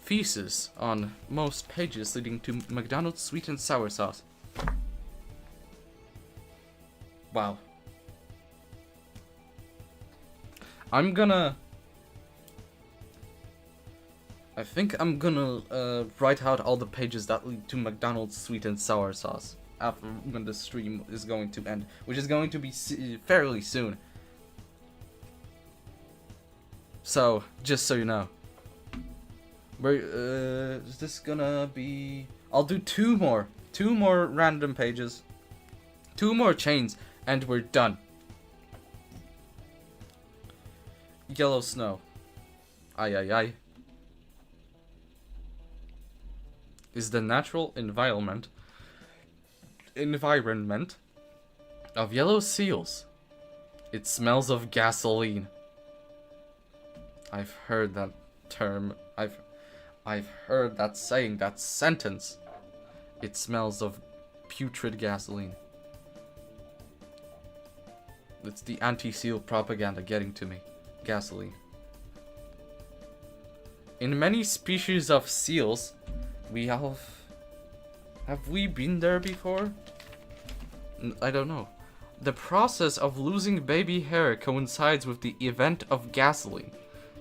thesis on most pages leading to McDonald's Sweet and Sour Sauce. Wow. I think I'm gonna write out all the pages that lead to McDonald's Sweet and Sour Sauce after when the stream is going to end, which is going to be fairly soon. So, just so you know. Is this gonna be... I'll do two more random pages, 2 more chains, and we're done. Yellow snow. Ay ay ay. Is the natural environment of yellow seals. It smells of gasoline. I've heard that term. I've heard that saying, that sentence. It smells of putrid gasoline. It's the anti-seal propaganda getting to me. Gasoline. In many species of seals, we have we been there before? I don't know. The process of losing baby hair coincides with the event of gasoline.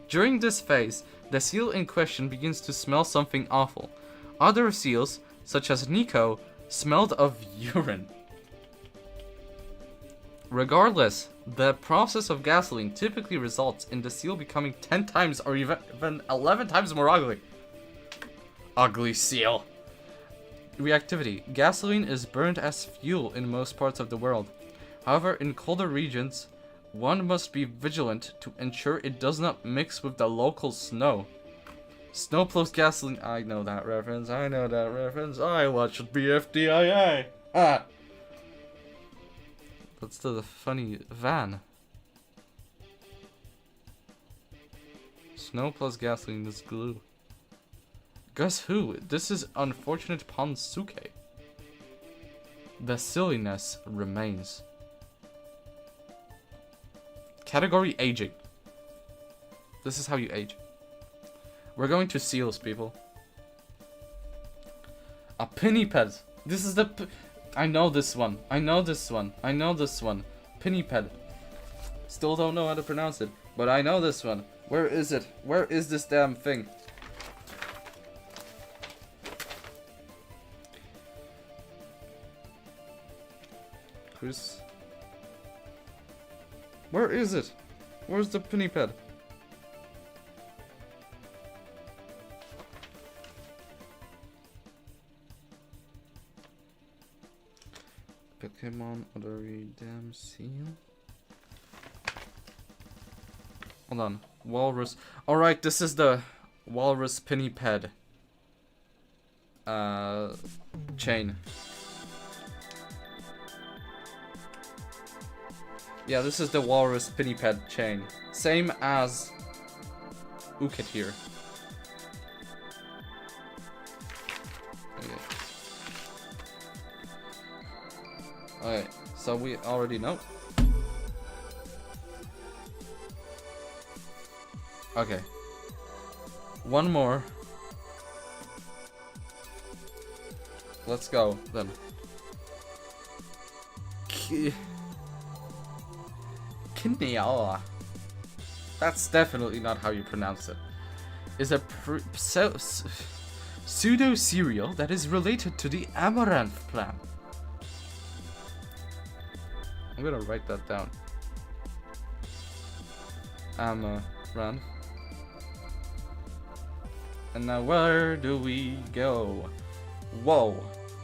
During this phase, the seal in question begins to smell something awful. Other seals, such as Nico, smelled of urine. Regardless, the process of gasoline typically results in the seal becoming 10 times or even 11 times more ugly. Ugly seal. Reactivity. Gasoline is burned as fuel in most parts of the world. However, in colder regions, one must be vigilant to ensure it does not mix with the local snow. Snow plus gasoline. I know that reference. I watched BFDIA. Ah. That's the funny van. Snow plus gasoline is glue. Guess who? This is unfortunate Ponsuke. The silliness remains. Category aging. This is how you age. We're going to seals, people. A pinniped. This is the... I know this one. Pinniped. Still don't know how to pronounce it, but I know this one. Where is it? Where is this damn thing? Chris. Where is it? Where's the pinniped? Pokemon other damn seal. Hold on. Walrus. Alright, this is the Walrus pinniped chain. Yeah, this is the Walrus pinniped chain. Same as Ukit here. Okay, so we already know. Okay. One more. Let's go, then. Kinniawa. That's definitely not how you pronounce it. Is a pseudo cereal that is related to the amaranth plant. I'm gonna write that down. Amaranth. And now where do we go? Whoa,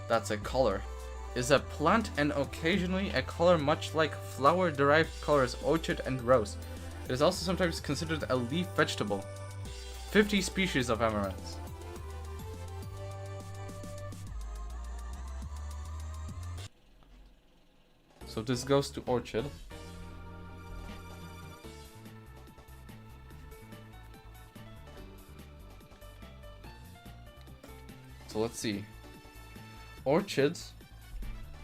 that's a color. Is a plant and occasionally a color much like flower-derived colors orchid and rose. It is also sometimes considered a leaf vegetable. 50 species of amaranths. So this goes to orchid. So let's see. Orchids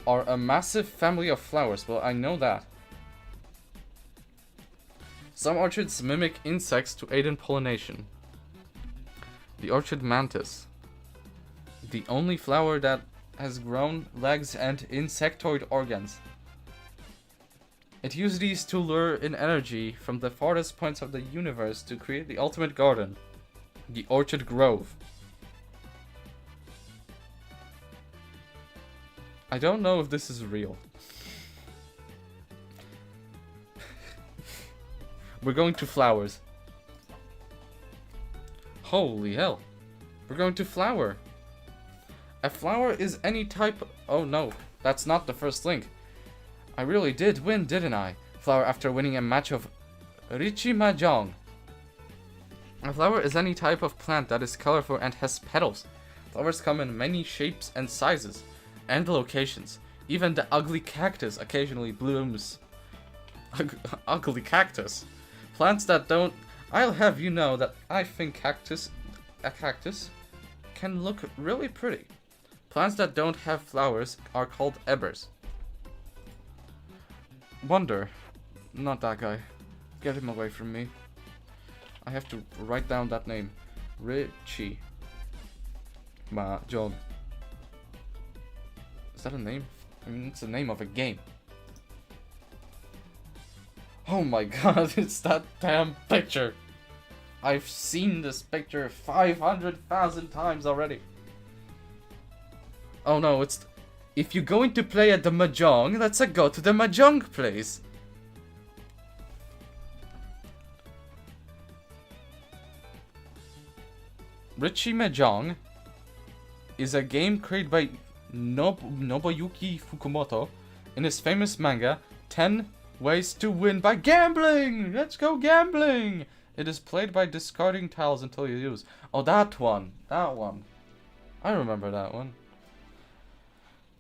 are a massive family of flowers. Well, I know that. Some orchids mimic insects to aid in pollination. The orchid mantis. The only flower that has grown legs and insectoid organs. It used these to lure in energy from the farthest points of the universe to create the ultimate garden. The orchid grove. I don't know if this is real. We're going to flowers. Holy hell. We're going to flower. A flower is any type... Oh no, that's not the first link. I really did win, didn't I? Flower after winning a match of Richi Mahjong. A flower is any type of plant that is colorful and has petals. Flowers come in many shapes and sizes, and locations. Even the ugly cactus occasionally blooms. Ugly cactus. Plants that don't... I'll have you know that I think a cactus can look really pretty. Plants that don't have flowers are called ebbers. Wonder. Not that guy. Get him away from me. I have to write down that name. Richie Mahjong. Is that a name? I mean, it's the name of a game. Oh my god, it's that damn picture. I've seen this picture 500,000 times already. Oh no, it's... If you're going to play at the Mahjong, let's go to the Mahjong place. Richi Mahjong is a game created by Nobuyuki Fukumoto in his famous manga 10 Ways to Win by Gambling! Let's go gambling! It is played by discarding tiles until you use. Oh, that one. That one. I remember that one.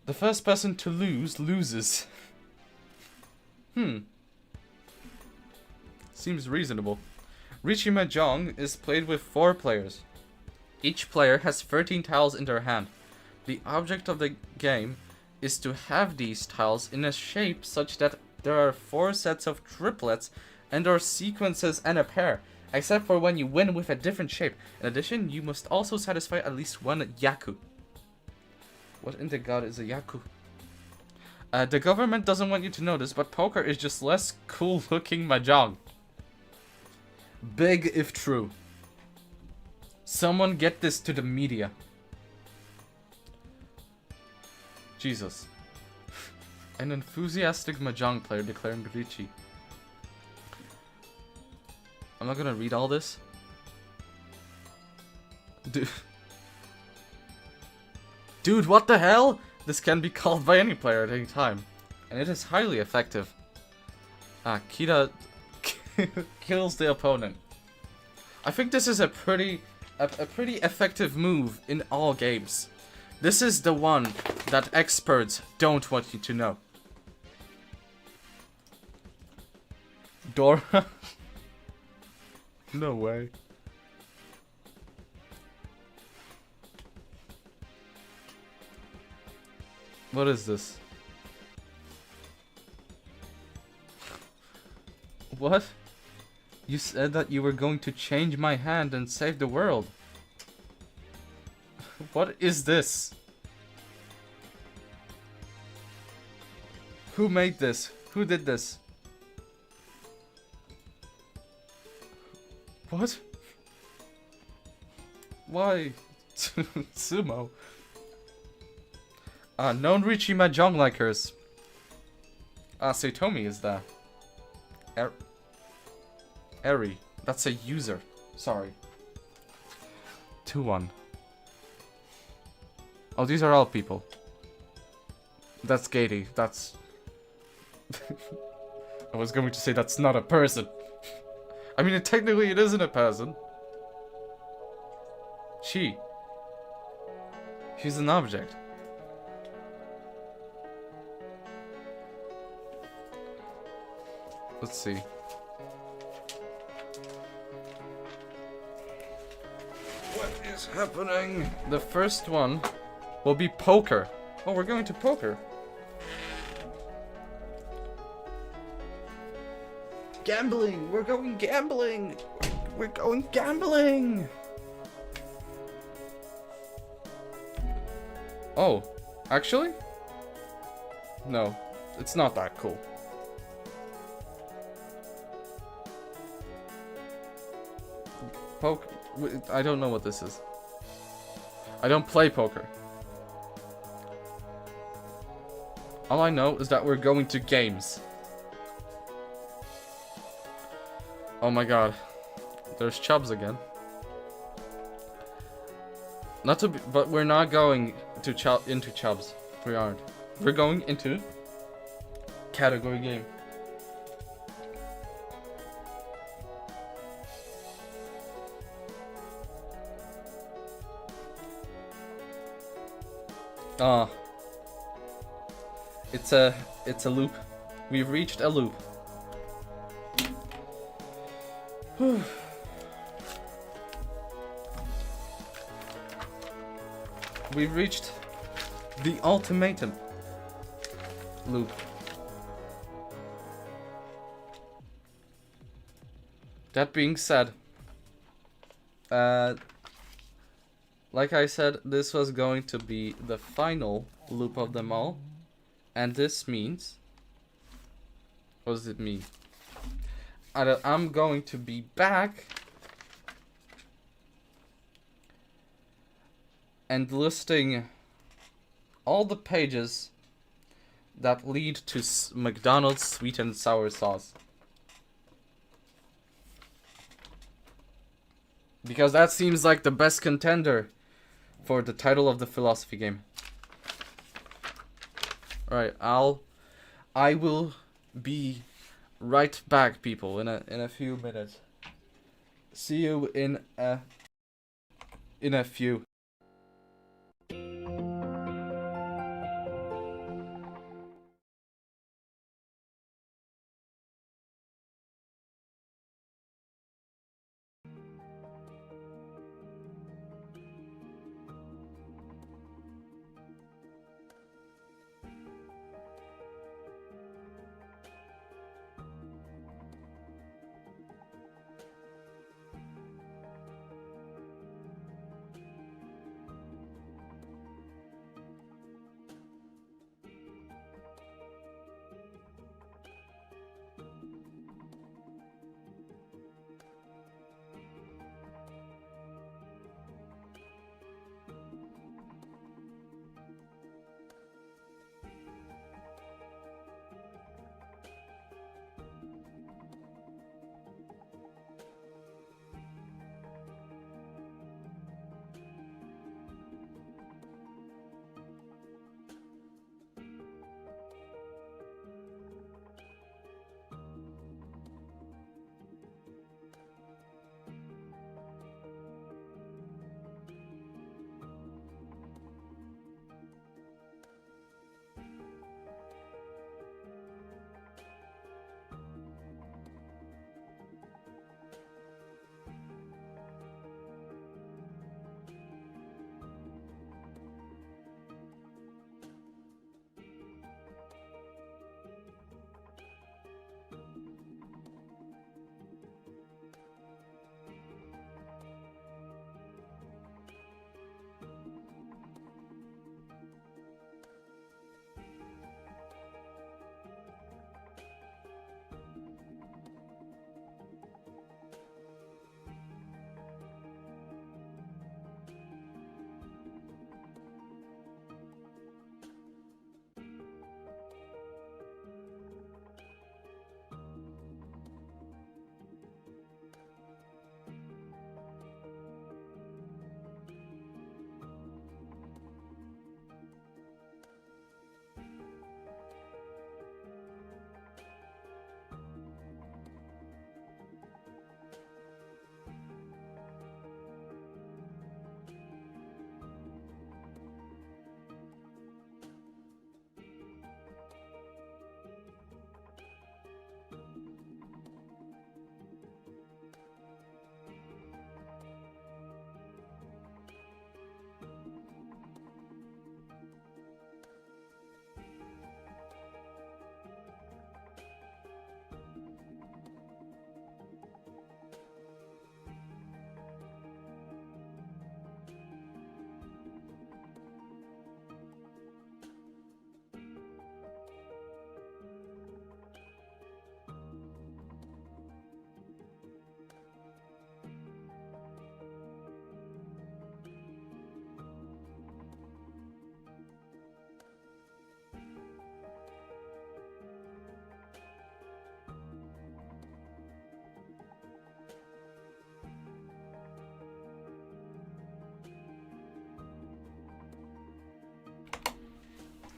The first person to lose, loses. Seems reasonable. Richi Mahjong is played with 4 players. Each player has 13 tiles in their hand. The object of the game is to have these tiles in a shape such that there are 4 sets of triplets and or sequences and a pair, except for when you win with a different shape. In addition, you must also satisfy at least 1 yaku. What in the god is a yaku? The government doesn't want you to know this, but poker is just less cool looking mahjong. Big if true. Someone get this to the media. Jesus. An enthusiastic mahjong player declaring Richi. I'm not gonna read all this. Dude, what the hell? This can be called by any player at any time. And it is highly effective. Kira kills the opponent. I think this is a pretty effective move in all games. This is the one that experts don't want you to know. Dora? No way. What is this? What? You said that you were going to change my hand and save the world. What is this? Who made this? Who did this? What? Why? Sumo. Known Richi Mahjong likers. Saitomi is that. Eri. That's a user. Sorry. 2-1. Oh, these are all people. That's Gady. That's... I was going to say that's not a person. I mean, technically it isn't a person. She's an object. Let's see. What is happening? The first one will be poker. Oh, we're going to poker. Gambling! We're going gambling! We're going gambling! Oh, actually? No, it's not that cool. Poker. I don't know what this is. I don't play poker. All I know is that we're going to games. Oh my god. There's Chubbs again. Not to be, but we're not going to into Chubbs. We aren't. We're going into category game. Ah. It's a loop. We've reached a loop. We've reached the ultimatum loop. That being said, like I said, this was going to be the final loop of them all. And this means... What does it mean? I'm going to be back and listing all the pages that lead to McDonald's sweet and sour sauce. Because that seems like the best contender for the title of the philosophy game. Alright, I will be right back, people, in a few minutes. See you in a few.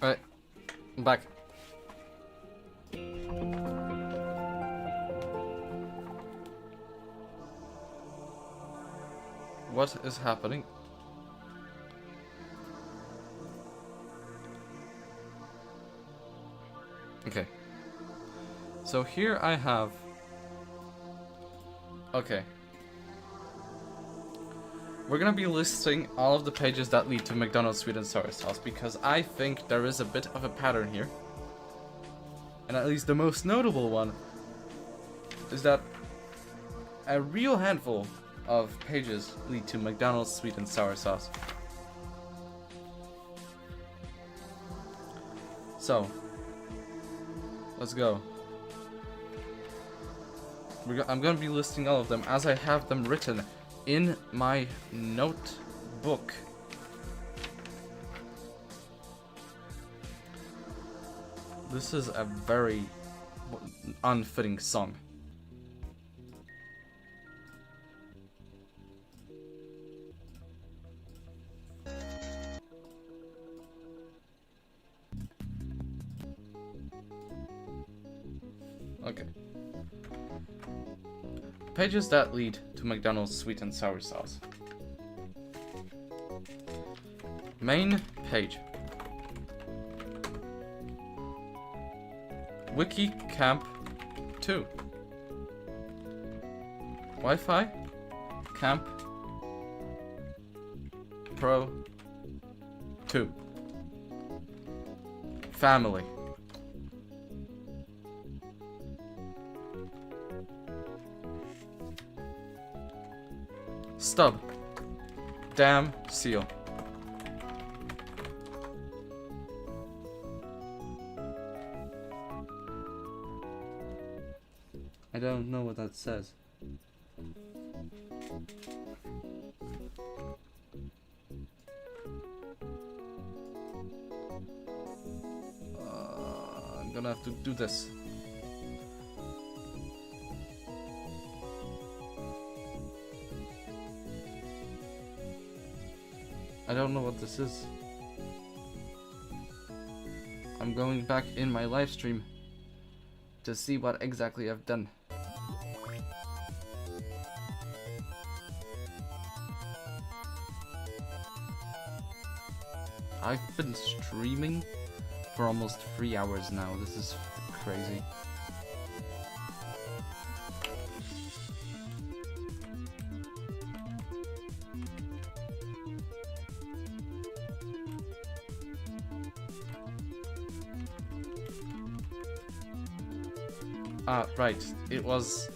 Alright, I'm back. What is happening? Okay. So here I have... Okay. We're gonna be listing all of the pages that lead to McDonald's sweet and sour sauce because I think there is a bit of a pattern here. And at least the most notable one is that a real handful of pages lead to McDonald's sweet and sour sauce. So, let's go. I'm gonna be listing all of them as I have them written in my notebook. This is a very unfitting song. Okay. Pages that lead to McDonald's sweet and sour sauce. Main page. Wiki Camp 2. Wi-Fi Camp Pro 2. Family. Stub. Damn seal. I don't know what that says. I'm gonna have to do this. I don't know what this is. I'm going back in my live stream to see what exactly I've done. I've been streaming for almost 3 hours now. This is crazy. Ah, right. It was...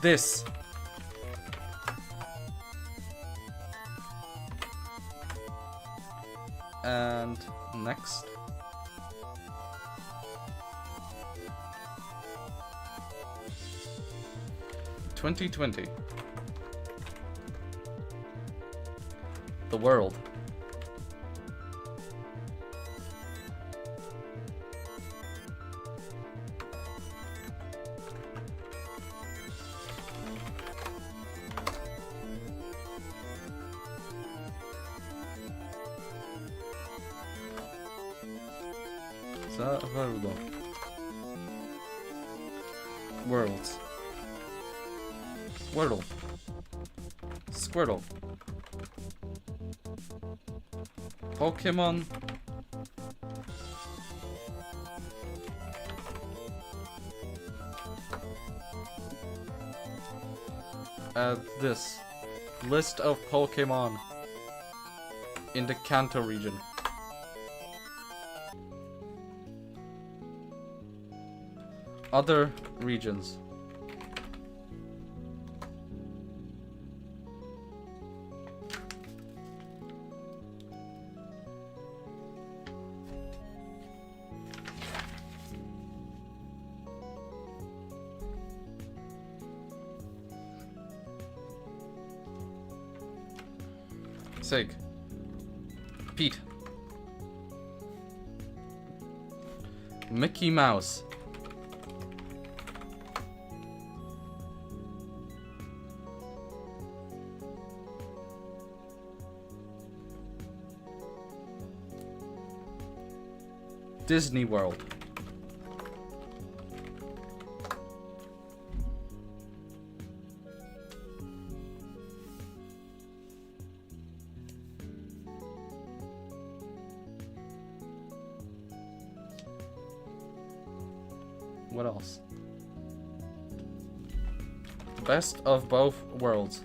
this. And next. (2020) The world. Worlds. Wordle. Squirtle. Pokemon. This list of Pokemon in the Kanto region. Other regions. Sig. Pete. Mickey Mouse. Disney World. What else? Best of both worlds.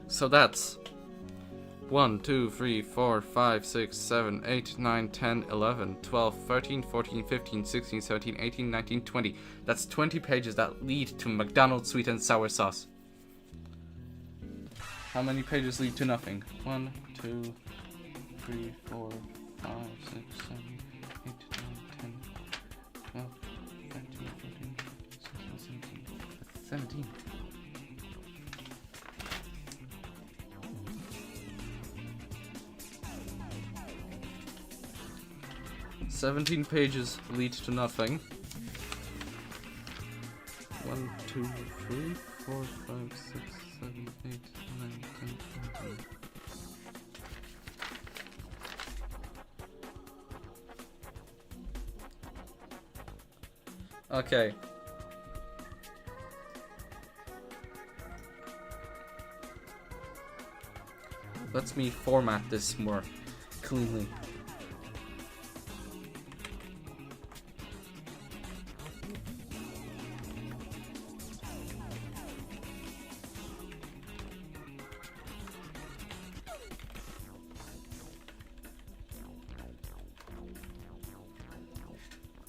So that's 1, 2, 3, 4, 5, 6, 7, 8, 9, 10, 11, 12, 13, 14, 15, 16, 17, 18, 19, 20. That's 20 pages that lead to McDonald's sweet and sour sauce. How many pages lead to nothing? 1, 2, 3, 4, 5, 6, 7, 8, 9, 10, 12, 13, 14, 15, 16, 17. That's 17. 17 pages lead to nothing. 1, 2, 3, 4, 5, 6, 7, 8, 9, 10, 11. Okay. Let me format this more cleanly.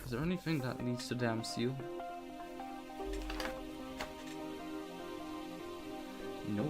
Is there anything that needs to damn seal? No.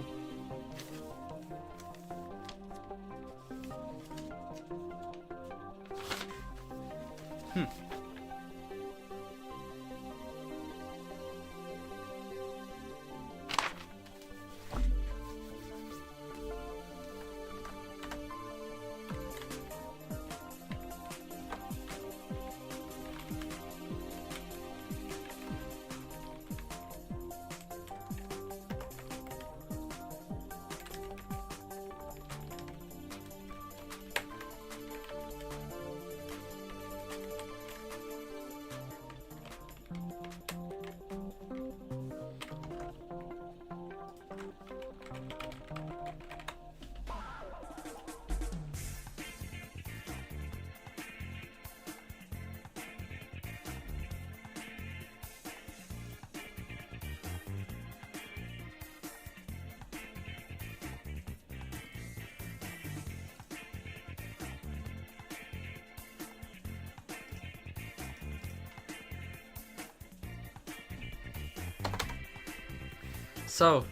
So,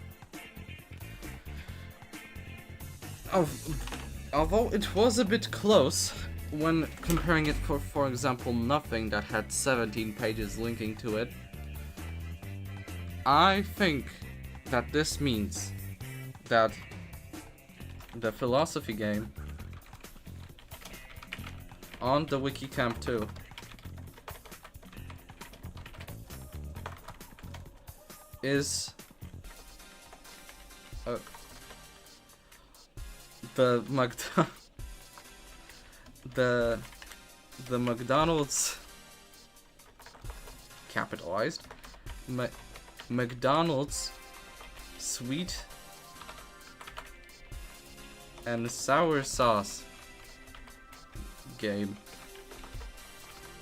although it was a bit close when comparing it for example, Nothing that had 17 pages linking to it, I think that this means that the philosophy game on the Wiki Camp 2 is the McDonald's capitalized McDonald's sweet and sour sauce game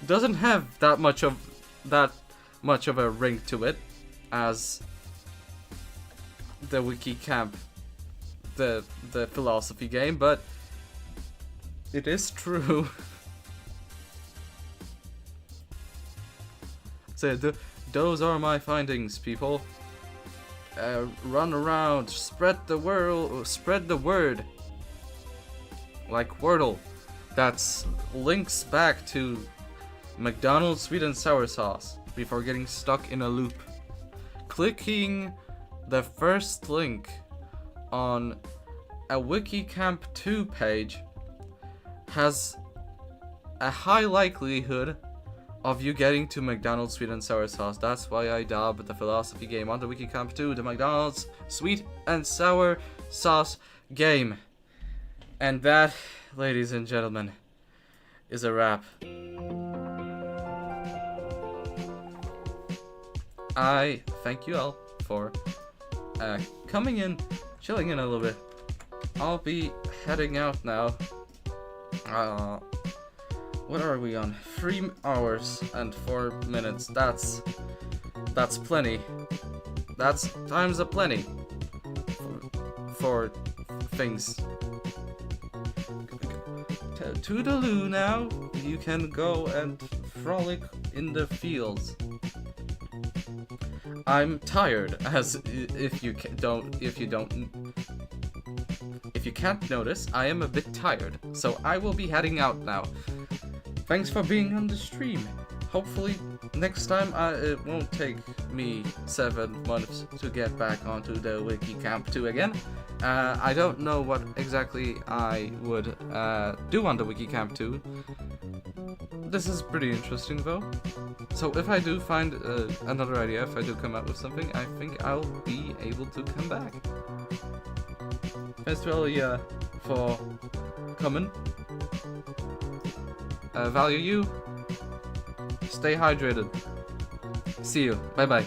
doesn't have that much of a ring to it as the Wiki Camp, the philosophy game, but it is true. So those are my findings, people. Run around, spread the word, like Wordle. That's links back to McDonald's sweet and sour sauce before getting stuck in a loop. Clicking the first link on a Wiki Camp 2 page has a high likelihood of you getting to McDonald's sweet and sour sauce. That's why I dubbed the philosophy game on the Wiki Camp 2 the McDonald's sweet and sour sauce game. And that, ladies and gentlemen, is a wrap. I thank you all for coming in, chilling in a little bit. I'll be heading out now. What are we on? 3 hours and 4 minutes. That's plenty. That's times a plenty for things. Toodaloo now. You can go and frolic in the fields. I'm tired, as if you can't notice, I am a bit tired, so I will be heading out now. Thanks for being on the stream. Hopefully next time it won't take me 7 months to get back onto the Wiki Camp 2 again. I don't know what exactly I would do on the Wiki Camp 2. This is pretty interesting though. So if I do find another idea, if I do come up with something, I think I'll be able to come back. Thanks to all for coming. Value you. Stay hydrated. See you. Bye bye.